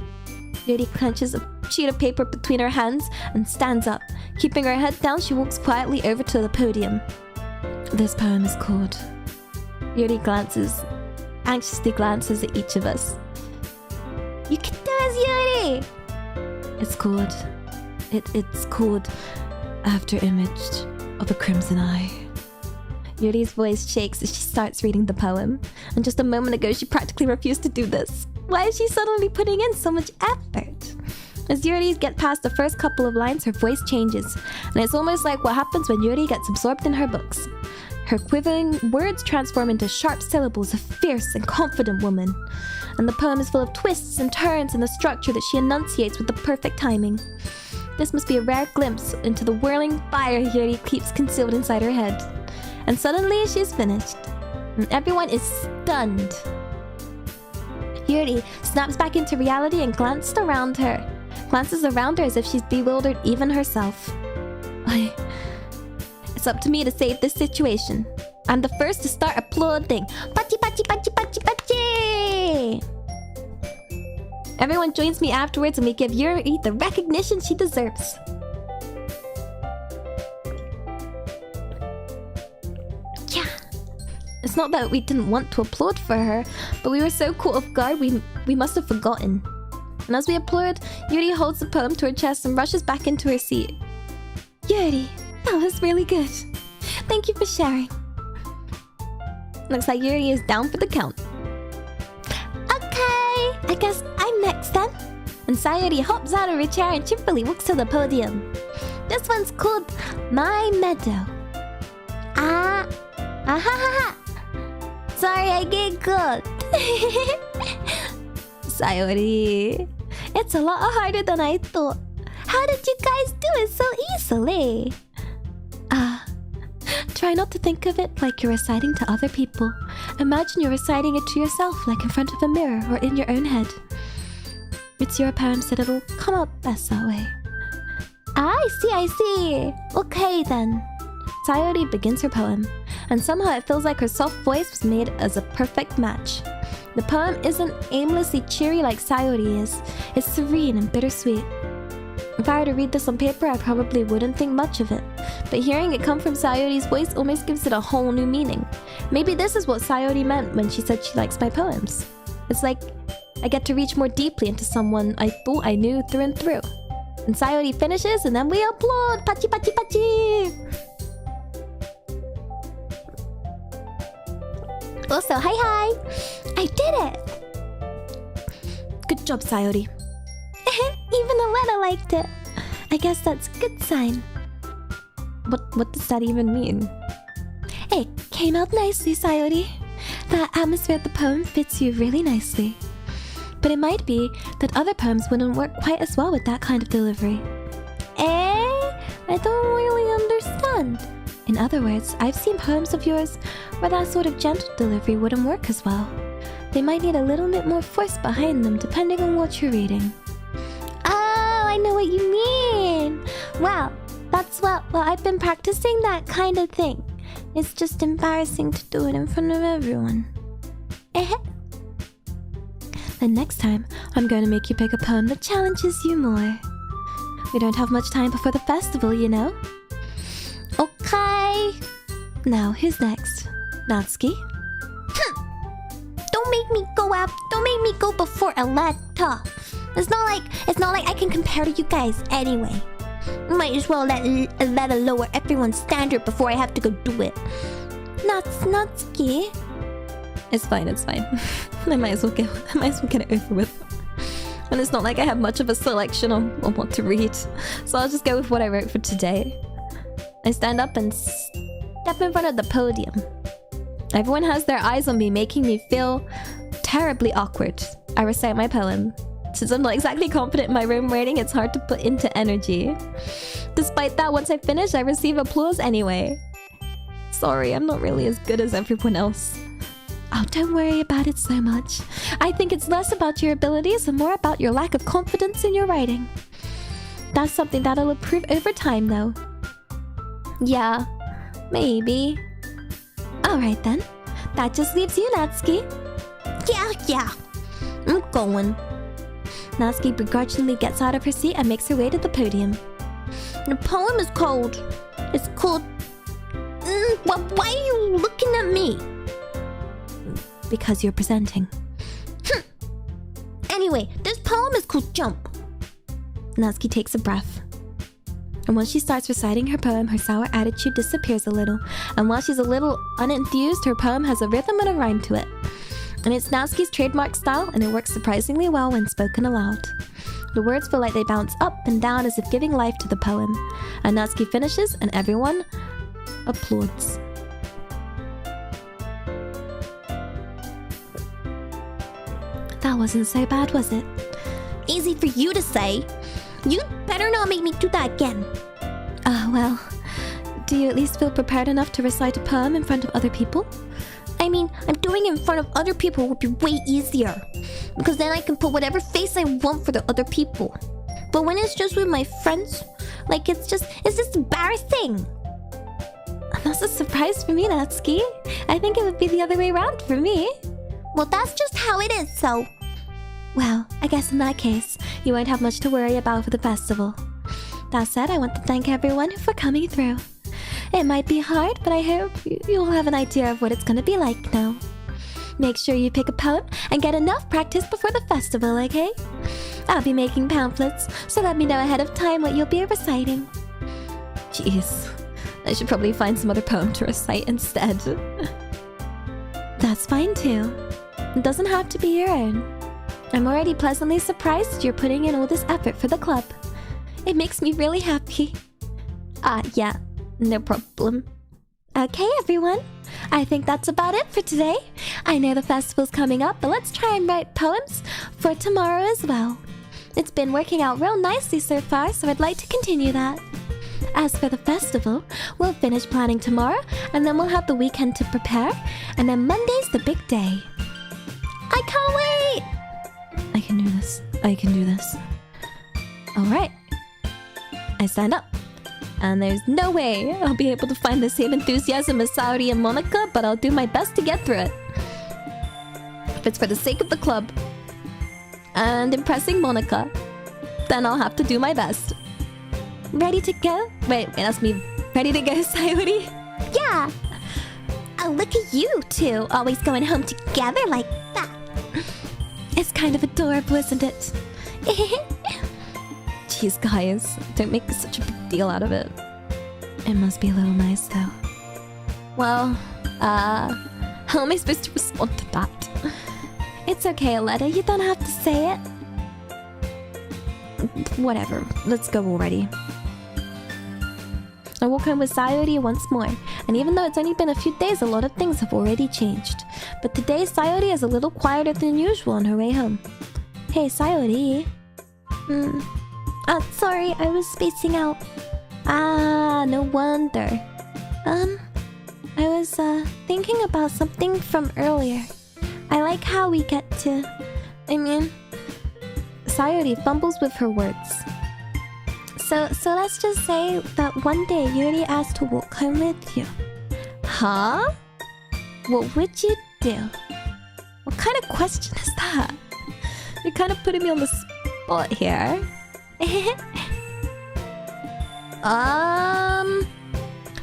Yuri clenches a sheet of paper between her hands and stands up. Keeping her head down, she walks quietly over to the podium. This poem is called... Yuri anxiously glances at each of us. You can do this, Yuri! It's called... It's called After Image of a Crimson Eye. Yuri's voice shakes as she starts reading the poem. And just a moment ago, she practically refused to do this. Why is she suddenly putting in so much effort? As Yuri gets past the first couple of lines, her voice changes. And it's almost like what happens when Yuri gets absorbed in her books. Her quivering words transform into sharp syllables of fierce and confident woman. And the poem is full of twists and turns in the structure that she enunciates with the perfect timing. This must be a rare glimpse into the whirling fire Yuri keeps concealed inside her head. And suddenly she's finished. And everyone is stunned. Yuri snaps back into reality and glances around her as if she's bewildered even herself. It's up to me to save this situation. I'm the first to start applauding. Pachi, pachi, pachi, pachi, pachi! Everyone joins me afterwards and we give Yuri the recognition she deserves. Yeah. It's not that we didn't want to applaud for her, but we were so caught off guard we must have forgotten. And as we applaud, Yuri holds the poem to her chest and rushes back into her seat. Yuri, that was really good. Thank you for sharing. Looks like Yuri is down for the count. Okay, I guess I'm next then. And Sayuri hops out of her chair and cheerfully walks to the podium. This one's called My Meadow. Ah ha ha ha. Sorry, I giggled. Sayuri, it's a lot harder than I thought. How did you guys do it so easily? Try not to think of it like you're reciting to other people. Imagine you're reciting it to yourself, like in front of a mirror or in your own head. It's your poem, so it'll come out best that way. I see. Okay then. Sayuri begins her poem, and somehow it feels like her soft voice was made as a perfect match. The poem isn't aimlessly cheery like Sayuri is. It's serene and bittersweet. If I were to read this on paper, I probably wouldn't think much of it. But hearing it come from Sayuri's voice almost gives it a whole new meaning. Maybe this is what Sayuri meant when she said she likes my poems. It's like I get to reach more deeply into someone I thought I knew through and through. And Sayuri finishes and then we applaud! Pachi pachi pachi! Also, hi! I did it! Good job, Sayuri. Even Alena liked it. I guess that's a good sign. What does that even mean? It came out nicely, Sayuri. The atmosphere of the poem fits you really nicely. But it might be that other poems wouldn't work quite as well with that kind of delivery. I don't really understand. In other words, I've seen poems of yours where that sort of gentle delivery wouldn't work as well. They might need a little bit more force behind them depending on what you're reading. I know what you mean. Well, that's well, I've been practicing that kind of thing. It's just embarrassing to do it in front of everyone. Then next time, I'm going to make you pick a poem that challenges you more. We don't have much time before the festival, you know? Okay. Now, who's next? Natsuki? Don't make me go before Aleta. It's not like I can compare to you guys anyway. Might as well let lower everyone's standard before I have to go do it. Natsuki. It's fine. I might as well get it over with. And it's not like I have much of a selection on what to read. So I'll just go with what I wrote for today. I stand up and step in front of the podium. Everyone has their eyes on me, making me feel terribly awkward. I recite my poem. Since I'm not exactly confident in my own writing, it's hard to put into energy. Despite that, once I finish, I receive applause anyway. Sorry, I'm not really as good as everyone else. Oh, don't worry about it so much. I think it's less about your abilities and more about your lack of confidence in your writing. That's something that'll improve over time, though. Yeah, maybe. Alright then. That just leaves you, Natsuki. Yeah. I'm going. Natsuki begrudgingly gets out of her seat and makes her way to the podium. The poem is called... Why are you looking at me? Because you're presenting. Anyway, this poem is called Jump. Natsuki takes a breath. And once she starts reciting her poem, her sour attitude disappears a little. And while she's a little unenthused, her poem has a rhythm and a rhyme to it. And it's Natsuki's trademark style, and it works surprisingly well when spoken aloud. The words feel like they bounce up and down as if giving life to the poem. And Natsuki finishes, and everyone applauds. That wasn't so bad, was it? Easy for you to say. You'd better not make me do that again. Well, do you at least feel prepared enough to recite a poem in front of other people? I mean, I'm doing it in front of other people would be way easier. Because then I can put whatever face I want for the other people. But when it's just with my friends, like it's just embarrassing. That's a surprise for me, Natsuki. I think it would be the other way around for me. Well, that's just how it is, so... Well, I guess in that case, you won't have much to worry about for the festival. That said, I want to thank everyone for coming through. It might be hard, but I hope you'll have an idea of what it's gonna be like now. Make sure you pick a poem and get enough practice before the festival, okay? I'll be making pamphlets, so let me know ahead of time what you'll be reciting. Jeez, I should probably find some other poem to recite instead. That's fine too. It doesn't have to be your own. I'm already pleasantly surprised you're putting in all this effort for the club. It makes me really happy. Yeah, no problem. Okay, everyone. I think that's about it for today. I know the festival's coming up, but let's try and write poems for tomorrow as well. It's been working out real nicely so far, so I'd like to continue that. As for the festival, we'll finish planning tomorrow, and then we'll have the weekend to prepare, and then Monday's the big day. I can't wait! I can do this. I can do this. Alright. I signed up. And there's no way I'll be able to find the same enthusiasm as Saori and Monica, but I'll do my best to get through it. If it's for the sake of the club and impressing Monica, then I'll have to do my best. Ready to go? Wait, that's me. Ready to go, Saori? Yeah! Oh, look at you two, always going home together like that. It's kind of adorable, isn't it? Jeez, guys, don't make such a big deal out of it. It must be a little nice, though. Well, how am I supposed to respond to that? It's okay, Aletta, you don't have to say it. Whatever, let's go already. I walk home with Sayori once more, and even though it's only been a few days, a lot of things have already changed. But today, Sayori is a little quieter than usual on her way home. Hey, Sayori. Sorry, I was spacing out. No wonder. I was, thinking about something from earlier. I like how we get to... Sayori fumbles with her words. So let's just say that one day Yuri asked to walk home with you. Huh? What would you do? What kind of question is that? You're kind of putting me on the spot here.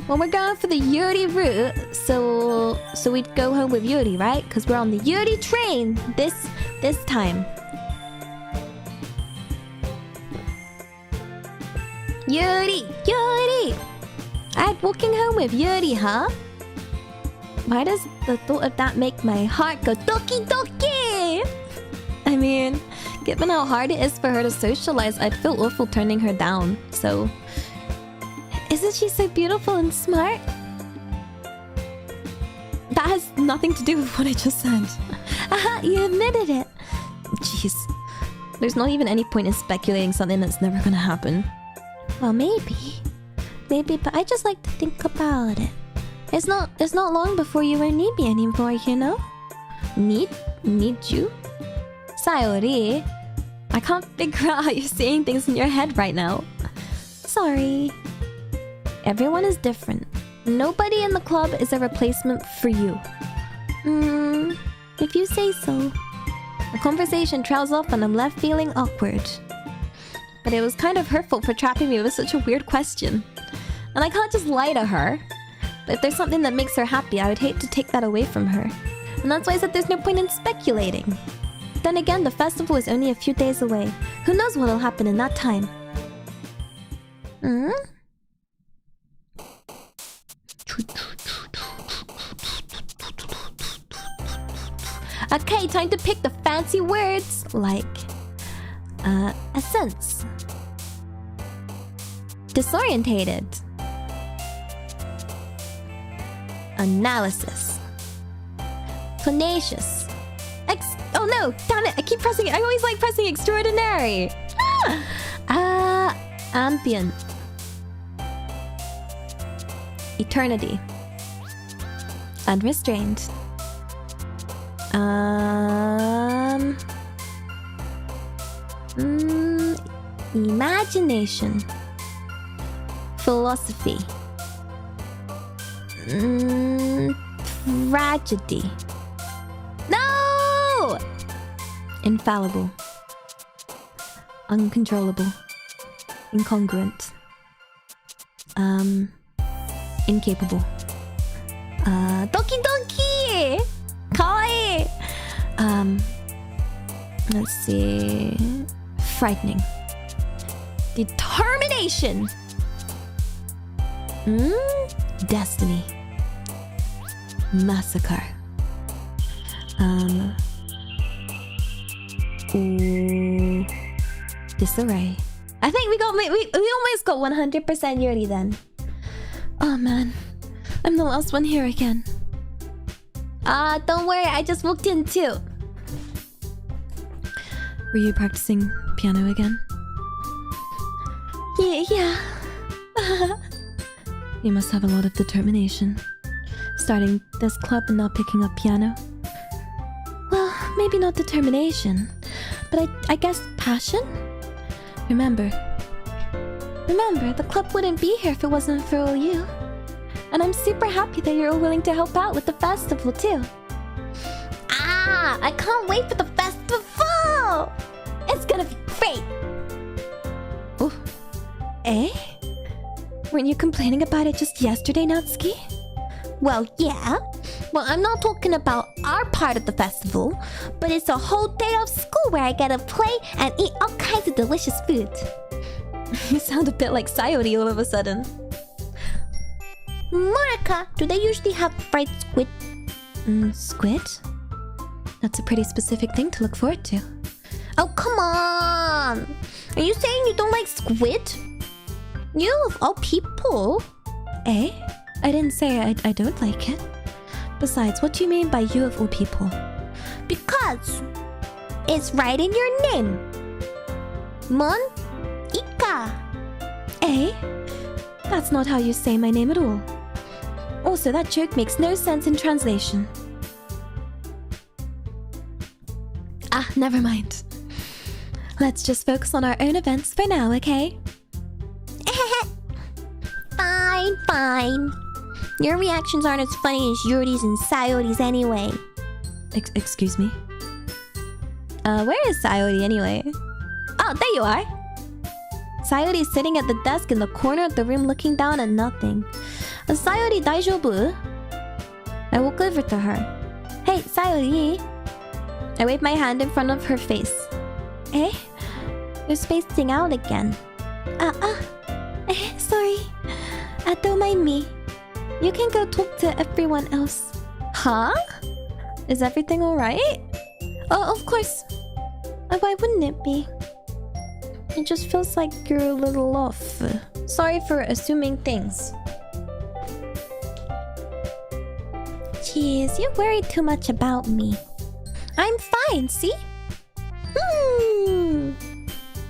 Well, we're going for the Yuri route, so we'd go home with Yuri, right? Because we're on the Yuri train this time. Yuri! I'm walking home with Yuri, huh? Why does the thought of that make my heart go Doki Doki? I mean, given how hard it is for her to socialize, I'd feel awful turning her down, so... Isn't she so beautiful and smart? That has nothing to do with what I just said. Aha, you admitted it. Jeez. There's not even any point in speculating something that's never gonna happen. Well, maybe, but I just like to think about it. It's not long before you won't need me anymore, you know? Need you? Sayori, I can't figure out how you're saying things in your head right now. Sorry. Everyone is different. Nobody in the club is a replacement for you. If you say so. The conversation trails off and I'm left feeling awkward. But it was kind of hurtful for trapping me with such a weird question. And I can't just lie to her. But if there's something that makes her happy, I would hate to take that away from her. And that's why I said there's no point in speculating. Then again, the festival is only a few days away. Who knows what'll happen in that time? Hmm? Okay, time to pick the fancy words like essence, disorientated, analysis, tenacious, oh no, damn it, I keep pressing it. I always like pressing extraordinary. Ambient, eternity, unrestrained, imagination, philosophy, tragedy, no, infallible, uncontrollable, incongruent, incapable, Doki Doki, kawaii. Let's see, frightening, determination, destiny, massacre, disarray. I think we almost got 100% Yuri then. Oh man, I'm the last one here again. Don't worry, I just walked in too. Were you practicing piano again? Yeah. You must have a lot of determination. Starting this club and not picking up piano. Well, maybe not determination, but I guess passion? Remember, the club wouldn't be here if it wasn't for all you. And I'm super happy that you're all willing to help out with the festival too. I can't wait for the festival! It's gonna be great! Oh. Eh? Weren't you complaining about it just yesterday, Natsuki? Well, yeah. Well, I'm not talking about our part of the festival, but it's a whole day of school where I get to play and eat all kinds of delicious food. You sound a bit like Sayori all of a sudden. Monica, do they usually have fried squid? Squid? That's a pretty specific thing to look forward to. Oh, come on! Are you saying you don't like squid? You of all people? Eh? I didn't say I don't like it. Besides, what do you mean by you of all people? Because it's right in your name. Mon-ika. Eh? That's not how you say my name at all. Also, that joke makes no sense in translation. Never mind. Let's just focus on our own events for now, okay? Fine. Your reactions aren't as funny as Yuri's and Sayori's anyway. Excuse me? Where is Sayori anyway? Oh, there you are! Sayori is sitting at the desk in the corner of the room looking down at nothing. Sayori, daijoubu? I walk over to her. Hey, Sayori! I wave my hand in front of her face. Eh? You're spacing out again. Sorry. Don't mind me. You can go talk to everyone else. Huh? Is everything alright? Oh, of course. Why wouldn't it be? It just feels like you're a little off. Sorry for assuming things. Jeez, you worry too much about me. I'm fine, see?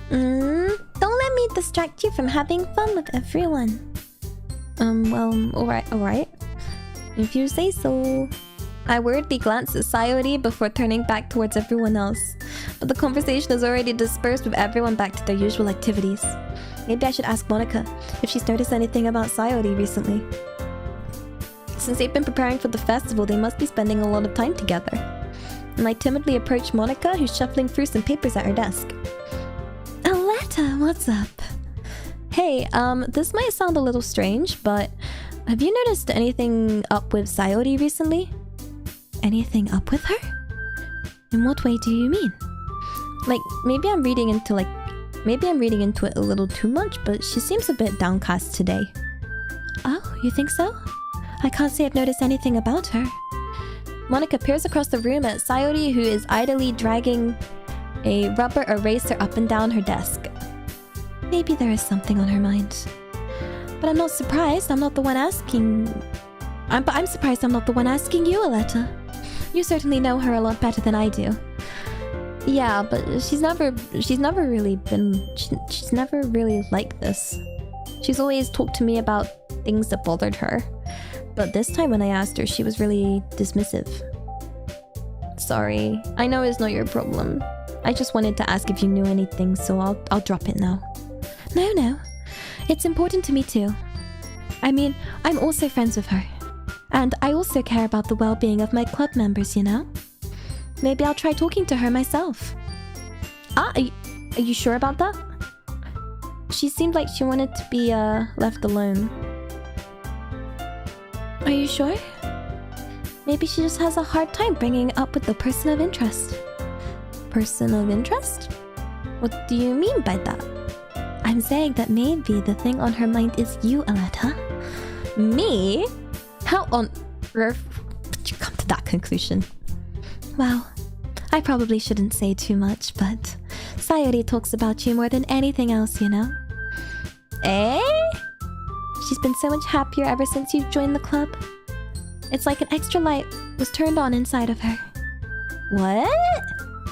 Don't let me distract you from having fun with everyone. Well, alright. If you say so. I worriedly glance at Sayori before turning back towards everyone else. But the conversation is already dispersed with everyone back to their usual activities. Maybe I should ask Monica if she's noticed anything about Sayori recently. Since they've been preparing for the festival, they must be spending a lot of time together. And I timidly approach Monica, who's shuffling through some papers at her desk. Aletta, what's up? Hey, this might sound a little strange, but have you noticed anything up with Sayori recently? Anything up with her? In what way do you mean? Like, maybe I'm reading into, like, Maybe I'm reading into it a little too much, but she seems a bit downcast today. Oh, you think so? I can't say I've noticed anything about her. Monica peers across the room at Sayori, who is idly dragging a rubber eraser up and down her desk. Maybe there is something on her mind. But I'm not surprised. I'm not the one asking... I'm surprised I'm not the one asking you, Aletta. You certainly know her a lot better than I do. Yeah, but she's never really been... She's never really like this. She's always talked to me about things that bothered her. But this time when I asked her, she was really dismissive. Sorry. I know it's not your problem. I just wanted to ask if you knew anything, so I'll drop it now. No. It's important to me too. I mean, I'm also friends with her. And I also care about the well-being of my club members, you know? Maybe I'll try talking to her myself. Are you sure about that? She seemed like she wanted to be left alone. Are you sure? Maybe she just has a hard time bringing it up with the person of interest. Person of interest? What do you mean by that? I'm saying that maybe the thing on her mind is you, Aletta. Me? How on earth did you come to that conclusion? Well, I probably shouldn't say too much, but Sayori talks about you more than anything else, you know? Eh? She's been so much happier ever since you joined the club. It's like an extra light was turned on inside of her. What?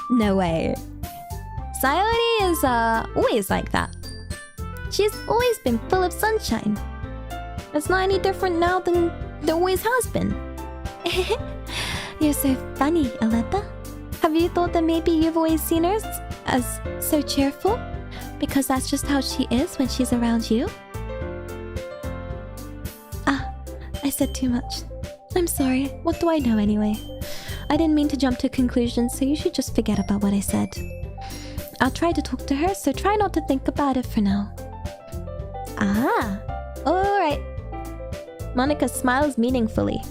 No way. Sayori is always like that. She's always been full of sunshine. It's not any different now than it always has been. You're so funny, Aletta. Have you thought that maybe you've always seen her as so cheerful? Because that's just how she is when she's around you? Ah, I said too much. I'm sorry. What do I know anyway? I didn't mean to jump to conclusions, so you should just forget about what I said. I'll try to talk to her, so try not to think about it for now. Ah, alright. Monica smiles meaningfully.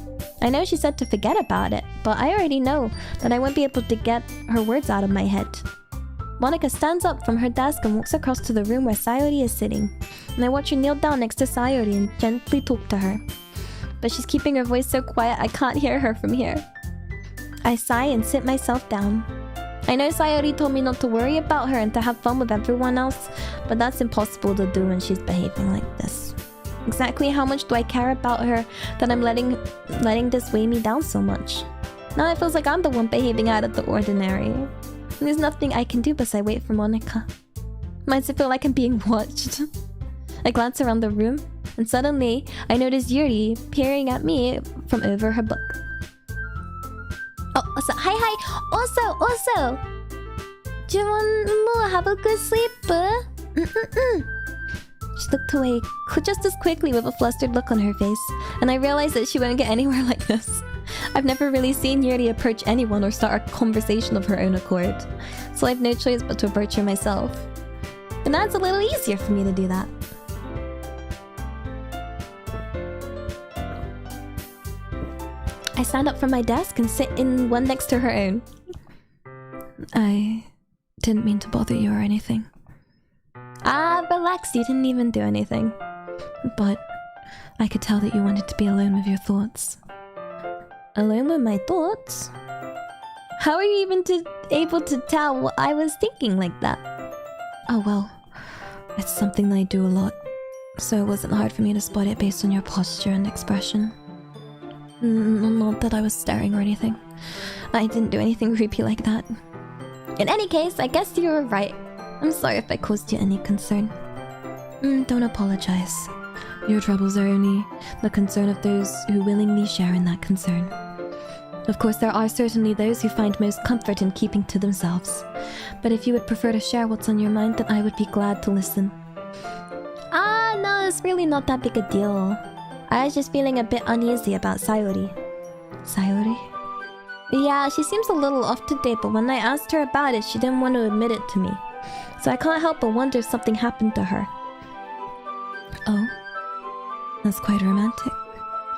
I know she said to forget about it, but I already know that I won't be able to get her words out of my head. Monica stands up from her desk and walks across to the room where Sayori is sitting, and I watch her kneel down next to Sayori and gently talk to her. But she's keeping her voice so quiet I can't hear her from here. I sigh and sit myself down. I know Sayori told me not to worry about her and to have fun with everyone else, but that's impossible to do when she's behaving like this. Exactly how much do I care about her that I'm letting this weigh me down so much? Now it feels like I'm the one behaving out of the ordinary. And there's nothing I can do besides wait for Monica. Might feel like I'm being watched. I glance around the room, and suddenly I notice Yuri peering at me from over her book. Oh, also, hi. Also. Do you want to have a good sleep? She looked away just as quickly with a flustered look on her face, and I realized that she wouldn't get anywhere like this. I've never really seen Yuri approach anyone or start a conversation of her own accord, so I have no choice but to approach her myself. But now it's a little easier for me to do that. I stand up from my desk and sit in one next to her own. I didn't mean to bother you or anything. Ah, relax, you didn't even do anything. But I could tell that you wanted to be alone with your thoughts. Alone with my thoughts? How are you even able to tell what I was thinking like that? Oh well, it's something that I do a lot, so it wasn't hard for me to spot it based on your posture and expression. Not that I was staring or anything. I didn't do anything creepy like that. In any case, I guess you were right. I'm sorry if I caused you any concern. Don't apologize. Your troubles are only the concern of those who willingly share in that concern. Of course, there are certainly those who find most comfort in keeping to themselves. But if you would prefer to share what's on your mind, then I would be glad to listen. Ah, no, it's really not that big a deal. I was just feeling a bit uneasy about Sayori. Sayori? Yeah, she seems a little off to date, but when I asked her about it, she didn't want to admit it to me. So I can't help but wonder if something happened to her. Oh? That's quite romantic.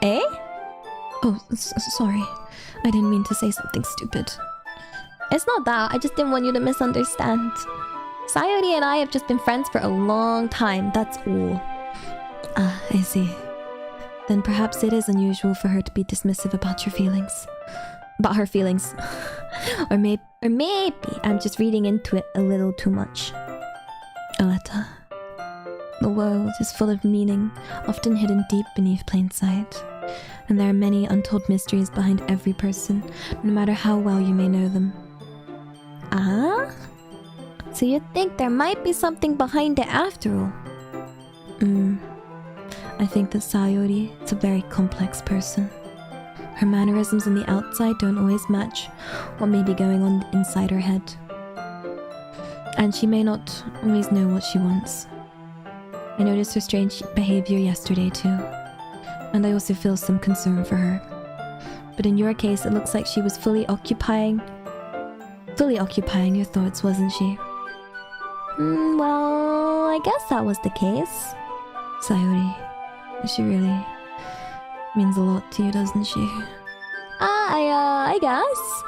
Eh? Oh, sorry. I didn't mean to say something stupid. It's not that, I just didn't want you to misunderstand. Sayori and I have just been friends for a long time, that's all. Ah, I see. Then perhaps it is unusual for her to be dismissive about your feelings. About her feelings. or maybe I'm just reading into it a little too much. Aletta. The world is full of meaning, often hidden deep beneath plain sight. And there are many untold mysteries behind every person, no matter how well you may know them. Ah? So you think there might be something behind it after all? I think that Sayori is a very complex person. Her mannerisms on the outside don't always match what may be going on inside her head. And she may not always know what she wants. I noticed her strange behavior yesterday too. And I also feel some concern for her. But in your case, it looks like she was fully occupying your thoughts, wasn't she? Well, I guess that was the case. Sayori, she really means a lot to you, doesn't she? I guess.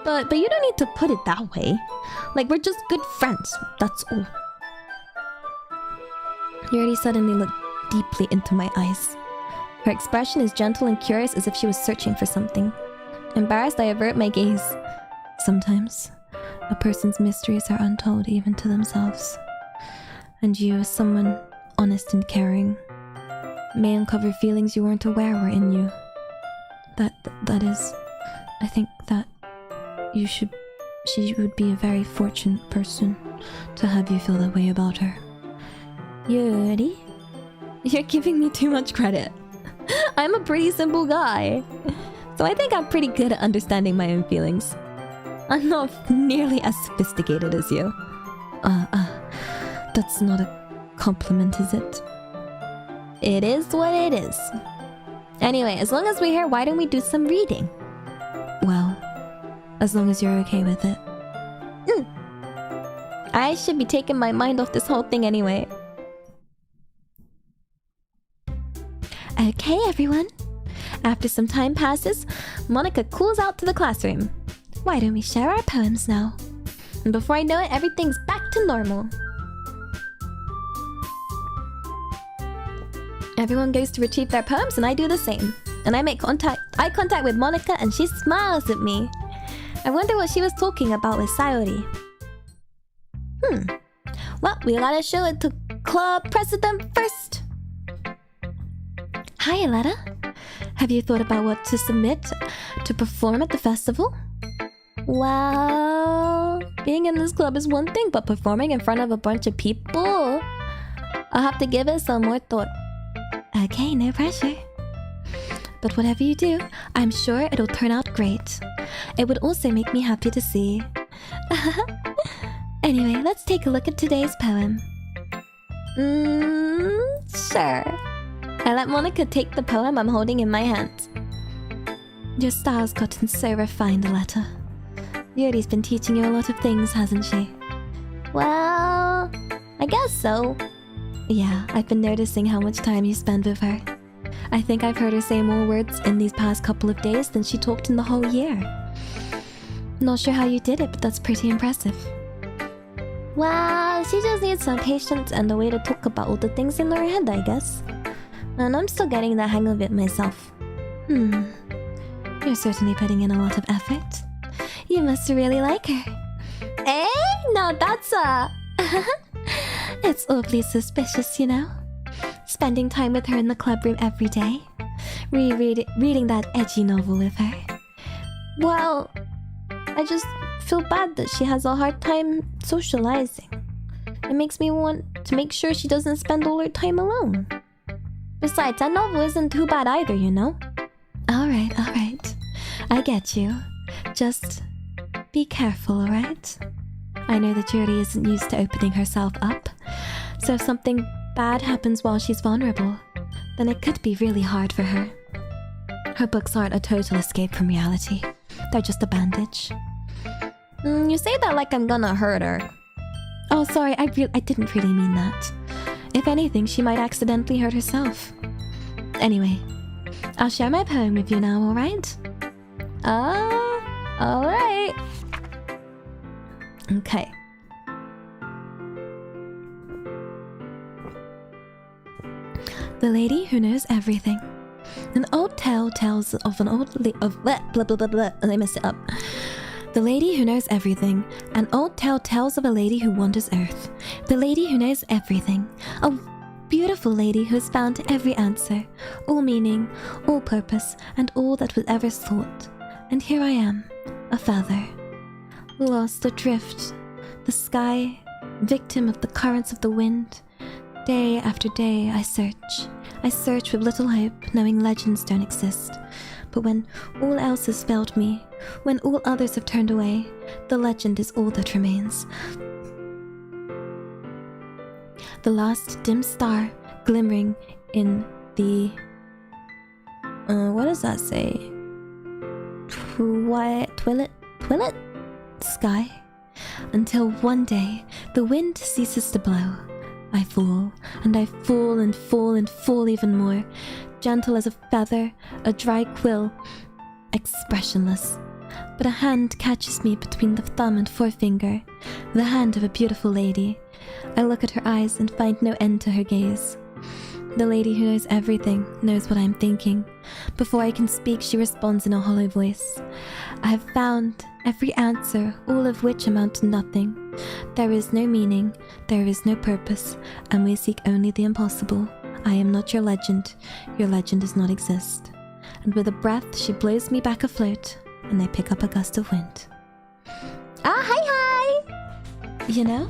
But you don't need to put it that way. Like, we're just good friends, that's all. Yuri suddenly looked deeply into my eyes. Her expression is gentle and curious, as if she was searching for something. Embarrassed, I avert my gaze. Sometimes, a person's mysteries are untold even to themselves. And you, as someone honest and caring, may uncover feelings you weren't aware were in you. That is, I think that she would be a very fortunate person to have you feel that way about her. Yuri? You're giving me too much credit. I'm a pretty simple guy. So I think I'm pretty good at understanding my own feelings. I'm not nearly as sophisticated as you. That's not a compliment, is it? It is what it is. Anyway, as long as we're here, why don't we do some reading? Well, as long as you're okay with it. I should be taking my mind off this whole thing anyway. Okay, everyone. After some time passes, Monica cools out to the classroom. Why don't we share our poems now? And before I know it, everything's back to normal. Everyone goes to retrieve their poems and I do the same. And I make eye contact with Monica and she smiles at me. I wonder what she was talking about with Sayori. Well, we gotta show it to club president first. Hi, Aletta. Have you thought about what to submit to perform at the festival? Well, being in this club is one thing, but performing in front of a bunch of people, I'll have to give it some more thought. Okay, no pressure. But whatever you do, I'm sure it'll turn out great. It would also make me happy to see. Anyway, let's take a look at today's poem. Sure. I let Monica take the poem I'm holding in my hand. Your style's gotten so refined, Aletta. Yuri's been teaching you a lot of things, hasn't she? Well, I guess so. Yeah, I've been noticing how much time you spend with her. I think I've heard her say more words in these past couple of days than she talked in the whole year. Not sure how you did it, but that's pretty impressive. Well, she just needs some patience and a way to talk about all the things in her head, I guess. And I'm still getting the hang of it myself. You're certainly putting in a lot of effort. You must really like her. Eh? No, that's It's awfully suspicious, you know? Spending time with her in the club room every day. Reading that edgy novel with her. Well, I just feel bad that she has a hard time socializing. It makes me want to make sure she doesn't spend all her time alone. Besides, that novel isn't too bad either, you know? Alright. I get you. Just be careful, alright? I know that Yuri isn't used to opening herself up, so if something bad happens while she's vulnerable, then it could be really hard for her. Her books aren't a total escape from reality. They're just a bandage. You say that like I'm gonna hurt her. Oh, sorry, I didn't really mean that. If anything, she might accidentally hurt herself. Anyway, I'll share my poem with you now, alright? Alright. Okay. The lady who knows everything. An old tale tells of an old blah blah blah blah blah. I messed it up. The lady who knows everything. An old tale tells of a lady who wanders earth. The lady who knows everything. A beautiful lady who has found every answer, all meaning, all purpose, and all that was ever thought. And here I am, a feather, lost adrift, the sky, victim of the currents of the wind. Day after day I search with little hope, knowing legends don't exist. But when all else has failed me, when all others have turned away, the legend is all that remains. The last dim star glimmering in the... what does that say? Twilit sky? Until one day, the wind ceases to blow. I fall, and I fall and fall and fall even more, gentle as a feather, a dry quill, expressionless. But a hand catches me between the thumb and forefinger, the hand of a beautiful lady. I look at her eyes and find no end to her gaze. The lady who knows everything knows what I am thinking. Before I can speak, she responds in a hollow voice. I have found every answer, all of which amount to nothing. There is no meaning, there is no purpose, and we seek only the impossible. I am not your legend does not exist. And with a breath, she blows me back afloat, and I pick up a gust of wind. Ah, hi! You know,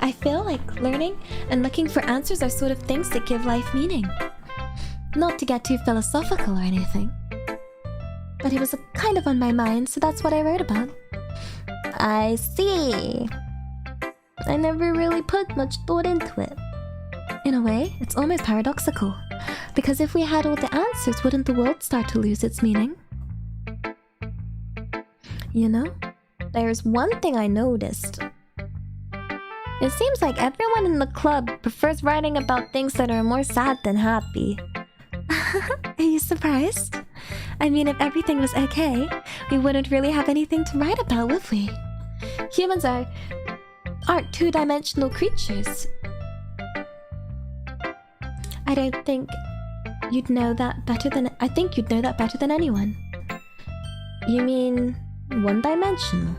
I feel like learning and looking for answers are sort of things that give life meaning. Not to get too philosophical or anything, but it was kind of on my mind, so that's what I wrote about. I see. I never really put much thought into it. In a way, it's almost paradoxical, because if we had all the answers, wouldn't the world start to lose its meaning? You know, there's one thing I noticed. It seems like everyone in the club prefers writing about things that are more sad than happy. Are you surprised? I mean, if everything was okay, we wouldn't really have anything to write about, would we? Humans aren't two-dimensional creatures. I don't think you'd know that better than... I think you'd know that better than anyone. You mean one-dimensional?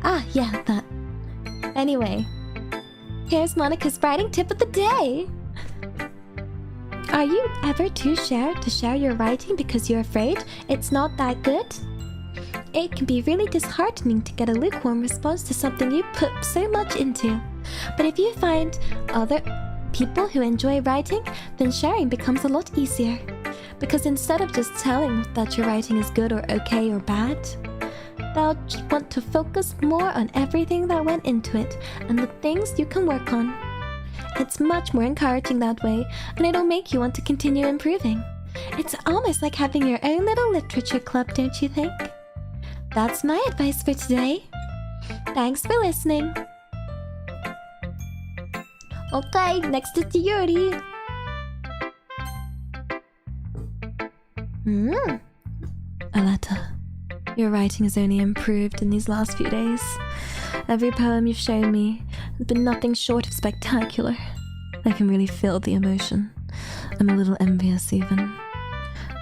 Ah, yeah, that. Anyway, here's Monica's writing tip of the day. Are you ever too scared to share your writing because you're afraid it's not that good? It can be really disheartening to get a lukewarm response to something you put so much into. But if you find other people who enjoy writing, then sharing becomes a lot easier. Because instead of just telling that your writing is good or okay or bad, they'll want to focus more on everything that went into it and the things you can work on. It's much more encouraging that way, and it'll make you want to continue improving. It's almost like having your own little literature club, don't you think? That's my advice for today. Thanks for listening. Okay, next is Yuri. Aletta, your writing has only improved in these last few days. Every poem you've shown me has been nothing short of spectacular. I can really feel the emotion. I'm a little envious even.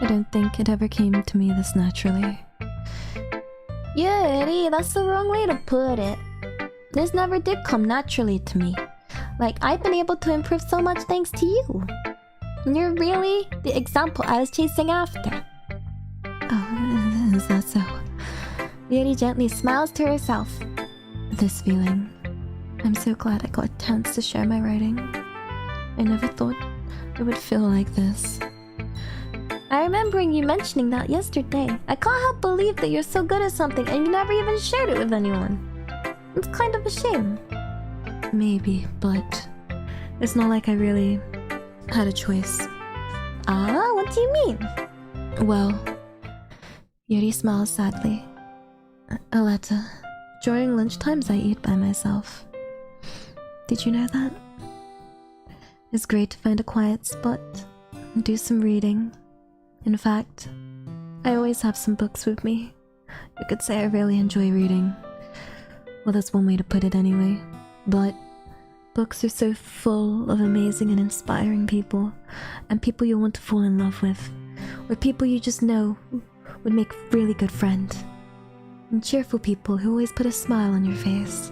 I don't think it ever came to me this naturally. Yuri, that's the wrong way to put it. This never did come naturally to me. Like, I've been able to improve so much thanks to you. You're really the example I was chasing after. Oh, is that so? Yuri gently smiles to herself. This feeling. I'm so glad I got a chance to share my writing. I never thought it would feel like this. I remember you mentioning that yesterday. I can't help believe that you're so good at something and you never even shared it with anyone. It's kind of a shame. Maybe, but it's not like I really had a choice. Ah, what do you mean? Well, Yuri smiles sadly. Aletta, during lunchtimes I eat by myself. Did you know that? It's great to find a quiet spot and do some reading. In fact, I always have some books with me. You could say I really enjoy reading. Well, that's one way to put it anyway. But Books are so full of amazing and inspiring people, and people you want to fall in love with, or people you just know would make a really good friend. And cheerful people who always put a smile on your face,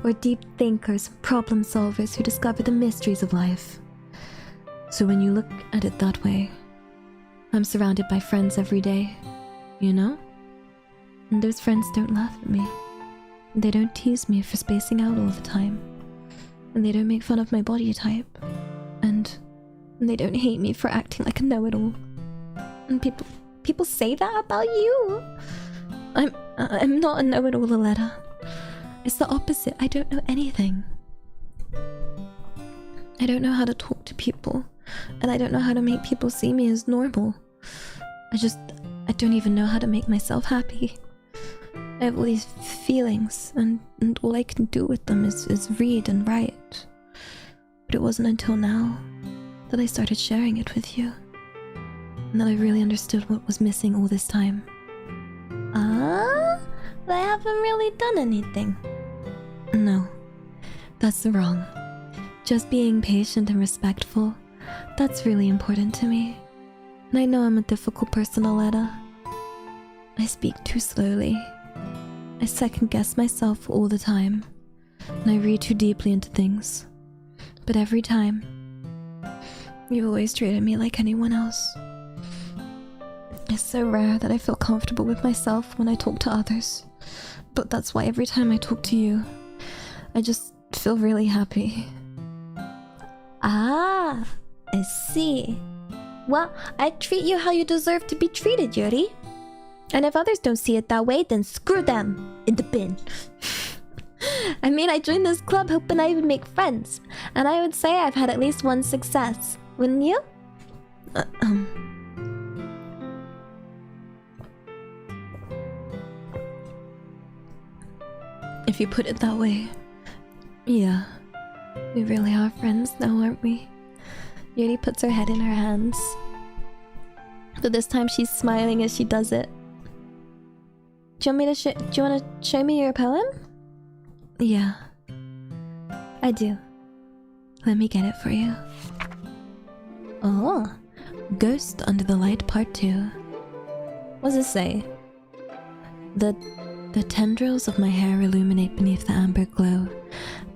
or deep thinkers, problem solvers who discover the mysteries of life. So when you look at it that way, I'm surrounded by friends every day, you know? And those friends don't laugh at me. They don't tease me for spacing out all the time. And they don't make fun of my body type. And they don't hate me for acting like a know-it-all. And people say that about you. I'm not a know-it-all, Aletta. It's the opposite. I don't know anything. I don't know how to talk to people. And I don't know how to make people see me as normal. I don't even know how to make myself happy. I have all these feelings, and all I can do with them is read and write. But it wasn't until now that I started sharing it with you, and that I really understood what was missing all this time. But I haven't really done anything. No, that's wrong. Just being patient and respectful, that's really important to me. And I know I'm a difficult person, Aletta. I speak too slowly. I second-guess myself all the time, and I read too deeply into things. But every time, you've always treated me like anyone else. It's so rare that I feel comfortable with myself when I talk to others. But that's why every time I talk to you, I just feel really happy. I see. Well, I treat you how you deserve to be treated, Yuri. And if others don't see it that way, then screw them in the bin. I mean, I joined this club hoping I would make friends, and I would say I've had at least one success. Wouldn't you? If you put it that way, yeah. We really are friends now, aren't we? Yuri puts her head in her hands. But this time she's smiling as she does it. Do you want to show me your poem? Yeah. I do. Let me get it for you. Oh. Ghost Under the Light Part 2. What does it say? The tendrils of my hair illuminate beneath the amber glow,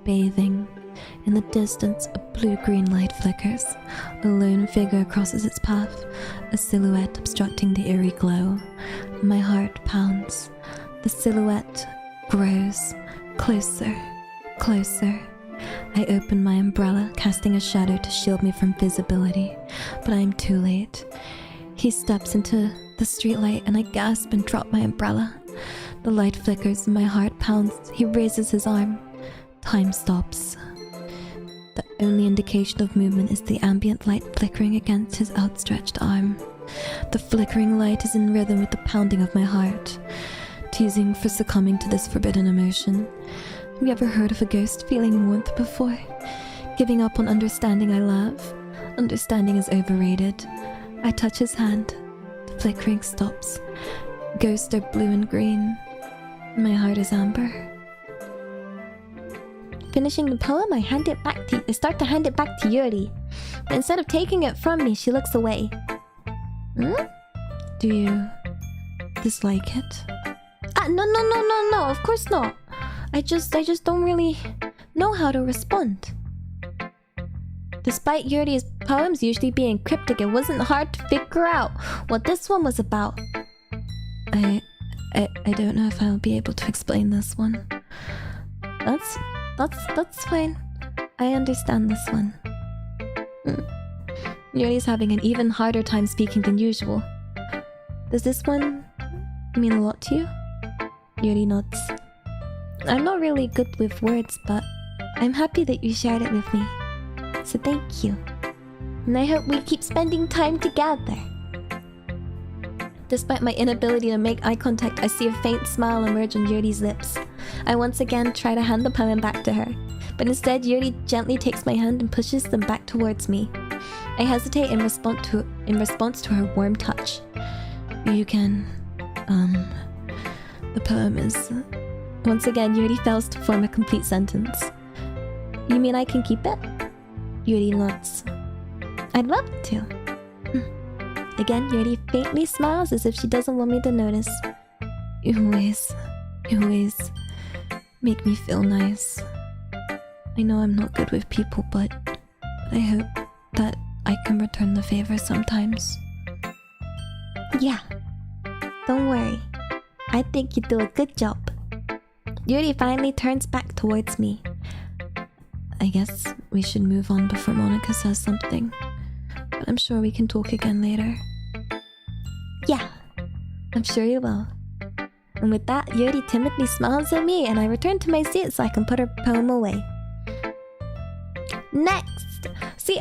bathing. In the distance, a blue-green light flickers. A lone figure crosses its path, a silhouette obstructing the eerie glow. My heart pounds. The silhouette grows. Closer, closer. I open my umbrella, casting a shadow to shield me from visibility. But I am too late. He steps into the streetlight and I gasp and drop my umbrella. The light flickers and my heart pounds. He raises his arm. Time stops. The only indication of movement is the ambient light flickering against his outstretched arm. The flickering light is in rhythm with the pounding of my heart, teasing for succumbing to this forbidden emotion. Have you ever heard of a ghost feeling warmth before? Giving up on understanding I love? Understanding is overrated. I touch his hand. The flickering stops. Ghosts are blue and green. My heart is amber. Finishing the poem, I start to hand it back to Yuri. But instead of taking it from me, she looks away. Do you dislike it? No, of course not. I just don't really know how to respond. Despite Yuri's poems usually being cryptic, it wasn't hard to figure out what this one was about. I don't know if I'll be able to explain this one. That's fine. I understand this one. Yuri's having an even harder time speaking than usual. Does this one mean a lot to you? Yuri nods. I'm not really good with words, but I'm happy that you shared it with me. So thank you. And I hope we keep spending time together. Despite my inability to make eye contact, I see a faint smile emerge on Yuri's lips. I once again try to hand the poem back to her, but instead Yuri gently takes my hand and pushes them back towards me. I hesitate in response to her warm touch. You can... the poem is... Once again, Yuri fails to form a complete sentence. You mean I can keep it? Yuri nods. I'd love to. Again, Yuri faintly smiles as if she doesn't want me to notice. You always make me feel nice. I know I'm not good with people, but I hope that I can return the favor sometimes. Yeah. Don't worry. I think you do a good job. Yuri finally turns back towards me. I guess we should move on before Monica says something. But I'm sure we can talk again later. Yeah, I'm sure you will. And with that, Yuri timidly smiles at me and I return to my seat so I can put her poem away. Next! See,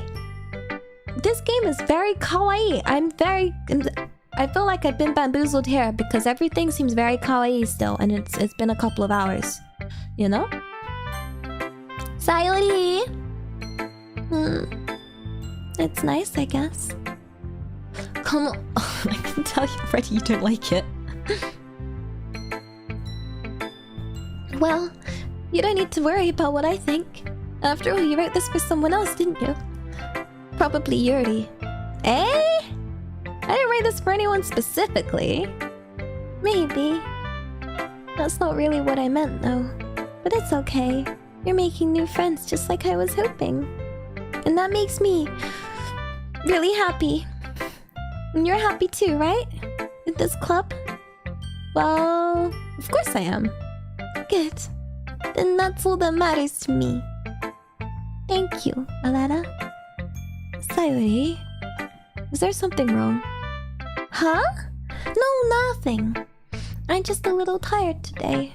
this game is very kawaii. I feel like I've been bamboozled here because everything seems very kawaii still and it's been a couple of hours. You know? Sayori! It's nice, I guess. Come on. I can tell you already you don't like it. Well, you don't need to worry about what I think. After all, you wrote this for someone else, didn't you? Probably Yuri. Eh? I didn't write this for anyone specifically. Maybe. That's not really what I meant, though. But it's okay. You're making new friends just like I was hoping. And that makes me really happy. And you're happy too, right? With this club? Well, of course I am. Good. Then that's all that matters to me. Thank you, Alana. Sayori, is there something wrong? Huh? No, nothing. I'm just a little tired today.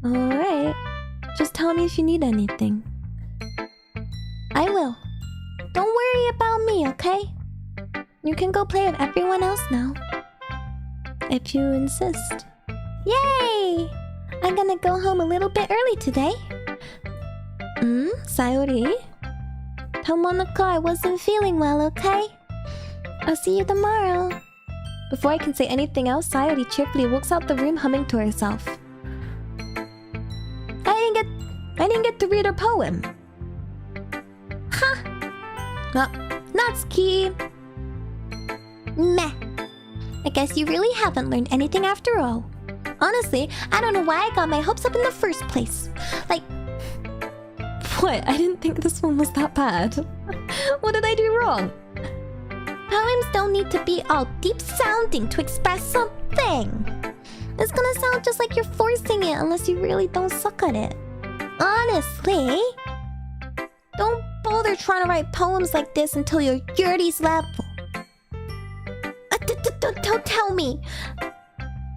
Alright. Just tell me if you need anything. I will. Don't worry about me, okay? You can go play with everyone else now. If you insist. Yay! I'm gonna go home a little bit early today. Sayori? Tell Monica I wasn't feeling well, okay? I'll see you tomorrow. Before I can say anything else, Sayori cheerfully walks out the room humming to herself. I didn't get to read her poem. Natsuki. Meh. I guess you really haven't learned anything after all. Honestly, I don't know why I got my hopes up in the first place. Like... What? I didn't think this one was that bad. What did I do wrong? Poems don't need to be all deep-sounding to express something. It's gonna sound just like you're forcing it unless you really don't suck at it. Honestly, don't bother trying to write poems like this until you're Yuri's level. Don't tell me.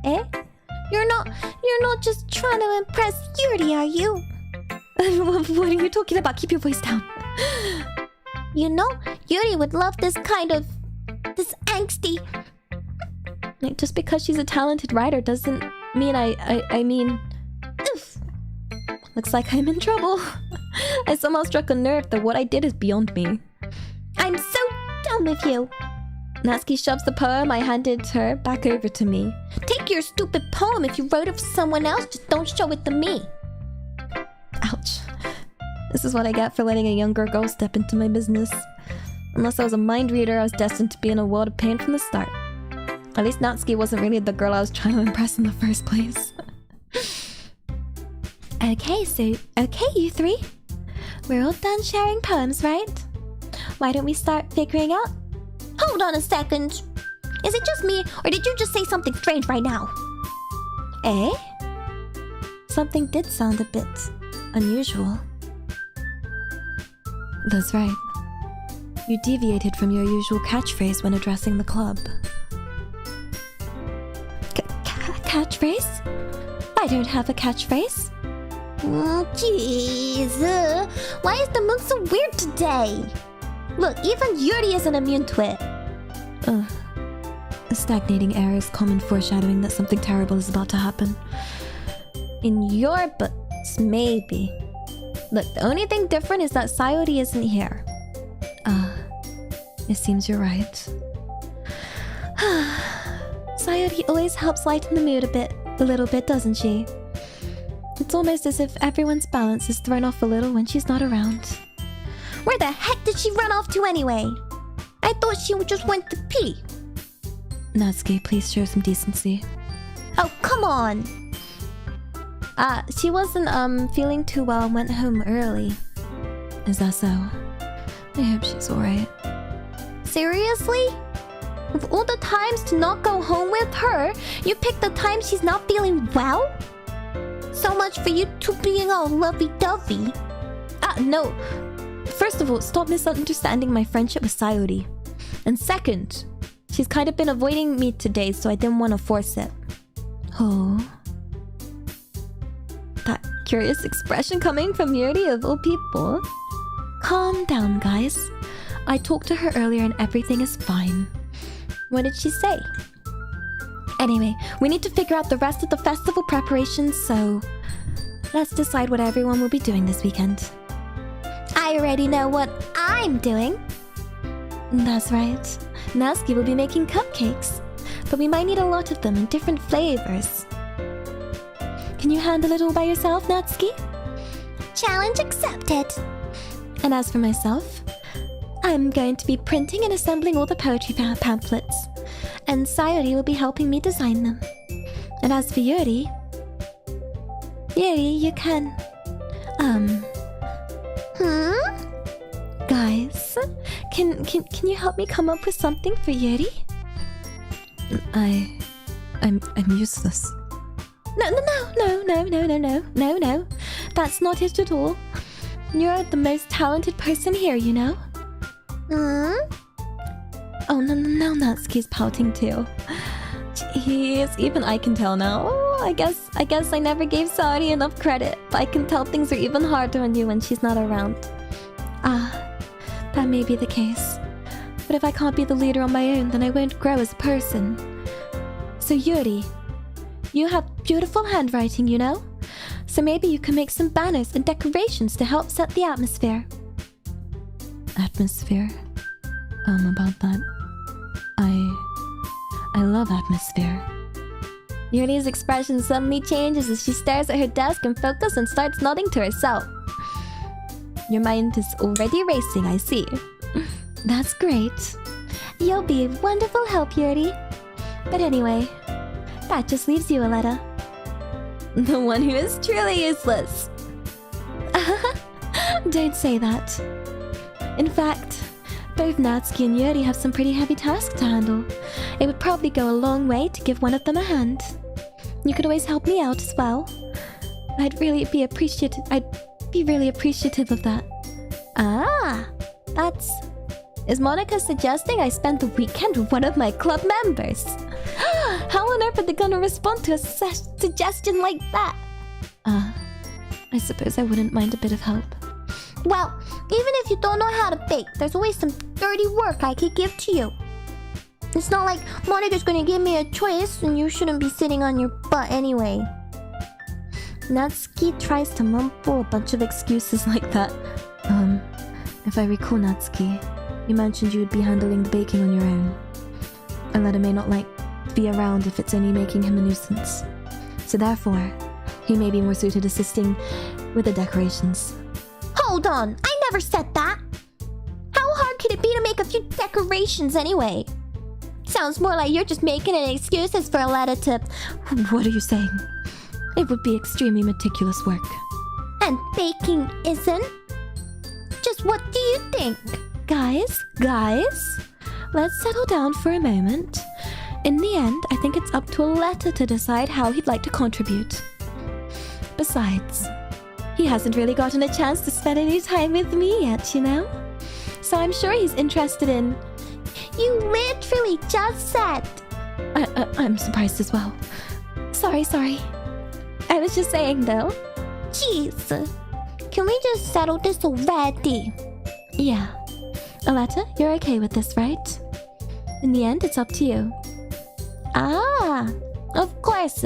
Eh? You're not just trying to impress Yuri, are you? What are you talking about? Keep your voice down. You know, Yuri would love this angsty... Like, just because she's a talented writer doesn't mean I mean... Oof. Looks like I'm in trouble. I somehow struck a nerve that what I did is beyond me. I'm so done with you. Natsuki shoves the poem I handed her back over to me. Take your stupid poem. If you wrote it for someone else, just don't show it to me. Ouch. This is what I get for letting a younger girl step into my business. Unless I was a mind reader, I was destined to be in a world of pain from the start. At least Natsuki wasn't really the girl I was trying to impress in the first place. Okay, you three. We're all done sharing poems, right? Why don't we start figuring out? Hold on a second. Is it just me, or did you just say something strange right now? Eh? Something did sound a bit unusual. That's right. You deviated from your usual catchphrase when addressing the club. Catchphrase? I don't have a catchphrase. Jeez. Why is the mood so weird today? Look, even Yuri isn't immune to it. A stagnating air is common foreshadowing that something terrible is about to happen. In your books, maybe. Look, the only thing different is that Sayori isn't here. It seems you're right. Sayori always helps lighten the mood a little bit, doesn't she? It's almost as if everyone's balance is thrown off a little when she's not around. Where the heck did she run off to anyway? I thought she just went to pee. Natsuki, please show some decency. Oh, come on. She wasn't feeling too well and went home early. Is that so? I hope she's alright. Seriously? Of all the times to not go home with her, you pick the time she's not feeling well? So much for you two being all lovey-dovey. No. First of all, stop misunderstanding my friendship with Sayori. And second, she's kind of been avoiding me today, so I didn't want to force it. Oh. That curious expression coming from Yuri of all people. Calm down, guys. I talked to her earlier and everything is fine. What did she say? Anyway, we need to figure out the rest of the festival preparations, so let's decide what everyone will be doing this weekend. I already know what I'm doing. That's right. Natsuki will be making cupcakes, but we might need a lot of them in different flavors. Can you handle it all by yourself, Natsuki? Challenge accepted. And as for myself, I'm going to be printing and assembling all the poetry pamphlets, and Sayori will be helping me design them. And as for Yuri, you can... Guys, can you help me come up with something for Yuri? I'm useless. No. That's not it at all. You're the most talented person here, you know? Oh, no, Natsuki's pouting too. Jeez, even I can tell now. Oh, I guess I never gave Sayori enough credit, but I can tell things are even harder on you when she's not around. That may be the case. But if I can't be the leader on my own, then I won't grow as a person. So Yuri, you have beautiful handwriting, you know? So maybe you can make some banners and decorations to help set the atmosphere. Atmosphere? About that. I love atmosphere. Yuri's expression suddenly changes as she stares at her desk and focuses and starts nodding to herself. Your mind is already racing, I see. That's great. You'll be a wonderful help, Yuri. But anyway, that just leaves you, Aletta. The one who is truly useless. Don't say that. In fact, both Natsuki and Yuri have some pretty heavy tasks to handle. It would probably go a long way to give one of them a hand. You could always help me out as well. I'd really be appreciative of that. Is Monica suggesting I spend the weekend with one of my club members? How on earth are they gonna respond to a suggestion like that? I suppose I wouldn't mind a bit of help. Well, even if you don't know how to bake, there's always some dirty work I could give to you. It's not like Monica's gonna give me a choice and you shouldn't be sitting on your butt anyway. Natsuki tries to mumble a bunch of excuses like that. If I recall, Natsuki, you mentioned you would be handling the baking on your own. Aletta may not like to be around if it's only making him a nuisance. So therefore, he may be more suited assisting with the decorations. Hold on, I never said that. How hard could it be to make a few decorations anyway? Sounds more like you're just making an excuses for Aletta to... What are you saying? It would be extremely meticulous work. And baking isn't? Just what do you think? Guys, let's settle down for a moment. In the end, I think it's up to Aletta to decide how he'd like to contribute. Besides, he hasn't really gotten a chance to spend any time with me yet, you know? So I'm sure he's interested in... You literally just said... I'm surprised as well. Sorry. I was just saying, though. Jeez. Can we just settle this already? Yeah. Aletta, you're okay with this, right? In the end, it's up to you. Of course.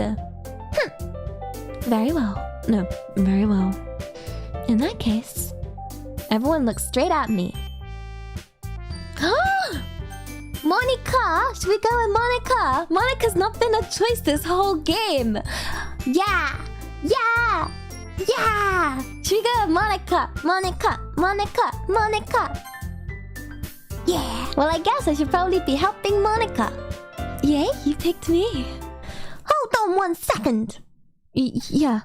Very well. No, very well. In that case, everyone look straight at me. Monica! Should we go with Monica? Monica's not been a choice this whole game. Yeah! Yeah! Should we go? Monica! Monica! Monica! Monica! Yeah! Well, I guess I should probably be helping Monica. Yay, you picked me. Hold on 1 second. Yeah.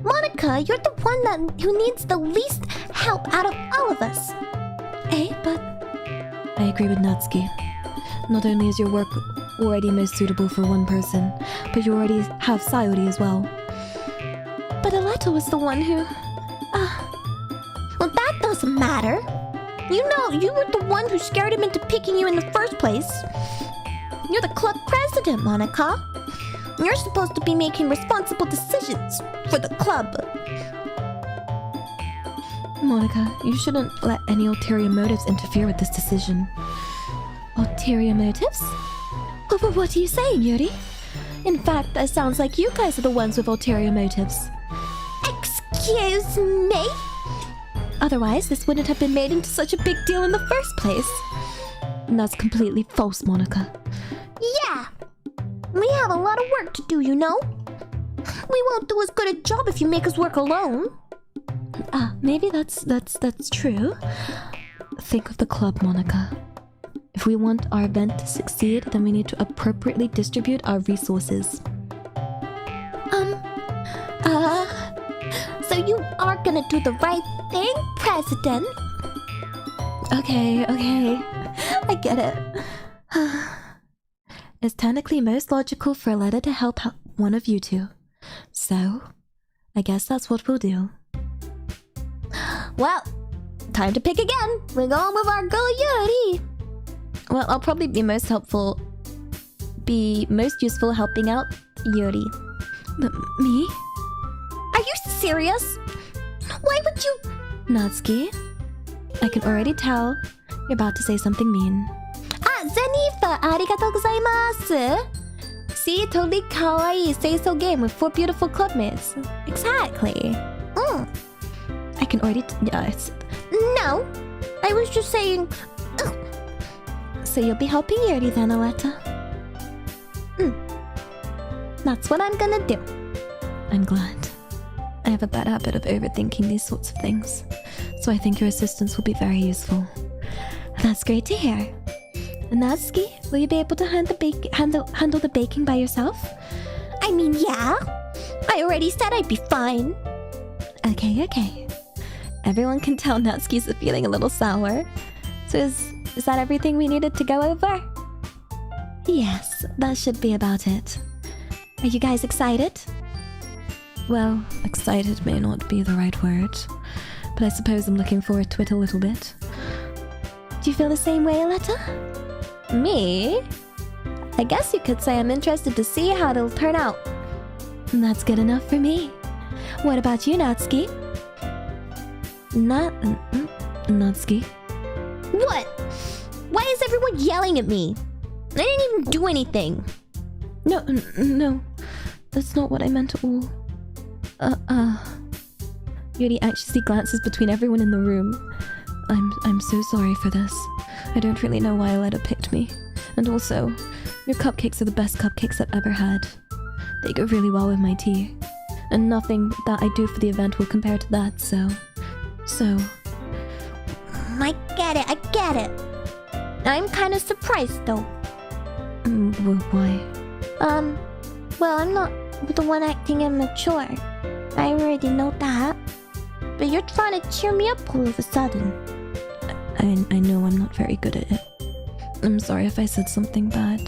Monica, you're the one who needs the least help out of all of us. Hey, but... I agree with Natsuki. Not only is your work already most suitable for one person, but you already have Sayori as well. But Aletta was the one who... Well, that doesn't matter. You know, you were the one who scared him into picking you in the first place. You're the club president, Monica. You're supposed to be making responsible decisions for the club. Monica, you shouldn't let any ulterior motives interfere with this decision. Ulterior motives? What are you saying, Yuri? In fact, that sounds like you guys are the ones with ulterior motives. Excuse me? Otherwise, this wouldn't have been made into such a big deal in the first place. And that's completely false, Monica. Yeah! We have a lot of work to do, you know? We won't do as good a job if you make us work alone. Maybe that's true. Think of the club, Monica. If we want our event to succeed, then we need to appropriately distribute our resources. So you are gonna do the right thing, President? Okay. I get it. It's technically most logical for Aletta to help one of you two. So, I guess that's what we'll do. Well, time to pick again. We're going with our girl Yuri. Well, I'll probably be most useful helping out Yuri. But me? Are you serious? Why would you... Natsuki, I can already tell you're about to say something mean. Zenifa, arigatou gozaimasu. See, totally kawaii say-so game with 4 beautiful clubmates. Exactly. I can already No, I was just saying... So you'll be helping Yuri then, Aletta? That's what I'm gonna do. I'm glad. I have a bad habit of overthinking these sorts of things, so I think your assistance will be very useful. That's great to hear. Natsuki, will you be able to handle the baking by yourself? I mean, yeah. I already said I'd be fine. Okay. Everyone can tell Natsuki's feeling a little sour. So is that everything we needed to go over? Yes, that should be about it. Are you guys excited? Well, excited may not be the right word, but I suppose I'm looking forward to it a little bit. Do you feel the same way, Aletta? Me? I guess you could say I'm interested to see how it'll turn out. That's good enough for me. What about you, Natsuki? Natsuki? What? Why is everyone yelling at me? I didn't even do anything. No. That's not what I meant at all. Yuri anxiously glances between everyone in the room. I'm so sorry for this. I don't really know why Aletta picked me. And also, your cupcakes are the best cupcakes I've ever had. They go really well with my tea. And nothing that I do for the event will compare to that, so... I get it. I'm kind of surprised, though. Why? Well, I'm not the one acting immature. I already know that. But you're trying to cheer me up all of a sudden. I know I'm not very good at it. I'm sorry if I said something bad.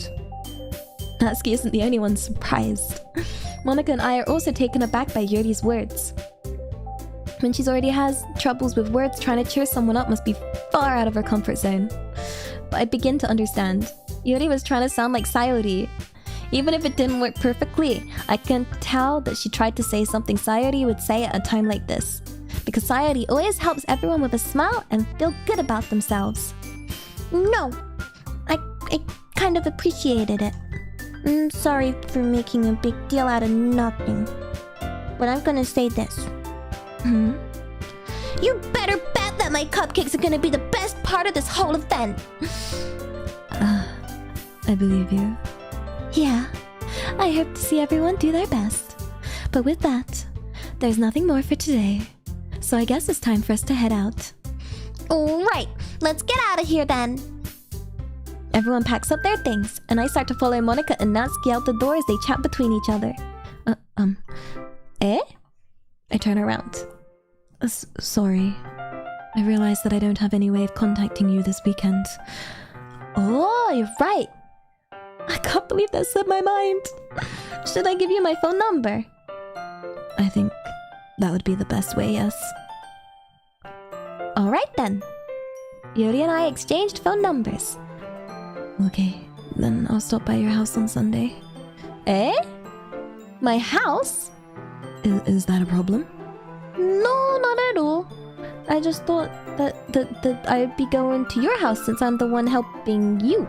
Natsuki isn't the only one surprised. Monica and I are also taken aback by Yuri's words. When she's already has troubles with words, trying to cheer someone up must be far out of her comfort zone. But I begin to understand. Yuri was trying to sound like Sayori. Even if it didn't work perfectly, I can tell that she tried to say something Sayori would say at a time like this. Because Sayori always helps everyone with a smile and feel good about themselves. No, I kind of appreciated it. I'm sorry for making a big deal out of nothing. But I'm gonna say this. You better bet that my cupcakes are gonna be the best part of this whole event. I believe you. Yeah. I hope to see everyone do their best. But with that, there's nothing more for today. So I guess it's time for us to head out. Alright, let's get out of here then. Everyone packs up their things, and I start to follow Monica and Natsuki out the door as they chat between each other. Eh? I turn around. Sorry. I realized that I don't have any way of contacting you this weekend. Oh, you're right. I can't believe that slipped my mind. Should I give you my phone number? I think that would be the best way, yes. Alright then. Yuri and I exchanged phone numbers. Okay, then I'll stop by your house on Sunday. Eh? My house? Is that a problem? No, not at all. I just thought that I'd be going to your house since I'm the one helping you.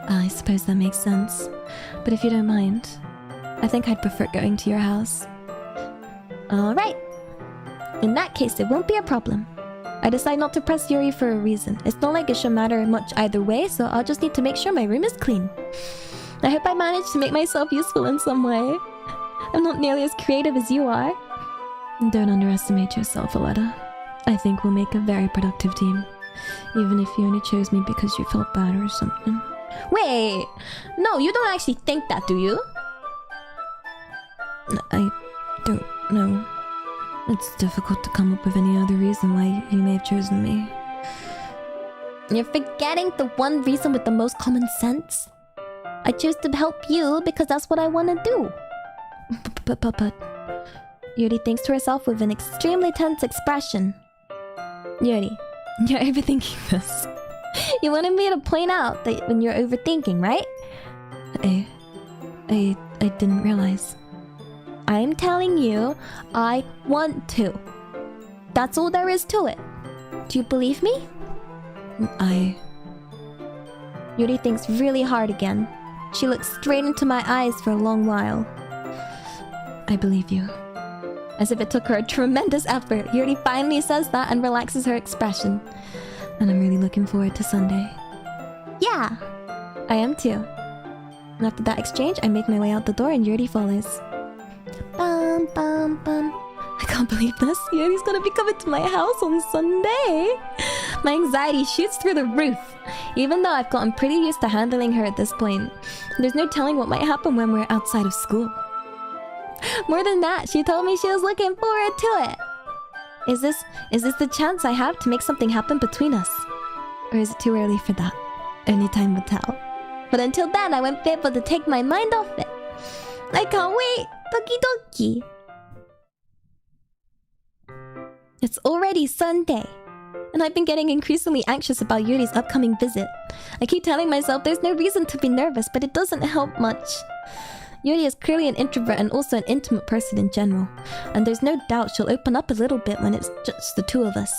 I suppose that makes sense. But if you don't mind, I think I'd prefer going to your house. Alright. In that case, it won't be a problem. I decide not to press Yuri for a reason. It's not like it should matter much either way, so I'll just need to make sure my room is clean. I hope I managed to make myself useful in some way. I'm not nearly as creative as you are. Don't underestimate yourself, Aletta. I think we'll make a very productive team. Even if you only chose me because you felt bad or something. Wait! No, you don't actually think that, do you? I don't know. It's difficult to come up with any other reason why you may have chosen me. You're forgetting the one reason with the most common sense. I choose to help you because that's what I want to do. But... Yuri thinks to herself with an extremely tense expression. Yuri, you're overthinking this. You wanted me to point out that when you're overthinking, right? I didn't realize. I'm telling you, I want to. That's all there is to it. Do you believe me? Yuri thinks really hard again. She looks straight into my eyes for a long while. I believe you. As if it took her a tremendous effort, Yuri finally says that and relaxes her expression. And I'm really looking forward to Sunday. Yeah, I am too. And after that exchange, I make my way out the door and Yuri follows. Bum, bum, bum. I can't believe this. Yuri's gonna be coming to my house on Sunday. My anxiety shoots through the roof. Even though I've gotten pretty used to handling her at this point, there's no telling what might happen when we're outside of school. More than that, she told me she was looking forward to it. Is this the chance I have to make something happen between us? Or is it too early for that? Only time will tell. But until then, I won't be able to take my mind off it. I can't wait! Doki Doki! It's already Sunday, and I've been getting increasingly anxious about Yuri's upcoming visit. I keep telling myself there's no reason to be nervous, but it doesn't help much. Yuri is clearly an introvert and also an intimate person in general, and there's no doubt she'll open up a little bit when it's just the two of us.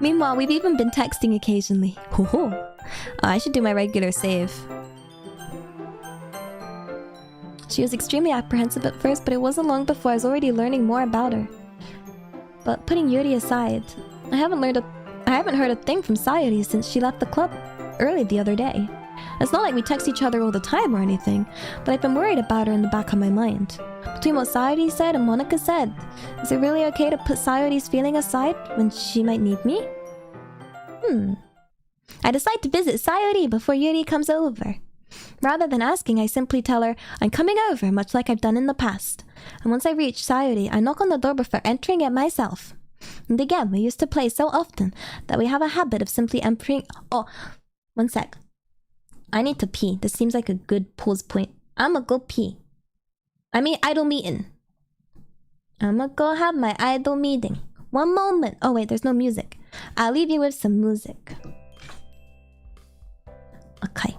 Meanwhile, we've even been texting occasionally. I should do my regular save. She was extremely apprehensive at first, but it wasn't long before I was already learning more about her. But putting Yuri aside, I haven't heard a thing from Sayori since she left the club early the other day. It's not like we text each other all the time or anything, but I've been worried about her in the back of my mind. Between what Sayori said and Monica said, is it really okay to put Sayori's feeling aside when she might need me? I decide to visit Sayori before Yuri comes over. Rather than asking, I simply tell her I'm coming over, much like I've done in the past. And once I reach Sayori, I knock on the door before entering it myself. And again, we used to play so often that we have a habit of simply entering... Oh, one sec. I need to pee. This seems like a good pause point. I'ma go pee. I mean idle meeting. I'ma go have my idle meeting. One moment. Oh wait, there's no music. I'll leave you with some music. Okay.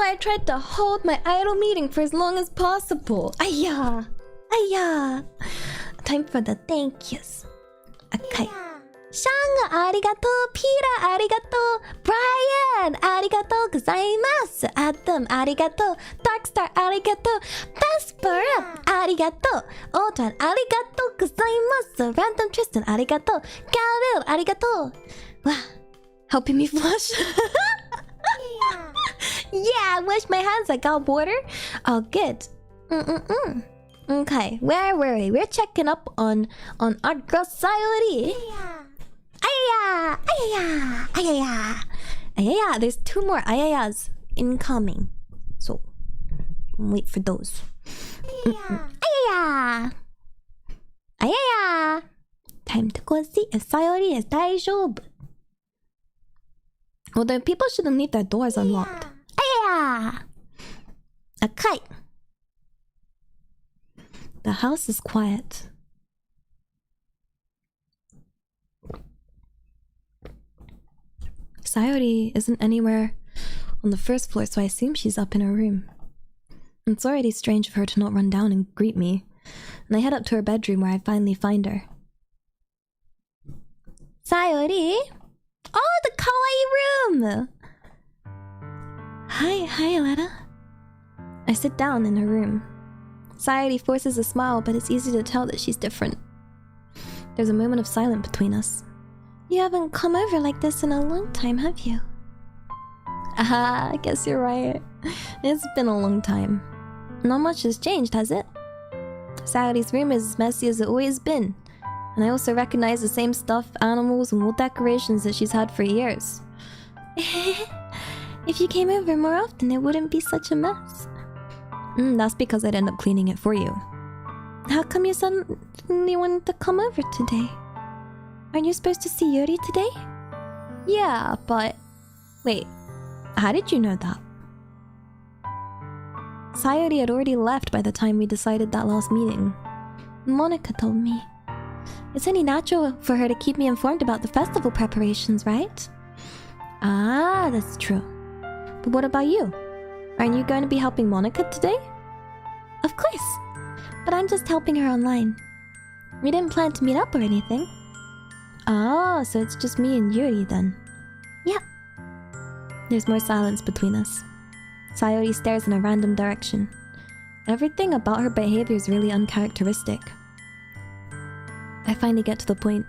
why I tried to hold my idle meeting for as long as possible. Aya! Aya! Time for the thank yous. Okay. Shang, arigato. Peter, arigato. Brian, arigato gozaimasu. Adam, arigato. Darkstar, arigato. Vesper, arigato. Otan, arigato gozaimasu. Random Tristan, arigato. Galil, arigato. Wow. Helping me flush. Yeah, wash my hands. I got water. Oh, good. Okay, where were we? We're checking up on our girl Sayori. Ayaya! Ayaya! Ayaya! Ayaya! There's 2 more ayayas incoming. So, wait for those. Ayaya! Ayaya! Time to go see if Sayori is daijoubu. Although people shouldn't leave their doors unlocked. Ayaya! Okay. The house is quiet. Sayori isn't anywhere on the first floor, so I assume she's up in her room. It's already strange of her to not run down and greet me, and I head up to her bedroom where I finally find her. Sayori? Oh, the kawaii room! Hi, Aletta. I sit down in her room. Sayori forces a smile, but it's easy to tell that she's different. There's a moment of silence between us. You haven't come over like this in a long time, have you? Aha, I guess you're right. It's been a long time. Not much has changed, has it? Sayori's room is as messy as it's always been. And I also recognize the same stuff, animals, and wall decorations that she's had for years. If you came over more often, it wouldn't be such a mess. That's because I'd end up cleaning it for you. How come you suddenly wanted to come over today? Aren't you supposed to see Yuri today? Yeah, but... Wait, how did you know that? Sayori had already left by the time we decided that last meeting. Monica told me. It's only natural for her to keep me informed about the festival preparations, right? Ah, that's true. But what about you? Aren't you going to be helping Monica today? Of course. But I'm just helping her online. We didn't plan to meet up or anything. Oh, so it's just me and Yuri then. Yeah. There's more silence between us. Sayori stares in a random direction. Everything about her behavior is really uncharacteristic. I finally get to the point.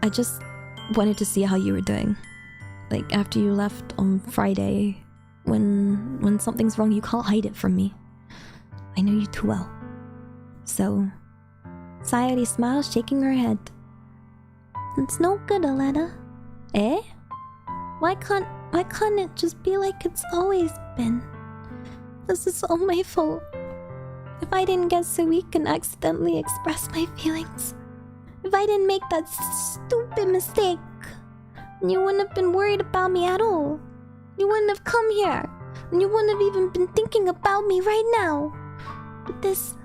I just wanted to see how you were doing. Like, after you left on Friday, when something's wrong, you can't hide it from me. I know you too well. So, Sayori smiles, shaking her head. It's no good, Aletta. Eh? Why can't it just be like it's always been? This is all my fault. If I didn't get so weak and accidentally express my feelings, if I didn't make that stupid mistake, you wouldn't have been worried about me at all. You wouldn't have come here, and you wouldn't have even been thinking about me right now. But this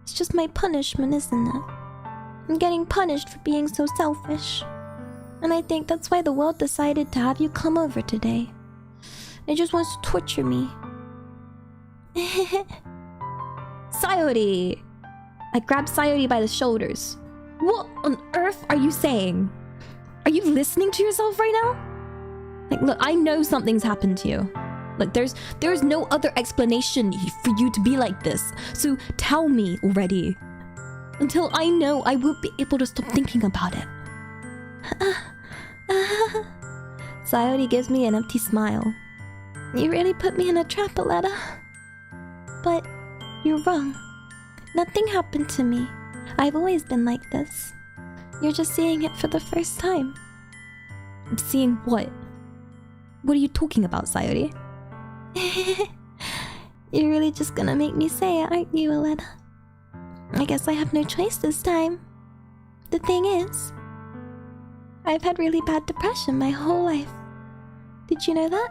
is just my punishment, isn't it? I'm getting punished for being so selfish. And I think that's why the world decided to have you come over today. It just wants to torture me. Sayori! I grabbed Sayori by the shoulders. What on earth are you saying? Are you listening to yourself right now? Like, look, I know something's happened to you. Like, there's no other explanation for you to be like this. So tell me already. Until I know, I won't be able to stop thinking about it. Sayori gives me an empty smile. You really put me in a trap, Aletta. But you're wrong. Nothing happened to me. I've always been like this. You're just seeing it for the first time. I'm seeing what? What are you talking about, Sayori? You're really just gonna make me say it, aren't you, Aletta? I guess I have no choice this time. The thing is, I've had really bad depression my whole life. Did you know that?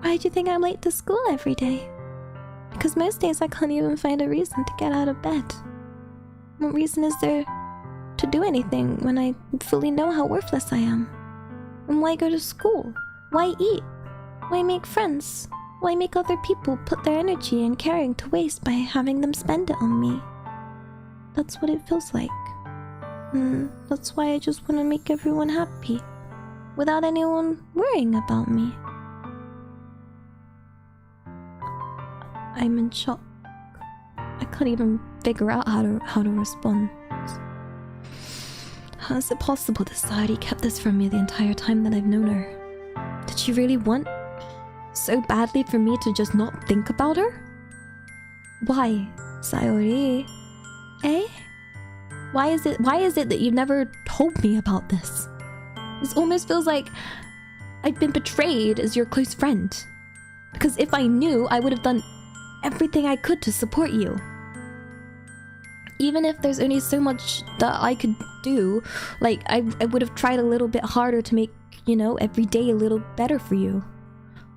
Why do you think I'm late to school every day? Because most days I can't even find a reason to get out of bed. What reason is there to do anything when I fully know how worthless I am? And why go to school? Why eat? Why make friends? Why make other people put their energy and caring to waste by having them spend it on me? That's what it feels like. That's why I just want to make everyone happy, without anyone worrying about me. I'm in shock. I can't even figure out how to respond. How is it possible that Sayori kept this from me the entire time that I've known her? Did she really want so badly for me to just not think about her? Why, Sayori? Eh? Why is it that you never told me about this? This almost feels like I've been betrayed as your close friend. Because if I knew, I would have done everything I could to support you. Even if there's only so much that I could do, like, I would have tried a little bit harder to make, you know, every day a little better for you.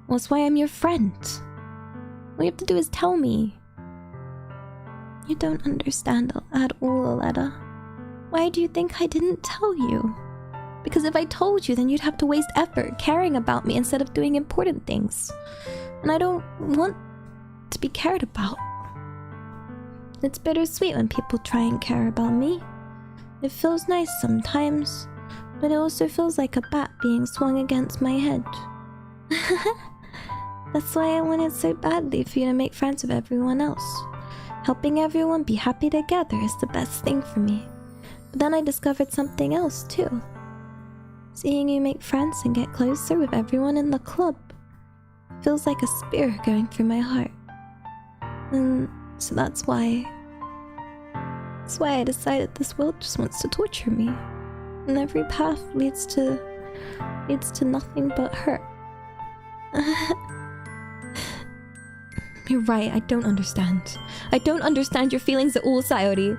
Well, that's why I'm your friend. All you have to do is tell me. You don't understand at all, Aletta. Why do you think I didn't tell you? Because if I told you, then you'd have to waste effort caring about me instead of doing important things. And I don't want to be cared about. It's bittersweet when people try and care about me. It feels nice sometimes, but it also feels like a bat being swung against my head. That's why I wanted so badly for you to make friends with everyone else. Helping everyone be happy together is the best thing for me. But then I discovered something else too. Seeing you make friends and get closer with everyone in the club feels like a spear going through my heart. And so that's why I decided this world just wants to torture me. And every path leads to nothing but hurt. You're right, I don't understand. I don't understand your feelings at all, Sayori.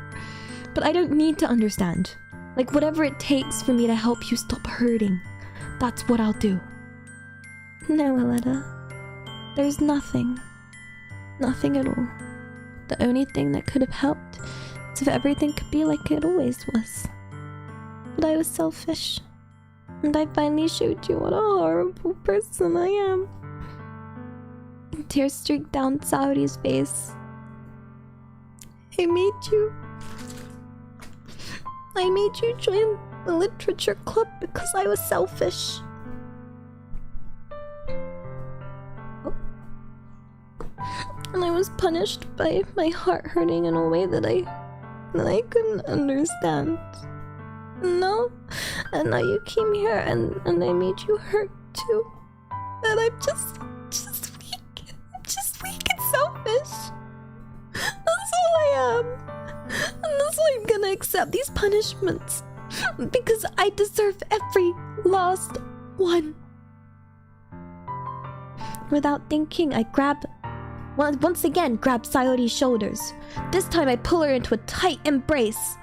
But I don't need to understand. Like, whatever it takes for me to help you stop hurting, that's what I'll do. No, Aletta. There's nothing. Nothing at all. The only thing that could have helped is if everything could be like it always was. But I was selfish. And I finally showed you what a horrible person I am. Tears streaked down Sayori's face. I made you join the literature club because I was selfish. And I was punished by my heart hurting in a way that I couldn't understand. No, and now you came here and I made you hurt too. And I'm just weak. I'm just weak and selfish. That's all I am. And that's why I'm gonna accept these punishments. Because I deserve every last one. Without thinking, I once again grab Sayori's shoulders. This time I pull her into a tight embrace.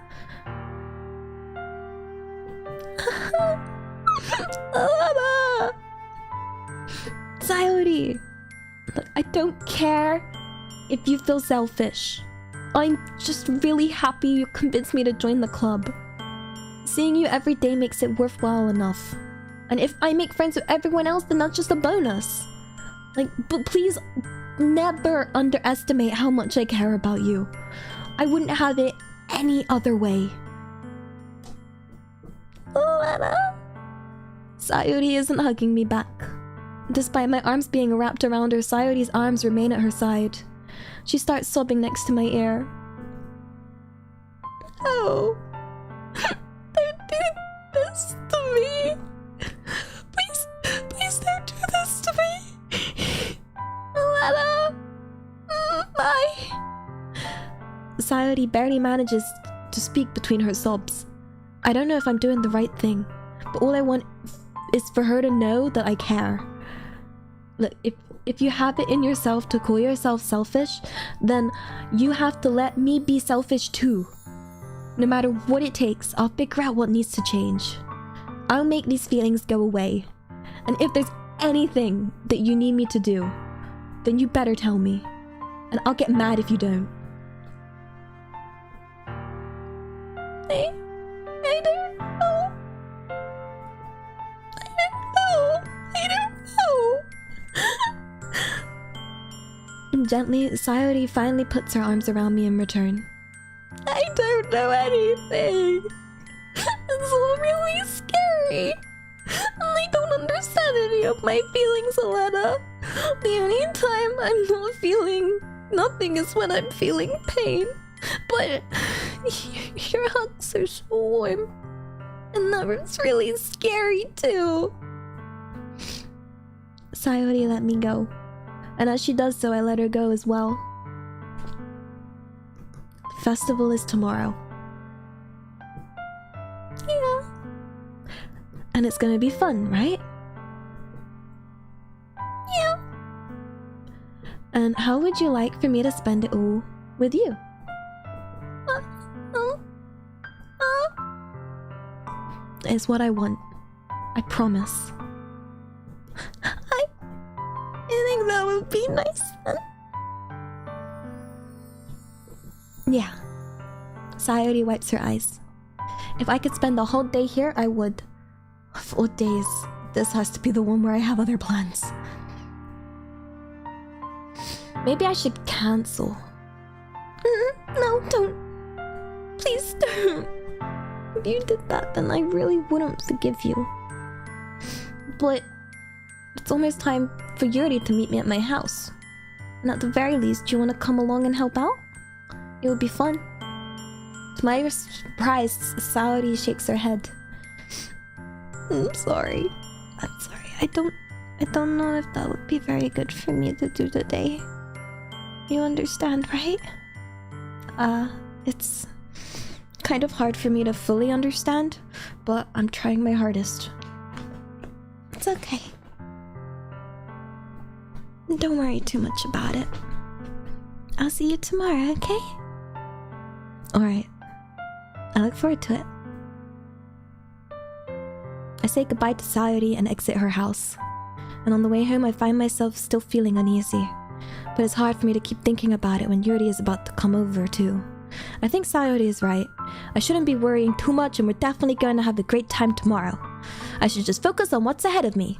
Sayori, look, I don't care if you feel selfish. I'm just really happy you convinced me to join the club. Seeing you every day makes it worthwhile enough. And if I make friends with everyone else, then that's just a bonus. Like, but please never underestimate how much I care about you. I wouldn't have it any other way. Sayori isn't hugging me back. Despite my arms being wrapped around her, Sayori's arms remain at her side. She starts sobbing next to my ear. Oh, don't do this to me. Please don't do this to me. Aletta, Sayori barely manages to speak between her sobs. I don't know if I'm doing the right thing, but all I want is for her to know that I care. Look, if you have it in yourself to call yourself selfish, then you have to let me be selfish too. No matter what it takes, I'll figure out what needs to change. I'll make these feelings go away. And if there's anything that you need me to do, then you better tell me. And I'll get mad if you don't. I don't know. I don't know. gently, Sayori finally puts her arms around me in return. I don't know anything. It's all really scary. I don't understand any of my feelings, Elena. The only time I'm not feeling nothing is when I'm feeling pain. But your hugs are so warm. And that was really scary too. Sayori let me go. And as she does so, I let her go as well. The festival is tomorrow. Yeah. And it's gonna be fun, right? Yeah. And how would you like for me to spend it all with you? It's what I want. I promise. I think that would be nice then. Yeah. Sayori wipes her eyes. If I could spend the whole day here, I would. Of all days, this has to be the one where I have other plans. Maybe I should cancel. No, don't. Please don't. If you did that, then I really wouldn't forgive you. But it's almost time for Yuri to meet me at my house. And at the very least, do you want to come along and help out? It would be fun. To my surprise, Sayori shakes her head. I'm sorry. I'm sorry. I don't know if that would be very good for me to do today. You understand, right? It's kind of hard for me to fully understand, but I'm trying my hardest. It's okay. Don't worry too much about it. I'll see you tomorrow, okay? Alright. I look forward to it. I say goodbye to Sayori and exit her house. And on the way home, I find myself still feeling uneasy. But it's hard for me to keep thinking about it when Yuri is about to come over, too. I think Sayori is right. I shouldn't be worrying too much, and we're definitely going to have a great time tomorrow. I should just focus on what's ahead of me.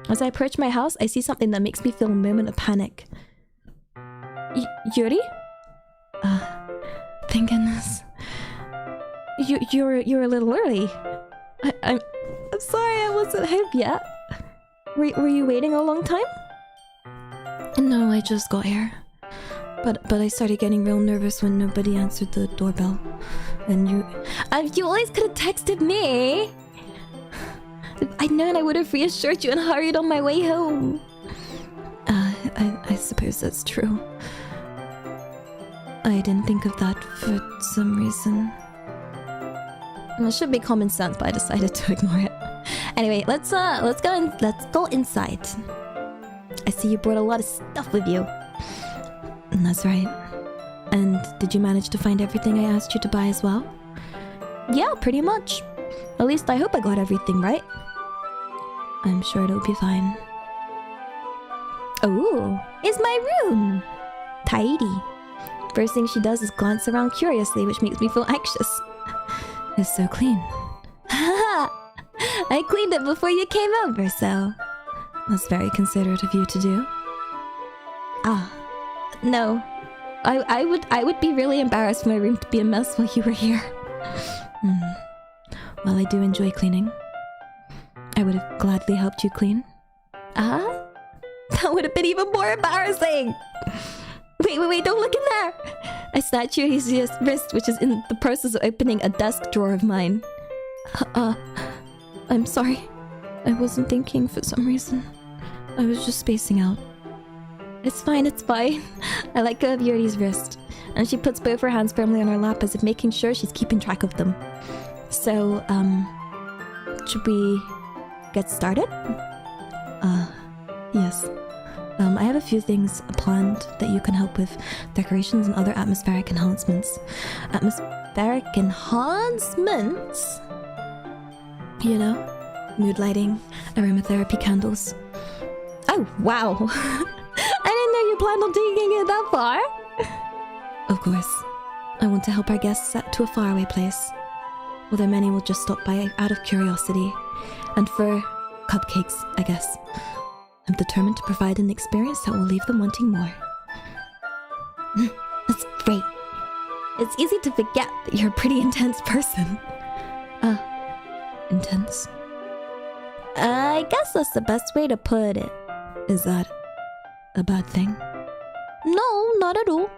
As I approach my house, I see something that makes me feel a moment of panic. Yuri? Thank goodness. You're a little early. I'm sorry I wasn't home yet. Were you waiting a long time? No, I just got here. But I started getting real nervous when nobody answered the doorbell. And you always could have texted me. If I'd known, I would have reassured you and hurried on my way home. I suppose that's true. I didn't think of that for some reason. Well, it should be common sense, but I decided to ignore it. Anyway, let's go inside. I see you brought a lot of stuff with you. That's right. And did you manage to find everything I asked you to buy as well? Yeah, pretty much. At least I hope I got everything right. I'm sure it'll be fine. Oh, it's my room! Tidy. First thing she does is glance around curiously, which makes me feel anxious. It's so clean. Haha! I cleaned it before you came over, so... That's very considerate of you to do. Ah. No. I would be really embarrassed for my room to be a mess while you were here. Well, I do enjoy cleaning. I would have gladly helped you clean. That would have been even more embarrassing! Wait, don't look in there! I snatch Yuri's wrist, which is in the process of opening a desk drawer of mine. I'm sorry. I wasn't thinking for some reason. I was just spacing out. It's fine. I let go of Yuri's wrist, and she puts both her hands firmly on her lap as if making sure she's keeping track of them. So, should we get started? Yes. I have a few things planned that you can help with. Decorations and other atmospheric enhancements. Atmospheric enhancements? You know, mood lighting, aromatherapy candles. Oh, wow! I didn't know you planned on taking it that far! Of course. I want to help our guests to a faraway place. Although many will just stop by out of curiosity. And for cupcakes, I guess. I'm determined to provide an experience that will leave them wanting more. That's great. It's easy to forget that you're a pretty intense person. Intense? I guess that's the best way to put it. Is that a bad thing? No, not at all.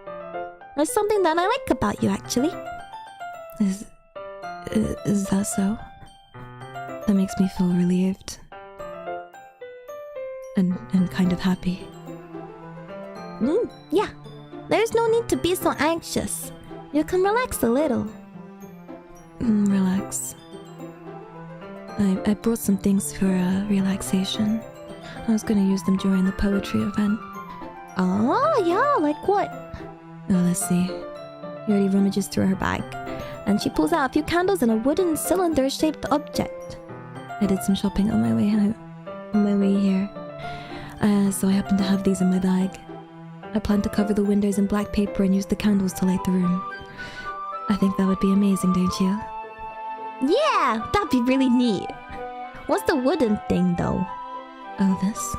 There's something that I like about you, actually. Is that so? That makes me feel relieved. And kind of happy. Yeah. There's no need to be so anxious. You can relax a little. Relax. I brought some things for relaxation. I was gonna use them during the poetry event. Oh, yeah, like what? Oh, let's see. Yuri rummages through her bag, and she pulls out a few candles and a wooden cylinder-shaped object. I did some shopping on my way out, on my way here. So I happen to have these in my bag. I plan to cover the windows in black paper and use the candles to light the room. I think that would be amazing, don't you? Yeah, that'd be really neat. What's the wooden thing, though? Oh, this?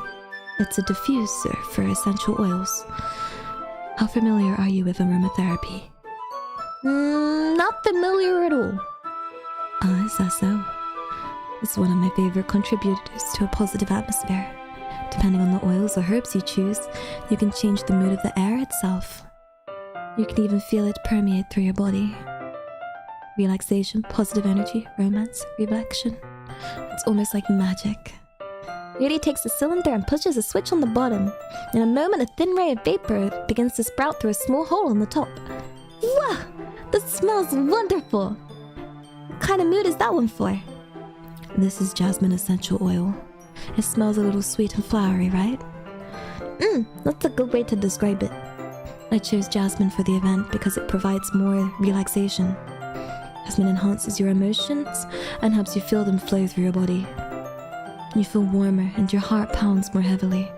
It's a diffuser for essential oils. How familiar are you with aromatherapy? Not familiar at all. Oh, is that so? It's one of my favorite contributors to a positive atmosphere. Depending on the oils or herbs you choose, you can change the mood of the air itself. You can even feel it permeate through your body. Relaxation, positive energy, romance, reflection. It's almost like magic. Yuri takes the cylinder and pushes a switch on the bottom. In a moment, a thin ray of vapor begins to sprout through a small hole on the top. Wow! That smells wonderful! What kind of mood is that one for? This is jasmine essential oil. It smells a little sweet and flowery, right? That's a good way to describe it. I chose jasmine for the event because it provides more relaxation. Jasmine enhances your emotions and helps you feel them flow through your body. You feel warmer and your heart pounds more heavily.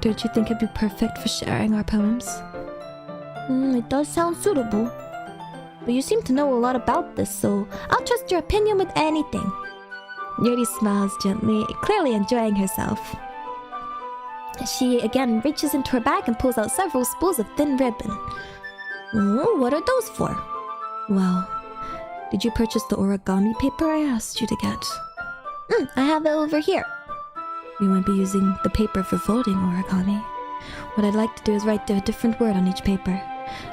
Don't you think it'd be perfect for sharing our poems? It does sound suitable. But you seem to know a lot about this, so I'll trust your opinion with anything. Yuri smiles gently, clearly enjoying herself. She again reaches into her bag and pulls out several spools of thin ribbon. What are those for? Well, did you purchase the origami paper I asked you to get? I have it over here. We won't be using the paper for folding origami. What I'd like to do is write a different word on each paper,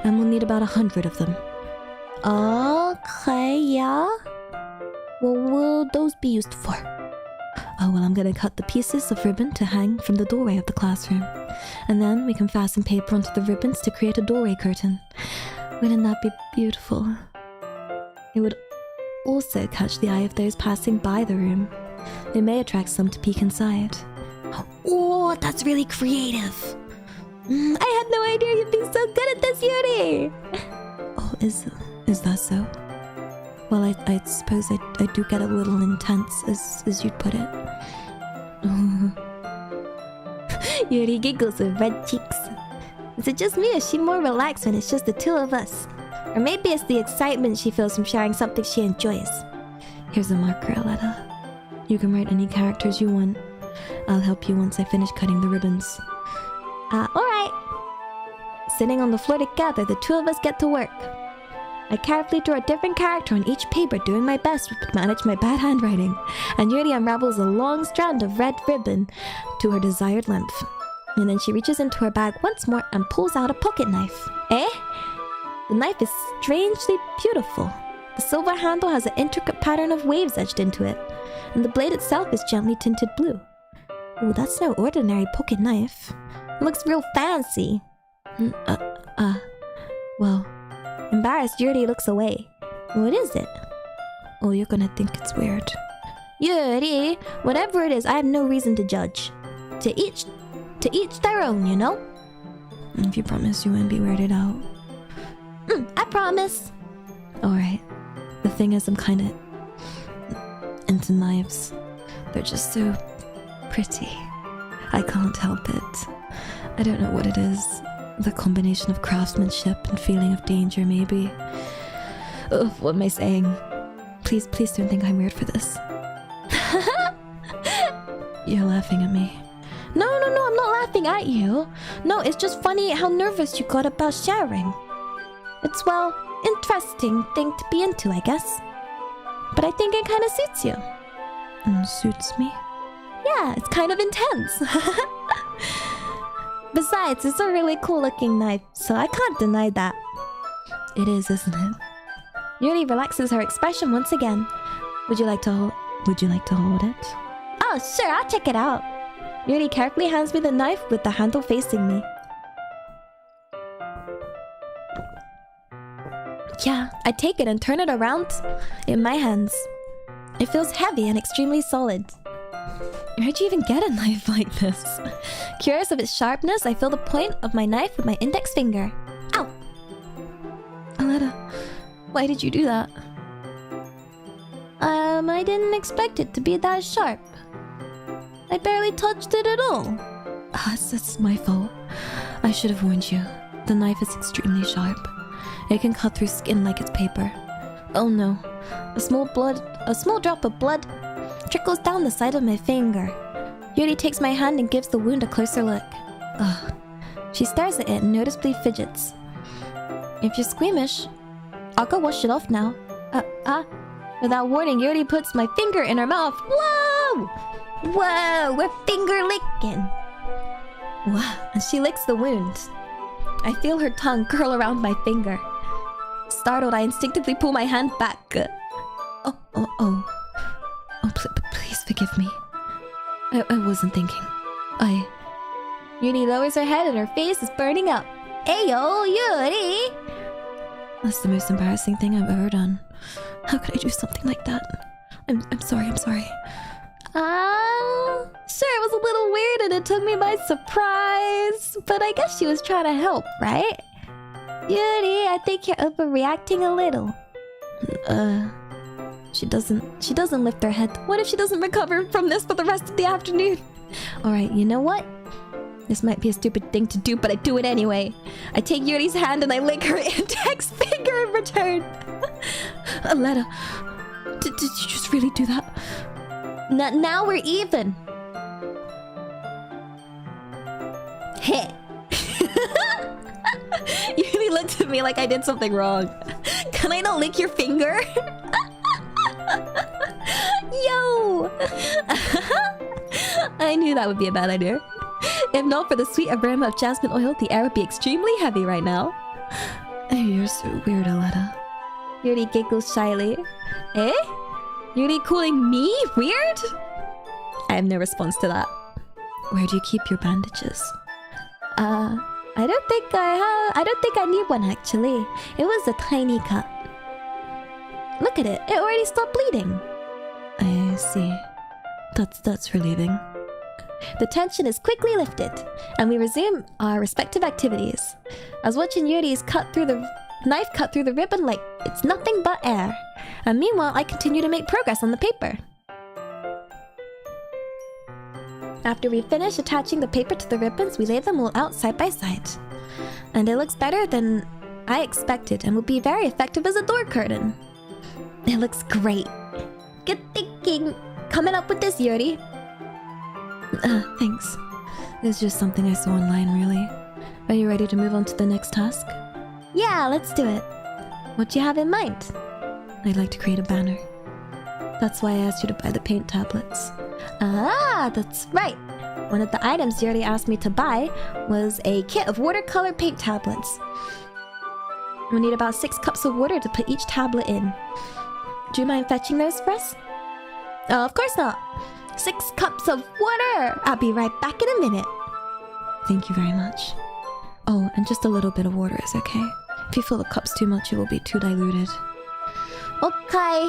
and we'll need about 100 of them. Okay, yeah. What will those be used for? Oh, well, I'm gonna cut the pieces of ribbon to hang from the doorway of the classroom. And then we can fasten paper onto the ribbons to create a doorway curtain. Wouldn't that be beautiful? It would also catch the eye of those passing by the room. It may attract some to peek inside. Oh, that's really creative. I had no idea you'd be so good at this, Yuri. Oh, is that so? Well, I suppose I do get a little intense, as you'd put it. Yuri giggles with red cheeks. Is it just me, or is she more relaxed when it's just the two of us? Or maybe it's the excitement she feels from sharing something she enjoys. Here's a marker, Aletta. You can write any characters you want. I'll help you once I finish cutting the ribbons. Alright. Sitting on the floor together, the two of us get to work. I carefully draw a different character on each paper, doing my best to manage my bad handwriting, and Yuri unravels a long strand of red ribbon to her desired length. And then she reaches into her bag once more and pulls out a pocket knife. Eh? The knife is strangely beautiful. The silver handle has an intricate pattern of waves etched into it, and the blade itself is gently tinted blue. Oh, that's no ordinary pocket knife. It looks real fancy. Well... Embarrassed, Yuri looks away. What is it? Oh, you're gonna think it's weird. Yuri, whatever it is, I have no reason to judge. To each their own, you know? If you promise you won't be weirded out. I promise. Alright. The thing is, I'm kinda... into knives. They're just so... pretty. I can't help it. I don't know what it is. The combination of craftsmanship and feeling of danger, maybe. Ugh, what am I saying? Please don't think I'm weird for this. You're laughing at me. No, I'm not laughing at you. No, it's just funny how nervous you got about sharing. It's, well, interesting thing to be into, I guess. But I think it kind of suits you. Suits me? Yeah, it's kind of intense. Besides, it's a really cool looking knife, so I can't deny that. It is, isn't it? Yuri relaxes her expression once again. Would you like to hold it? Oh, sure, I'll check it out. Yuri carefully hands me the knife with the handle facing me. Yeah, I take it and turn it around in my hands. It feels heavy and extremely solid. Where'd you even get a knife like this? Curious of its sharpness, I feel the point of my knife with my index finger. Ow! Aletta, why did you do that? I didn't expect it to be that sharp. I barely touched it at all. That's my fault. I should have warned you. The knife is extremely sharp. It can cut through skin like it's paper. Oh no. A small drop of blood trickles down the side of my finger. Yuri takes my hand and gives the wound a closer look. Ugh. She stares at it and noticeably fidgets. If you're squeamish, I'll go wash it off now. Without warning, Yuri puts my finger in her mouth. Whoa! Whoa, we're finger licking. Wow, and she licks the wound. I feel her tongue curl around my finger. Startled, I instinctively pull my hand back. Please forgive me. I wasn't thinking. Yuri lowers her head and her face is burning up. Ayo, Yuri! That's the most embarrassing thing I've ever done. How could I do something like that? I'm sorry. Sure, it was a little weird and it took me by surprise. But I guess she was trying to help, right? Yuri, I think you're overreacting a little. She doesn't lift her head. What if she doesn't recover from this for the rest of the afternoon? Alright, you know what? This might be a stupid thing to do, but I do it anyway. I take Yuri's hand and I lick her index finger in return. Aletta, did you just really do that? Now we're even. Heh. Yuri looked at me like I did something wrong. Can I not lick your finger? Yo! I knew that would be a bad idea. If not for the sweet aroma of jasmine oil, the air would be extremely heavy right now. You're so weird, Aletta. Yuri giggles shyly. Eh? Yuri calling me weird? I have no response to that. Where do you keep your bandages? I don't think I need one actually. It was a tiny cut. Look at it. It already stopped bleeding. I see. That's relieving. The tension is quickly lifted, and we resume our respective activities. I was watching Yuri's knife cut through the ribbon like it's nothing but air. And meanwhile, I continue to make progress on the paper. After we finish attaching the paper to the ribbons, we lay them all out side by side. And it looks better than I expected and will be very effective as a door curtain. It looks great. Good thinking. Coming up with this, Yuri. Thanks. It's just something I saw online, really. Are you ready to move on to the next task? Yeah, let's do it. What do you have in mind? I'd like to create a banner. That's why I asked you to buy the paint tablets. Ah, that's right. One of the items Yuri asked me to buy was a kit of watercolor paint tablets. We'll need about 6 cups of water to put each tablet in. Do you mind fetching those for us? Oh, of course not. 6 cups of water! I'll be right back in a minute. Thank you very much. Oh, and just a little bit of water is okay. If you fill the cups too much, it will be too diluted. Okay.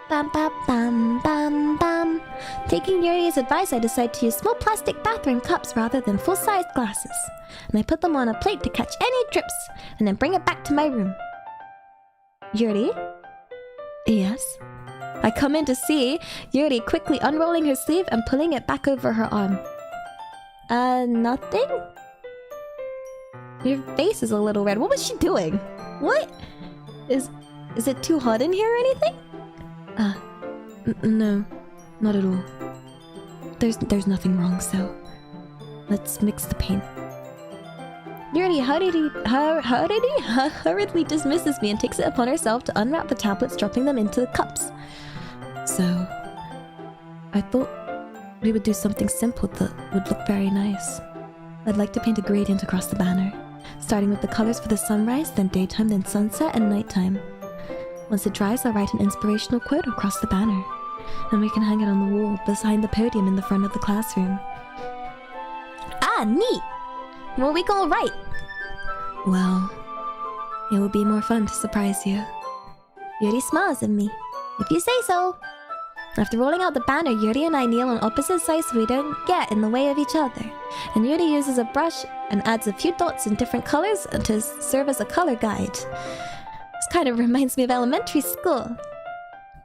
Bam bam bam bam bam. Taking Yuri's advice, I decide to use small plastic bathroom cups rather than full-sized glasses. And I put them on a plate to catch any drips, and then bring it back to my room. Yuri? Yes? I come in to see Yuri quickly unrolling her sleeve and pulling it back over her arm. Nothing? Your face is a little red. What was she doing? What? Is it too hot in here or anything? No, not at all. There's nothing wrong, so Let's mix the paint. Yuri hurriedly dismisses me and takes it upon herself to unwrap the tablets, dropping them into the cups. So, I thought we would do something simple that would look very nice. I'd like to paint a gradient across the banner, starting with the colors for the sunrise, then daytime, then sunset, and nighttime. Once it dries, I'll write an inspirational quote across the banner, and we can hang it on the wall behind the podium in the front of the classroom. Ah, neat! What are we gonna write? Well, it will be more fun to surprise you. Yuri smiles at me. If you say so. After rolling out the banner, Yuri and I kneel on opposite sides so we don't get in the way of each other. And Yuri uses a brush and adds a few dots in different colors to serve as a color guide. This kind of reminds me of elementary school.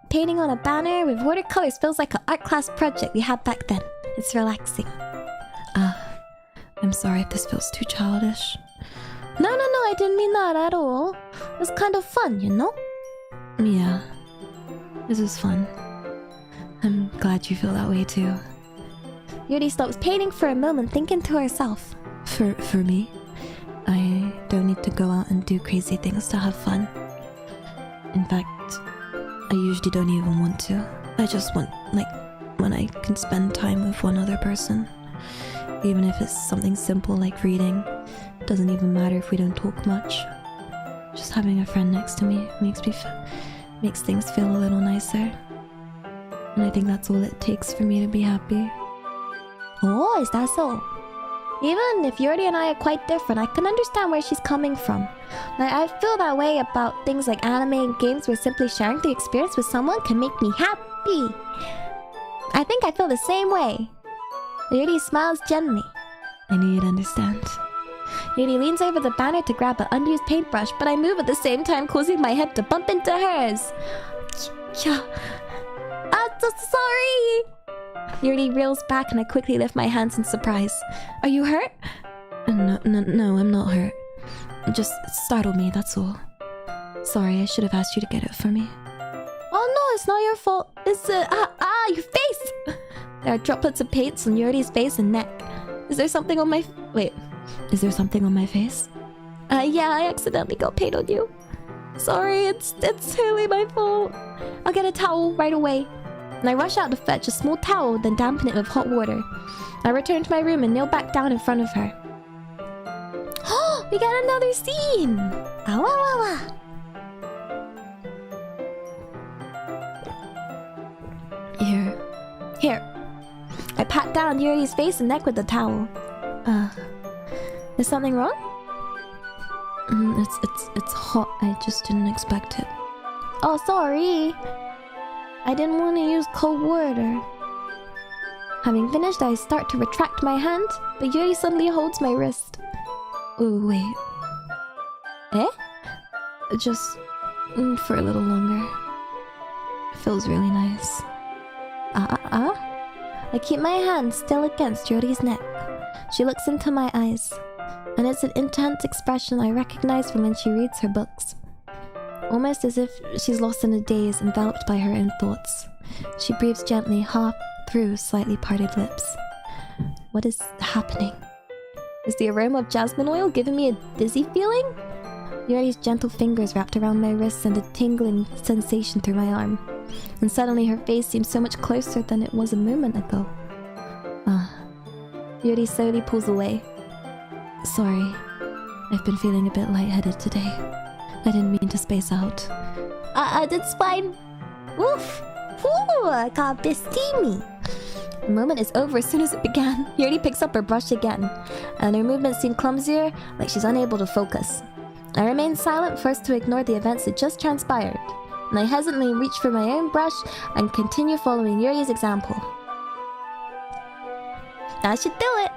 Painting on a banner with watercolors feels like an art class project we had back then. It's relaxing. I'm sorry if this feels too childish. No, I didn't mean that at all. It was kind of fun, you know? Yeah, this is fun. I'm glad you feel that way too. Yuri stops painting for a moment, thinking to herself. For me, I don't need to go out and do crazy things to have fun. In fact, I usually don't even want to. I just want, like, when I can spend time with one other person. Even if it's something simple like reading. It doesn't even matter if we don't talk much. Just having a friend next to me makes things feel a little nicer. And I think that's all it takes for me to be happy. Oh, is that so? Even if Yuri and I are quite different, I can understand where she's coming from. Like, I feel that way about things like anime and games where simply sharing the experience with someone can make me happy. I think I feel the same way. Yuri smiles gently. I knew you'd understand. Yuri leans over the banner to grab an unused paintbrush, but I move at the same time, causing my head to bump into hers. I'm so sorry! Yuri reels back and I quickly lift my hands in surprise. Are you hurt? No, I'm not hurt. It just startled me, that's all. Sorry, I should have asked you to get it for me. Oh no, it's not your fault. It's your face! There are droplets of paint on Yuri's face and neck. Is there something on my... Wait. Is there something on my face? Yeah, I accidentally got paint on you. Sorry, it's totally my fault. I'll get a towel right away. And I rush out to fetch a small towel, then dampen it with hot water. I return to my room and kneel back down in front of her. Oh, we got another scene! Awa. Here. I pat down Yuri's face and neck with the towel. Is something wrong? It's hot. I just didn't expect it. Oh, sorry. I didn't want to use cold water. Having finished, I start to retract my hand, but Yuri suddenly holds my wrist. Oh, wait. Eh? Just for a little longer. It feels really nice. I keep my hand still against Yuri's neck. She looks into my eyes, and it's an intense expression I recognize from when she reads her books. Almost as if she's lost in a daze, enveloped by her own thoughts. She breathes gently, half through slightly parted lips. What is happening? Is the aroma of jasmine oil giving me a dizzy feeling? Yuri's gentle fingers wrapped around my wrist send a tingling sensation through my arm. And suddenly her face seems so much closer than it was a moment ago. Yuri slowly pulls away. Sorry, I've been feeling a bit lightheaded today. I didn't mean to space out. That's fine. Oof! Ooh, I got a bit steamy. The moment is over as soon as it began. Yuri picks up her brush again, and her movements seem clumsier, like she's unable to focus. I remain silent, forced to ignore the events that just transpired, and I hesitantly reach for my own brush and continue following Yuri's example. That should do it.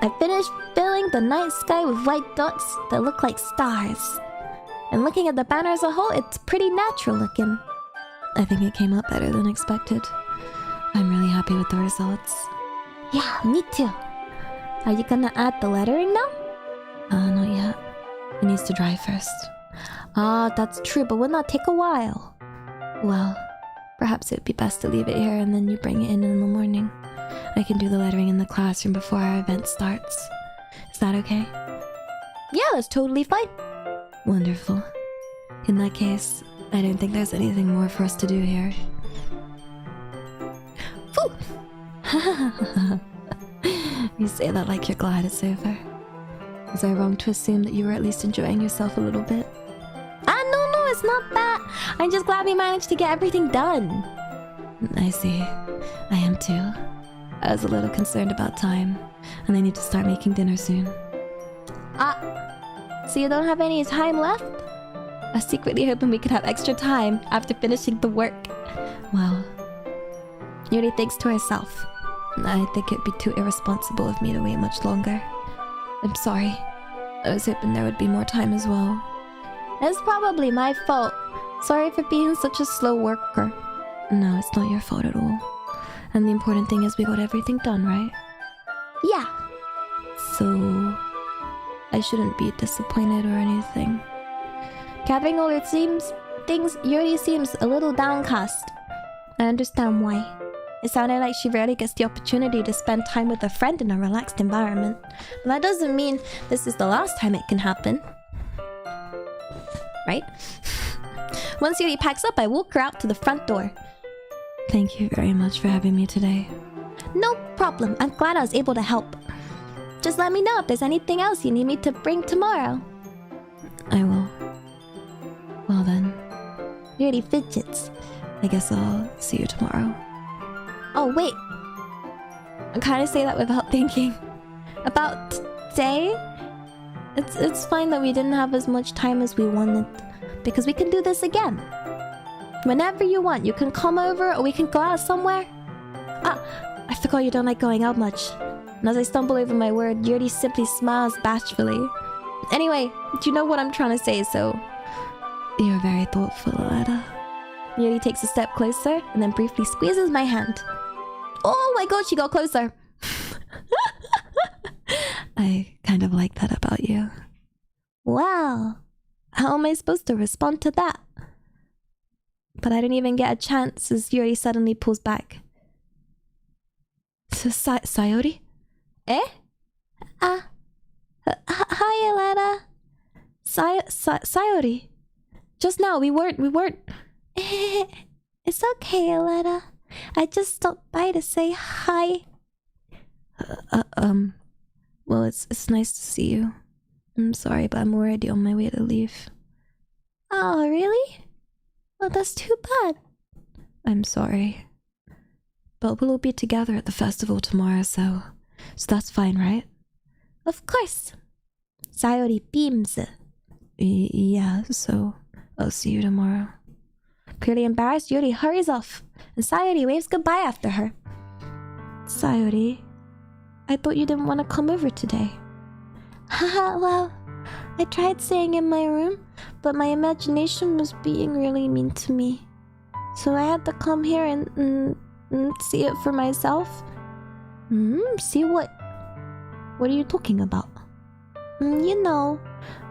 I finished filling the night sky with white dots that look like stars. And looking at the banner as a whole, it's pretty natural looking. I think it came out better than expected. I'm really happy with the results. Yeah, me too. Are you gonna add the lettering now? Not yet. It needs to dry first. That's true, but wouldn't that take a while? Well, perhaps it would be best to leave it here and then you bring it in the morning. I can do the lettering in the classroom before our event starts. Is that okay? Yeah, that's totally fine. Wonderful. In that case, I don't think there's anything more for us to do here. Phew! You say that like you're glad it's over. Was I wrong to assume that you were at least enjoying yourself a little bit? No, it's not that. I'm just glad we managed to get everything done. I see. I am too. I was a little concerned about time, and I need to start making dinner soon. So you don't have any time left? I was secretly hoping we could have extra time after finishing the work. Well, Yuri thinks to herself. I think it'd be too irresponsible of me to wait much longer. I'm sorry. I was hoping there would be more time as well. It's probably my fault. Sorry for being such a slow worker. No, it's not your fault at all. And the important thing is we got everything done, right? Yeah. So I shouldn't be disappointed or anything. Gathering all your things, Yuri seems a little downcast. I understand why. It sounded like she rarely gets the opportunity to spend time with a friend in a relaxed environment. But that doesn't mean this is the last time it can happen. Right? Once Yuri packs up, I walk her out to the front door. Thank you very much for having me today. No problem. I'm glad I was able to help. Just let me know if there's anything else you need me to bring tomorrow. I will. Well then. Yuri fidgets. I guess I'll see you tomorrow. Oh, wait. I kind of say that without thinking. About today? It's fine that we didn't have as much time as we wanted. Because we can do this again. Whenever you want, you can come over or we can go out somewhere. I forgot you don't like going out much. And as I stumble over my word, Yuri simply smiles bashfully. Anyway, you know what I'm trying to say, so... You're very thoughtful, Aletta. Yuri takes a step closer and then briefly squeezes my hand. Oh my god, she got closer. I kind of like that about you. Wow. How am I supposed to respond to that? But I didn't even get a chance as Yuri suddenly pulls back. Sayori? Eh? Hi, Aletta. Sayori? Just now, we weren't... It's okay, Aletta. I just stopped by to say hi. Well, it's nice to see you. I'm sorry, but I'm already on my way to leave. Oh, really? Well, that's too bad. I'm sorry. But we'll all be together at the festival tomorrow, so that's fine, right? Of course. Sayori beams. Yeah, so I'll see you tomorrow. Clearly embarrassed, Yuri hurries off, and Sayori waves goodbye after her. Sayori, I thought you didn't want to come over today. Haha, well, I tried staying in my room, but my imagination was being really mean to me. So I had to come here and see it for myself. See what? What are you talking about? You know,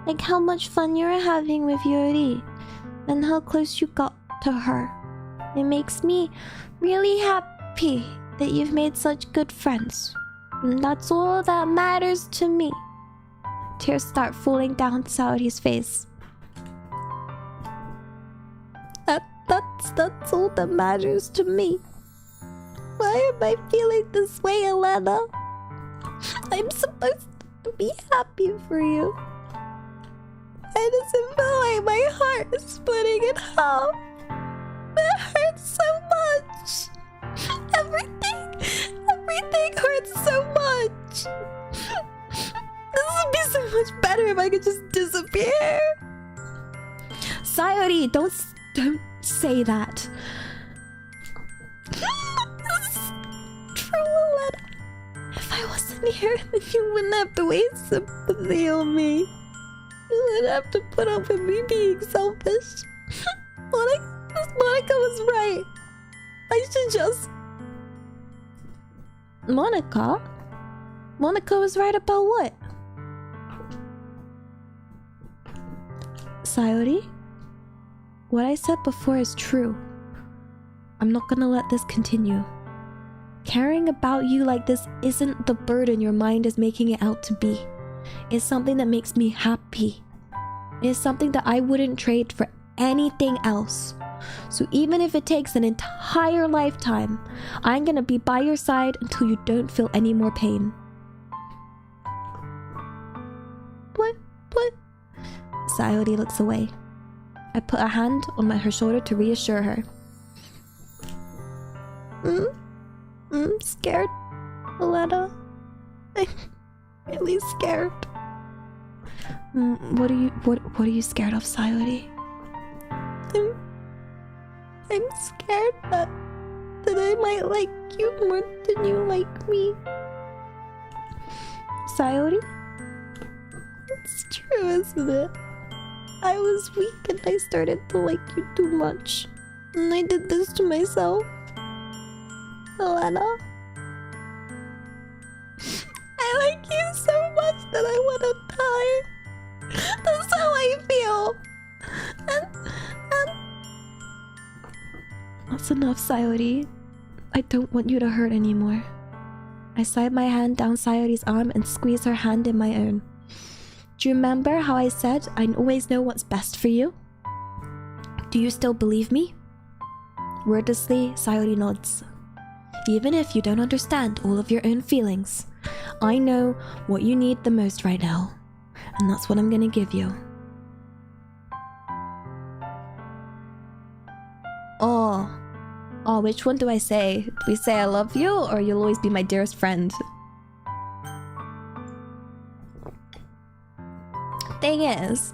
like how much fun you're having with Yuri, and how close you got to her. It makes me really happy that you've made such good friends. And that's all that matters to me. Tears start falling down Sayori's face. That's all that matters to me. Why am I feeling this way, Elena? I'm supposed to be happy for you. Why does it feel like my heart is splitting in half? It hurts so much. Everything hurts so much. This would be so much better if I could just disappear. Sayori, don't say that. This is true, Aletta. If I wasn't here, then you wouldn't have to waste sympathy on me. You wouldn't have to put up with me being selfish. Monica was right. I should just... Monica? Monica was right about what? Sayori, what I said before is true. I'm not gonna let this continue. Caring about you like this isn't the burden your mind is making it out to be. It's something that makes me happy. It's something that I wouldn't trade for anything else. So even if it takes an entire lifetime, I'm gonna be by your side until you don't feel any more pain. What? Sayori looks away. I put a hand on her shoulder to reassure her. Scared, Alana. I'm really scared. What are you scared of, Sayori? I'm scared that I might like you more than you like me. Sayori? It's true, isn't it? I was weak and I started to like you too much. And I did this to myself. Alana. I like you so much that I want to die. That's how I feel. And... That's enough, Sayori. I don't want you to hurt anymore. I slide my hand down Sayori's arm and squeeze her hand in my own. Do you remember how I said I always know what's best for you? Do you still believe me? Wordlessly, Sayori nods. Even if you don't understand all of your own feelings, I know what you need the most right now, and that's what I'm gonna give you. Oh, which one do I say? Do we say I love you, or you'll always be my dearest friend? The thing is,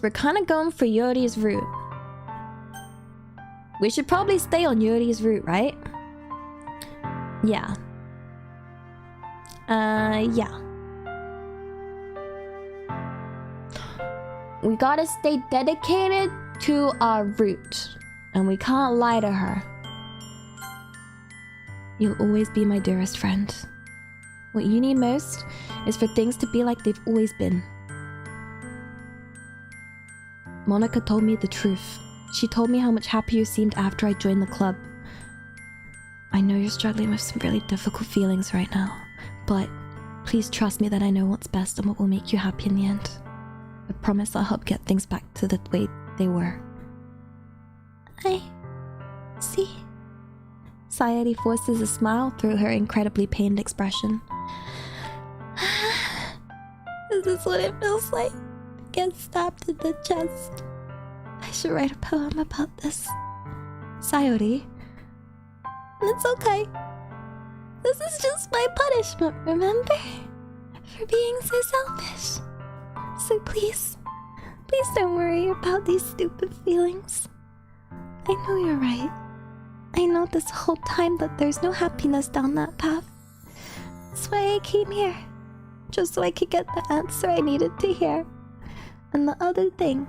we're kind of going for Yuri's route. We should probably stay on Yuri's route, right? Yeah. Yeah. We gotta stay dedicated to our route, and we can't lie to her. You'll always be my dearest friend. What you need most is for things to be like they've always been. Monica told me the truth. She told me how much happier you seemed after I joined the club. I know you're struggling with some really difficult feelings right now, but please trust me that I know what's best and what will make you happy in the end. I promise I'll help get things back to the way they were. I see. Sayori forces a smile through her incredibly pained expression. This is what it feels like to get stabbed in the chest. I should write a poem about this. Sayori. It's okay. This is just my punishment, remember? For being so selfish. So please don't worry about these stupid feelings. I know you're right. I know this whole time that there's no happiness down that path. That's why I came here. Just so I could get the answer I needed to hear. And the other thing,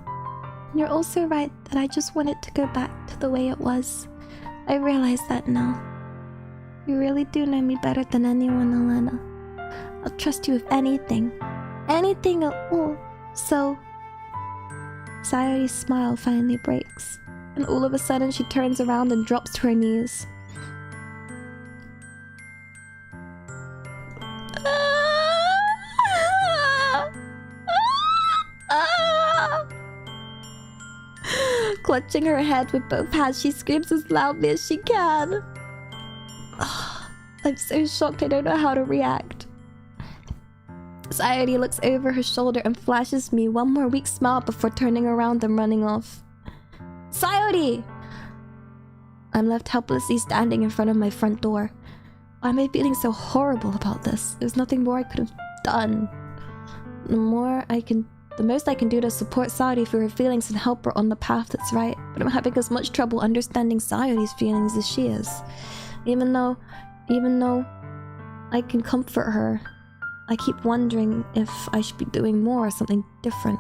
you're also right that I just wanted to go back to the way it was. I realize that now. You really do know me better than anyone, Alana. I'll trust you with anything. Anything at all. So... Sayori's smile finally breaks. And all of a sudden she turns around and drops to her knees. Clutching her head with both hands, she screams as loudly as she can. I'm so shocked I don't know how to react. Sayori looks over her shoulder and flashes me one more weak smile before turning around and running off. Sayori! I'm left helplessly standing in front of my front door. Why am I feeling so horrible about this? There's nothing more I could have done. The most I can do to support Sayori through her feelings and help her on the path that's right. But I'm having as much trouble understanding Sayori's feelings as she is. Even though I can comfort her, I keep wondering if I should be doing more or something different.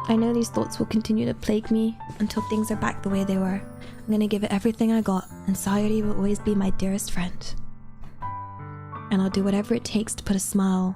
I know these thoughts will continue to plague me until things are back the way they were. I'm gonna give it everything I got, and Sayori will always be my dearest friend. And I'll do whatever it takes to put a smile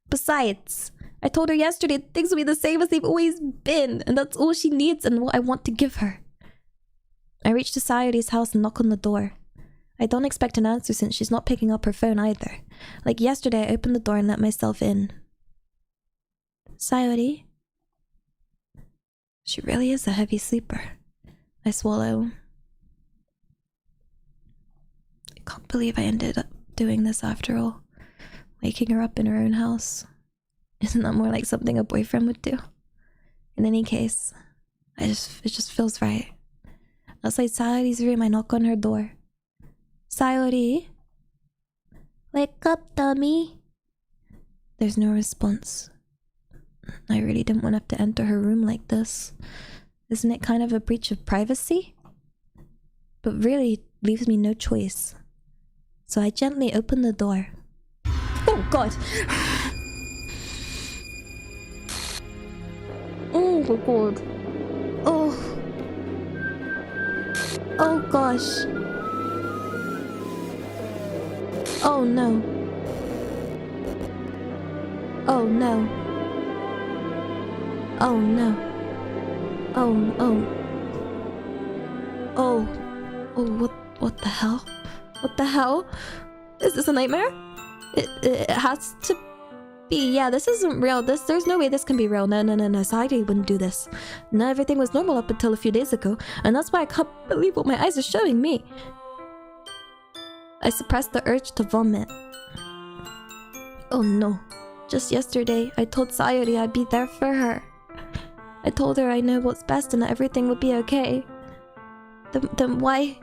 Besides, I told her yesterday things will be the same as they've always been, and that's all she needs and what I want to give her. I reach to Sayori's house and knock on the door. I don't expect an answer since she's not picking up her phone either. Like yesterday, I opened the door and let myself in. Sayori? She really is a heavy sleeper. I swallow. I can't believe I ended up doing this after all. Waking her up in her own house. Isn't that more like something a boyfriend would do? In any case, it just feels right. Outside Sayori's room, I knock on her door. Sayori? Wake up, dummy. There's no response. I really didn't want to have to enter her room like this. Isn't it kind of a breach of privacy? But really, it leaves me no choice. So I gently open the door. Oh god! Oh my god. Oh. Oh gosh. Oh no. Oh no. Oh no. Oh. What the hell? What the hell? Is this a nightmare? It has to be. Yeah, this isn't real. There's no way this can be real. No. Sayori wouldn't do this. No, everything was normal up until a few days ago, and that's why I can't believe what my eyes are showing me. I suppressed the urge to vomit. Oh no. Just yesterday, I told Sayori I'd be there for her. I told her I know what's best and that everything would be okay. Then why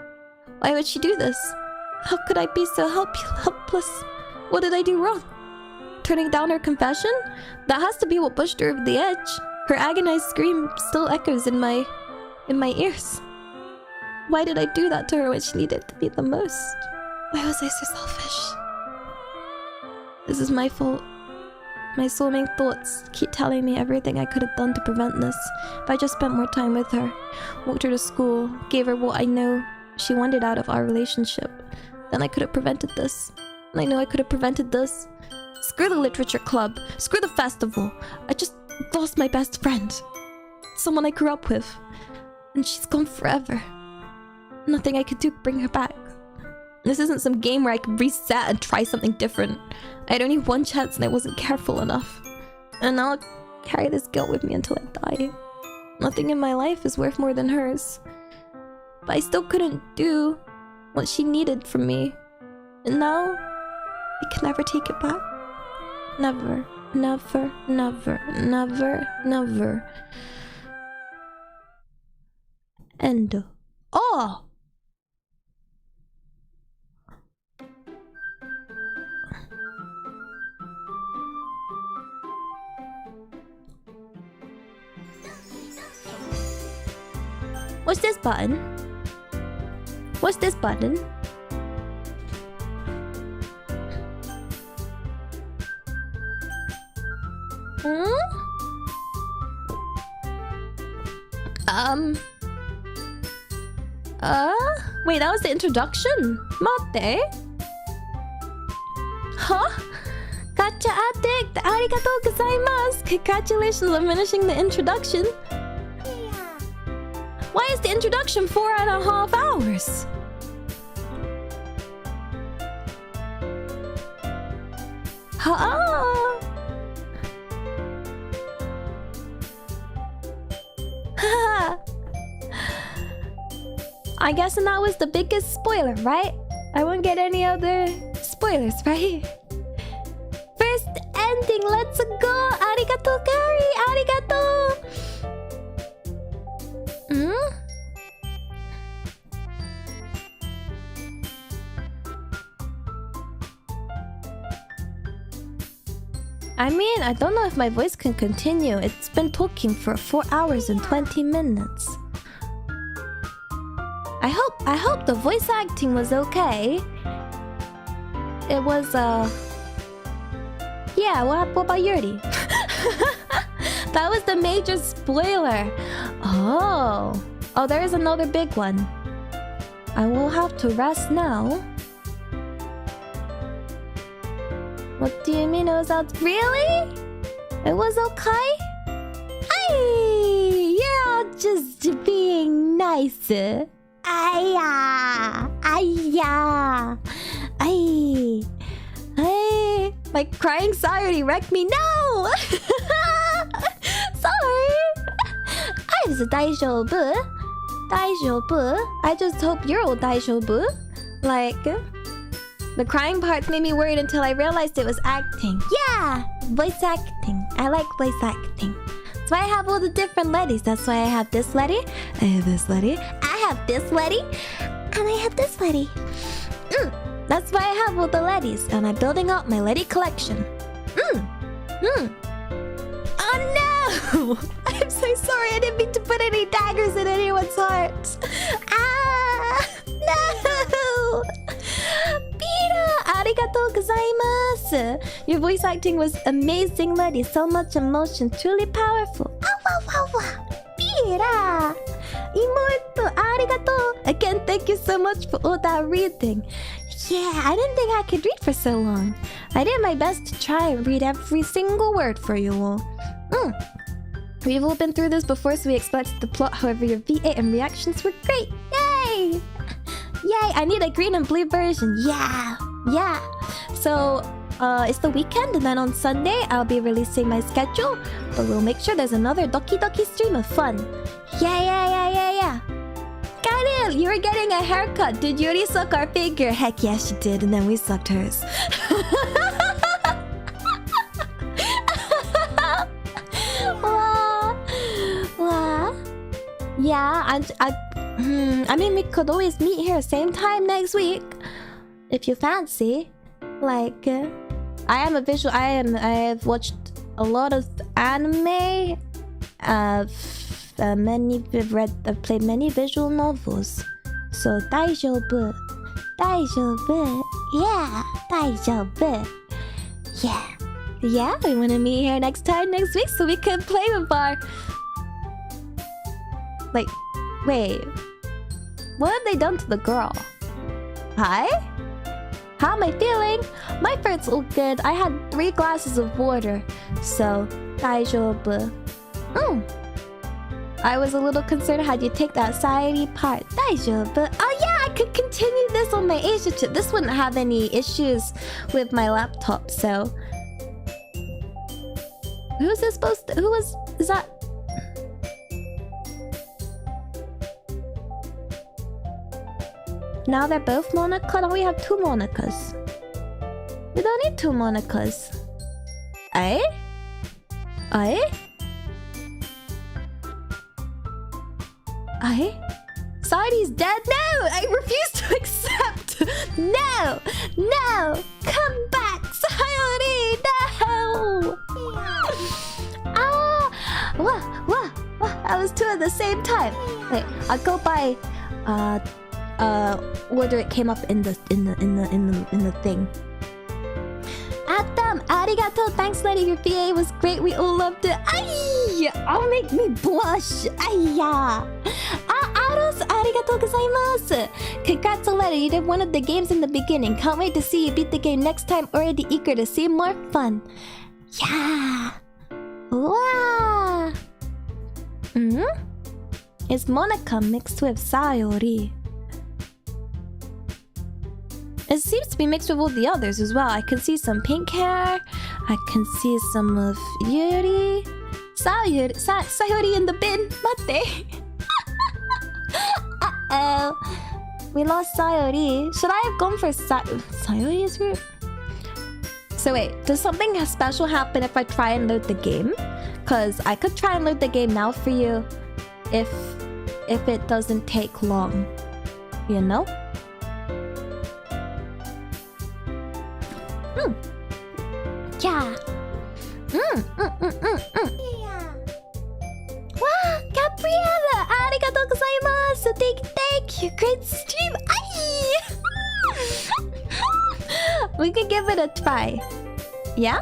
would she do this? How could I be so helpless? What did I do wrong? Turning down her confession? That has to be what pushed her over the edge. Her agonized scream still echoes in my ears. Why did I do that to her when she needed to be the most? Why was I so selfish? This is my fault. My swimming thoughts keep telling me everything I could have done to prevent this. If I just spent more time with her, walked her to school, gave her what I know she wanted out of our relationship, then I could have prevented this. And I know I could have prevented this. Screw the literature club. Screw the festival. I just lost my best friend. Someone I grew up with. And she's gone forever. Nothing I could do to bring her back. This isn't some game where I could reset and try something different. I had only one chance and I wasn't careful enough. And now I'll carry this guilt with me until I die. Nothing in my life is worth more than hers. But I still couldn't do what she needed from me. And now, I can never take it back. Never, never, never, never, never. End. Oh! What's this button? What's this button? Wait, that was the introduction? Mate? Huh? Gotcha addict! Arigatou gozaimasu! Congratulations on finishing the introduction. Why is the introduction 4.5 hours? Ha! I guess that was the biggest spoiler, right? I won't get any other spoilers, right? First ending, let's go! Arigato, Gary! Arigato! I mean, I don't know if my voice can continue. It's been talking for 4 hours and 20 minutes. I hope the voice acting was okay. It was, yeah, what about Yuri? That was the major spoiler. Oh, there is another big one. I will have to rest now. What do you mean it was out? Really? It was okay? Hey, you're all just being nice. Aya, aya, ay, ay. My crying sorry wrecked me. No! Sorry. I'm daijoubu. Daijoubu. I just hope you're all daijoubu. Like, the crying parts made me worried until I realized it was acting. Yeah, voice acting. I like voice acting. That's why I have all the different letties. That's why I have this letty. I have this letty. I have this letty. And I have this letty. That's why I have all the letties. And I'm building up my letty collection. Oh no! I'm so sorry. I didn't mean to put any daggers in anyone's heart. Ah! No! Pira! Arigatou gozaimasu! Your voice acting was amazing, lady. So much emotion. Truly powerful. Pira! Imoto, arigatou! Again, thank you so much for all that reading. Yeah, I didn't think I could read for so long. I did my best to try and read every single word for you all. We've all been through this before, so we expected the plot. However, your VA and reactions were great. Yay! Yay! I need a green and blue version. Yeah! Yeah! So, it's the weekend, and then on Sunday, I'll be releasing my schedule. But we'll make sure there's another Doki Doki stream of fun. Yeah! Karil, you were getting a haircut. Did Yuri suck our figure? Heck yeah, she did, and then we sucked hers. Yeah, I mean, we could always meet here same time next week, if you fancy. Like, I have watched a lot of anime. I've played many visual novels. So daijoubu, yeah, daijoubu, yeah. We wanna meet here next week so we can play with our. Like, wait. What have they done to the girl? Hi? How am I feeling? My fart's all good. I had 3 glasses of water. So, daijoubu. I was a little concerned how you take that society part. Daijoubu. Oh yeah, I could continue this on my Asia trip. This wouldn't have any issues with my laptop, so. Who's this supposed to? Is that? Now they're both Monica? Now we have 2 Monicas. We don't need 2 Monicas. Eh? Sayori's dead? No! I refuse to accept! No! Come back! Sayori! No! What? That was 2 at the same time. Wait, I'll go by order it came up in the thing. Adam, arigato. Thanks, lady. Your VA was great. We all loved it. Ay! Oh, make me blush. Ayya. Aros, arigato gozaimasu. Congrats, Aletta. You did one of the games in the beginning. Can't wait to see you beat the game next time. Already eager to see more fun. Yeah. Wow. It's Monica mixed with Sayori. It seems to be mixed with all the others as well. I can see some pink hair. I can see some of Yuri. Sayori in the bin. Mate. Uh-oh. We lost Sayori. Should I have gone for Sayori's route? So wait, does something special happen if I try and load the game? Because I could try and load the game now for you if it doesn't take long. You know? Yeah. Wow, Gabriella! Arigatou gozaimasu! Thank you! Great stream! Ay! We could give it a try. Yeah?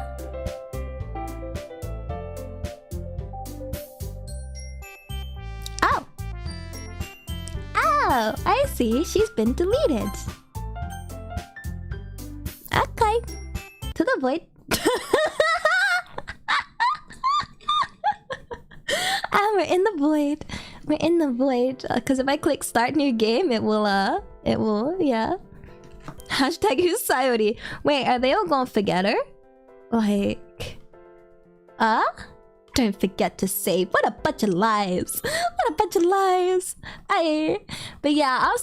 Oh, I see. She's been deleted. Okay. the void. And we're in the void. We're in the void. Because if I click start new game, it will, yeah. Hashtag who's Sayori? Wait, are they all gonna forget her? Like... Don't forget to save. What a bunch of lies. What a bunch of lies. But yeah, I'll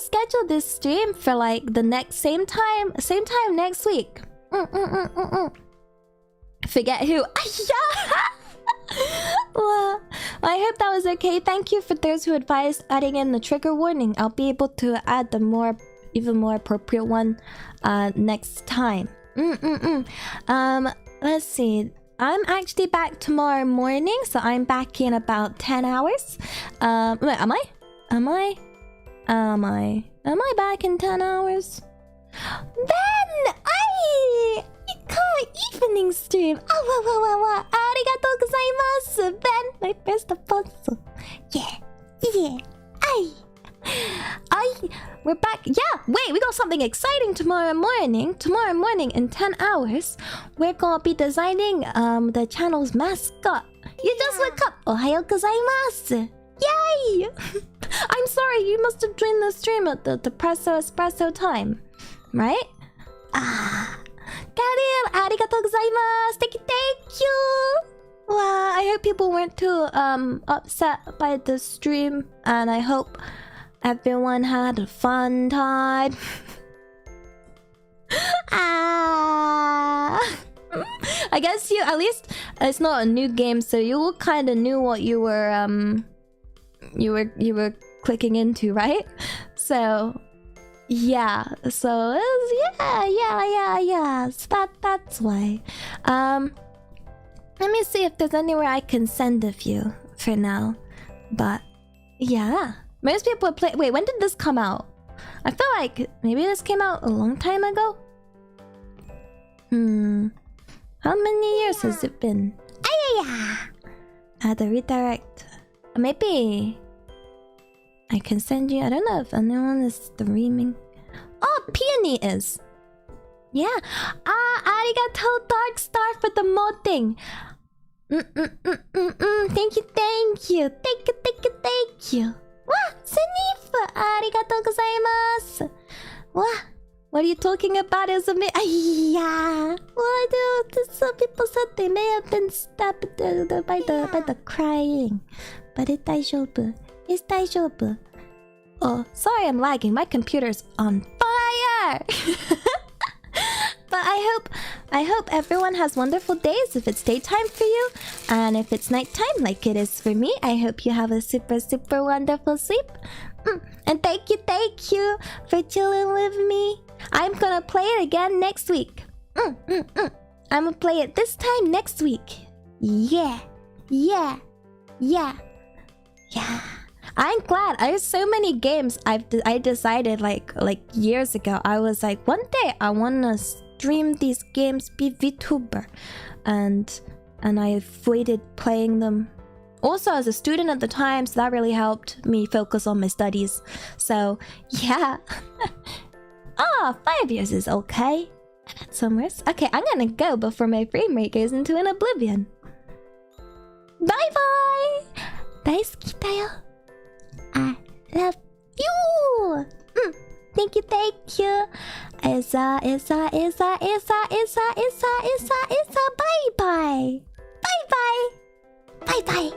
schedule this stream for like the next same time next week. Forget who. Well, I hope that was okay. Thank you for those who advised adding in the trigger warning. I'll be able to add the even more appropriate one next time. Let's see. I'm actually back tomorrow morning, so I'm back in about 10 hours. Wait, am I back in 10 hours? Ben! Evening stream! Arigatou gozaimasu! Ben, my first sponsor. Yeah. We're back. Yeah, wait, we got something exciting tomorrow morning. Tomorrow morning in 10 hours, we're gonna be designing the channel's mascot. You just woke up. Ohayou gozaimasu. Yay! I'm sorry, you must have joined the stream at the espresso time, right? Karin, arigatou gozaimasu. Thank you. Well, I hope people weren't too upset by the stream, and I hope everyone had a fun time. I guess you, at least it's not a new game, so you kind of knew what you were clicking into, right? So yeah, so it was, yeah. So that's why. Let me see if there's anywhere I can send a few for now. But yeah, most people play. Wait, when did this come out? I feel like maybe this came out a long time ago. How many years has it been? The redirect. Maybe I can send you. I don't know if anyone is streaming. Oh, Peony is. Yeah. Arigatou Dark Star for the modding. Thank you. Wah, Sanifa, arigatou gozaimasu. What are you talking about? Is me? Some people said they may have been stabbed by the crying, but it's daijoubu. It's daijoubu. Oh, sorry, I'm lagging. My computer's on fire. But I hope everyone has wonderful days if it's daytime for you, and if it's nighttime like it is for me, I hope you have a super wonderful sleep. And thank you for chilling with me. I'm gonna play it again next week. I'm gonna play it this time next week. Yeah. I'm glad. I have so many games I decided like years ago. I was like, one day I wanna stream these games, be VTuber, and I avoided playing them. Also, as a student at the time, so that really helped me focus on my studies. So yeah. 5 years is okay. I've had some worse. Okay, I'm gonna go before my frame rate goes into an oblivion. Bye bye. 大好きだよ. I love you. Thank you. Isa. Bye bye.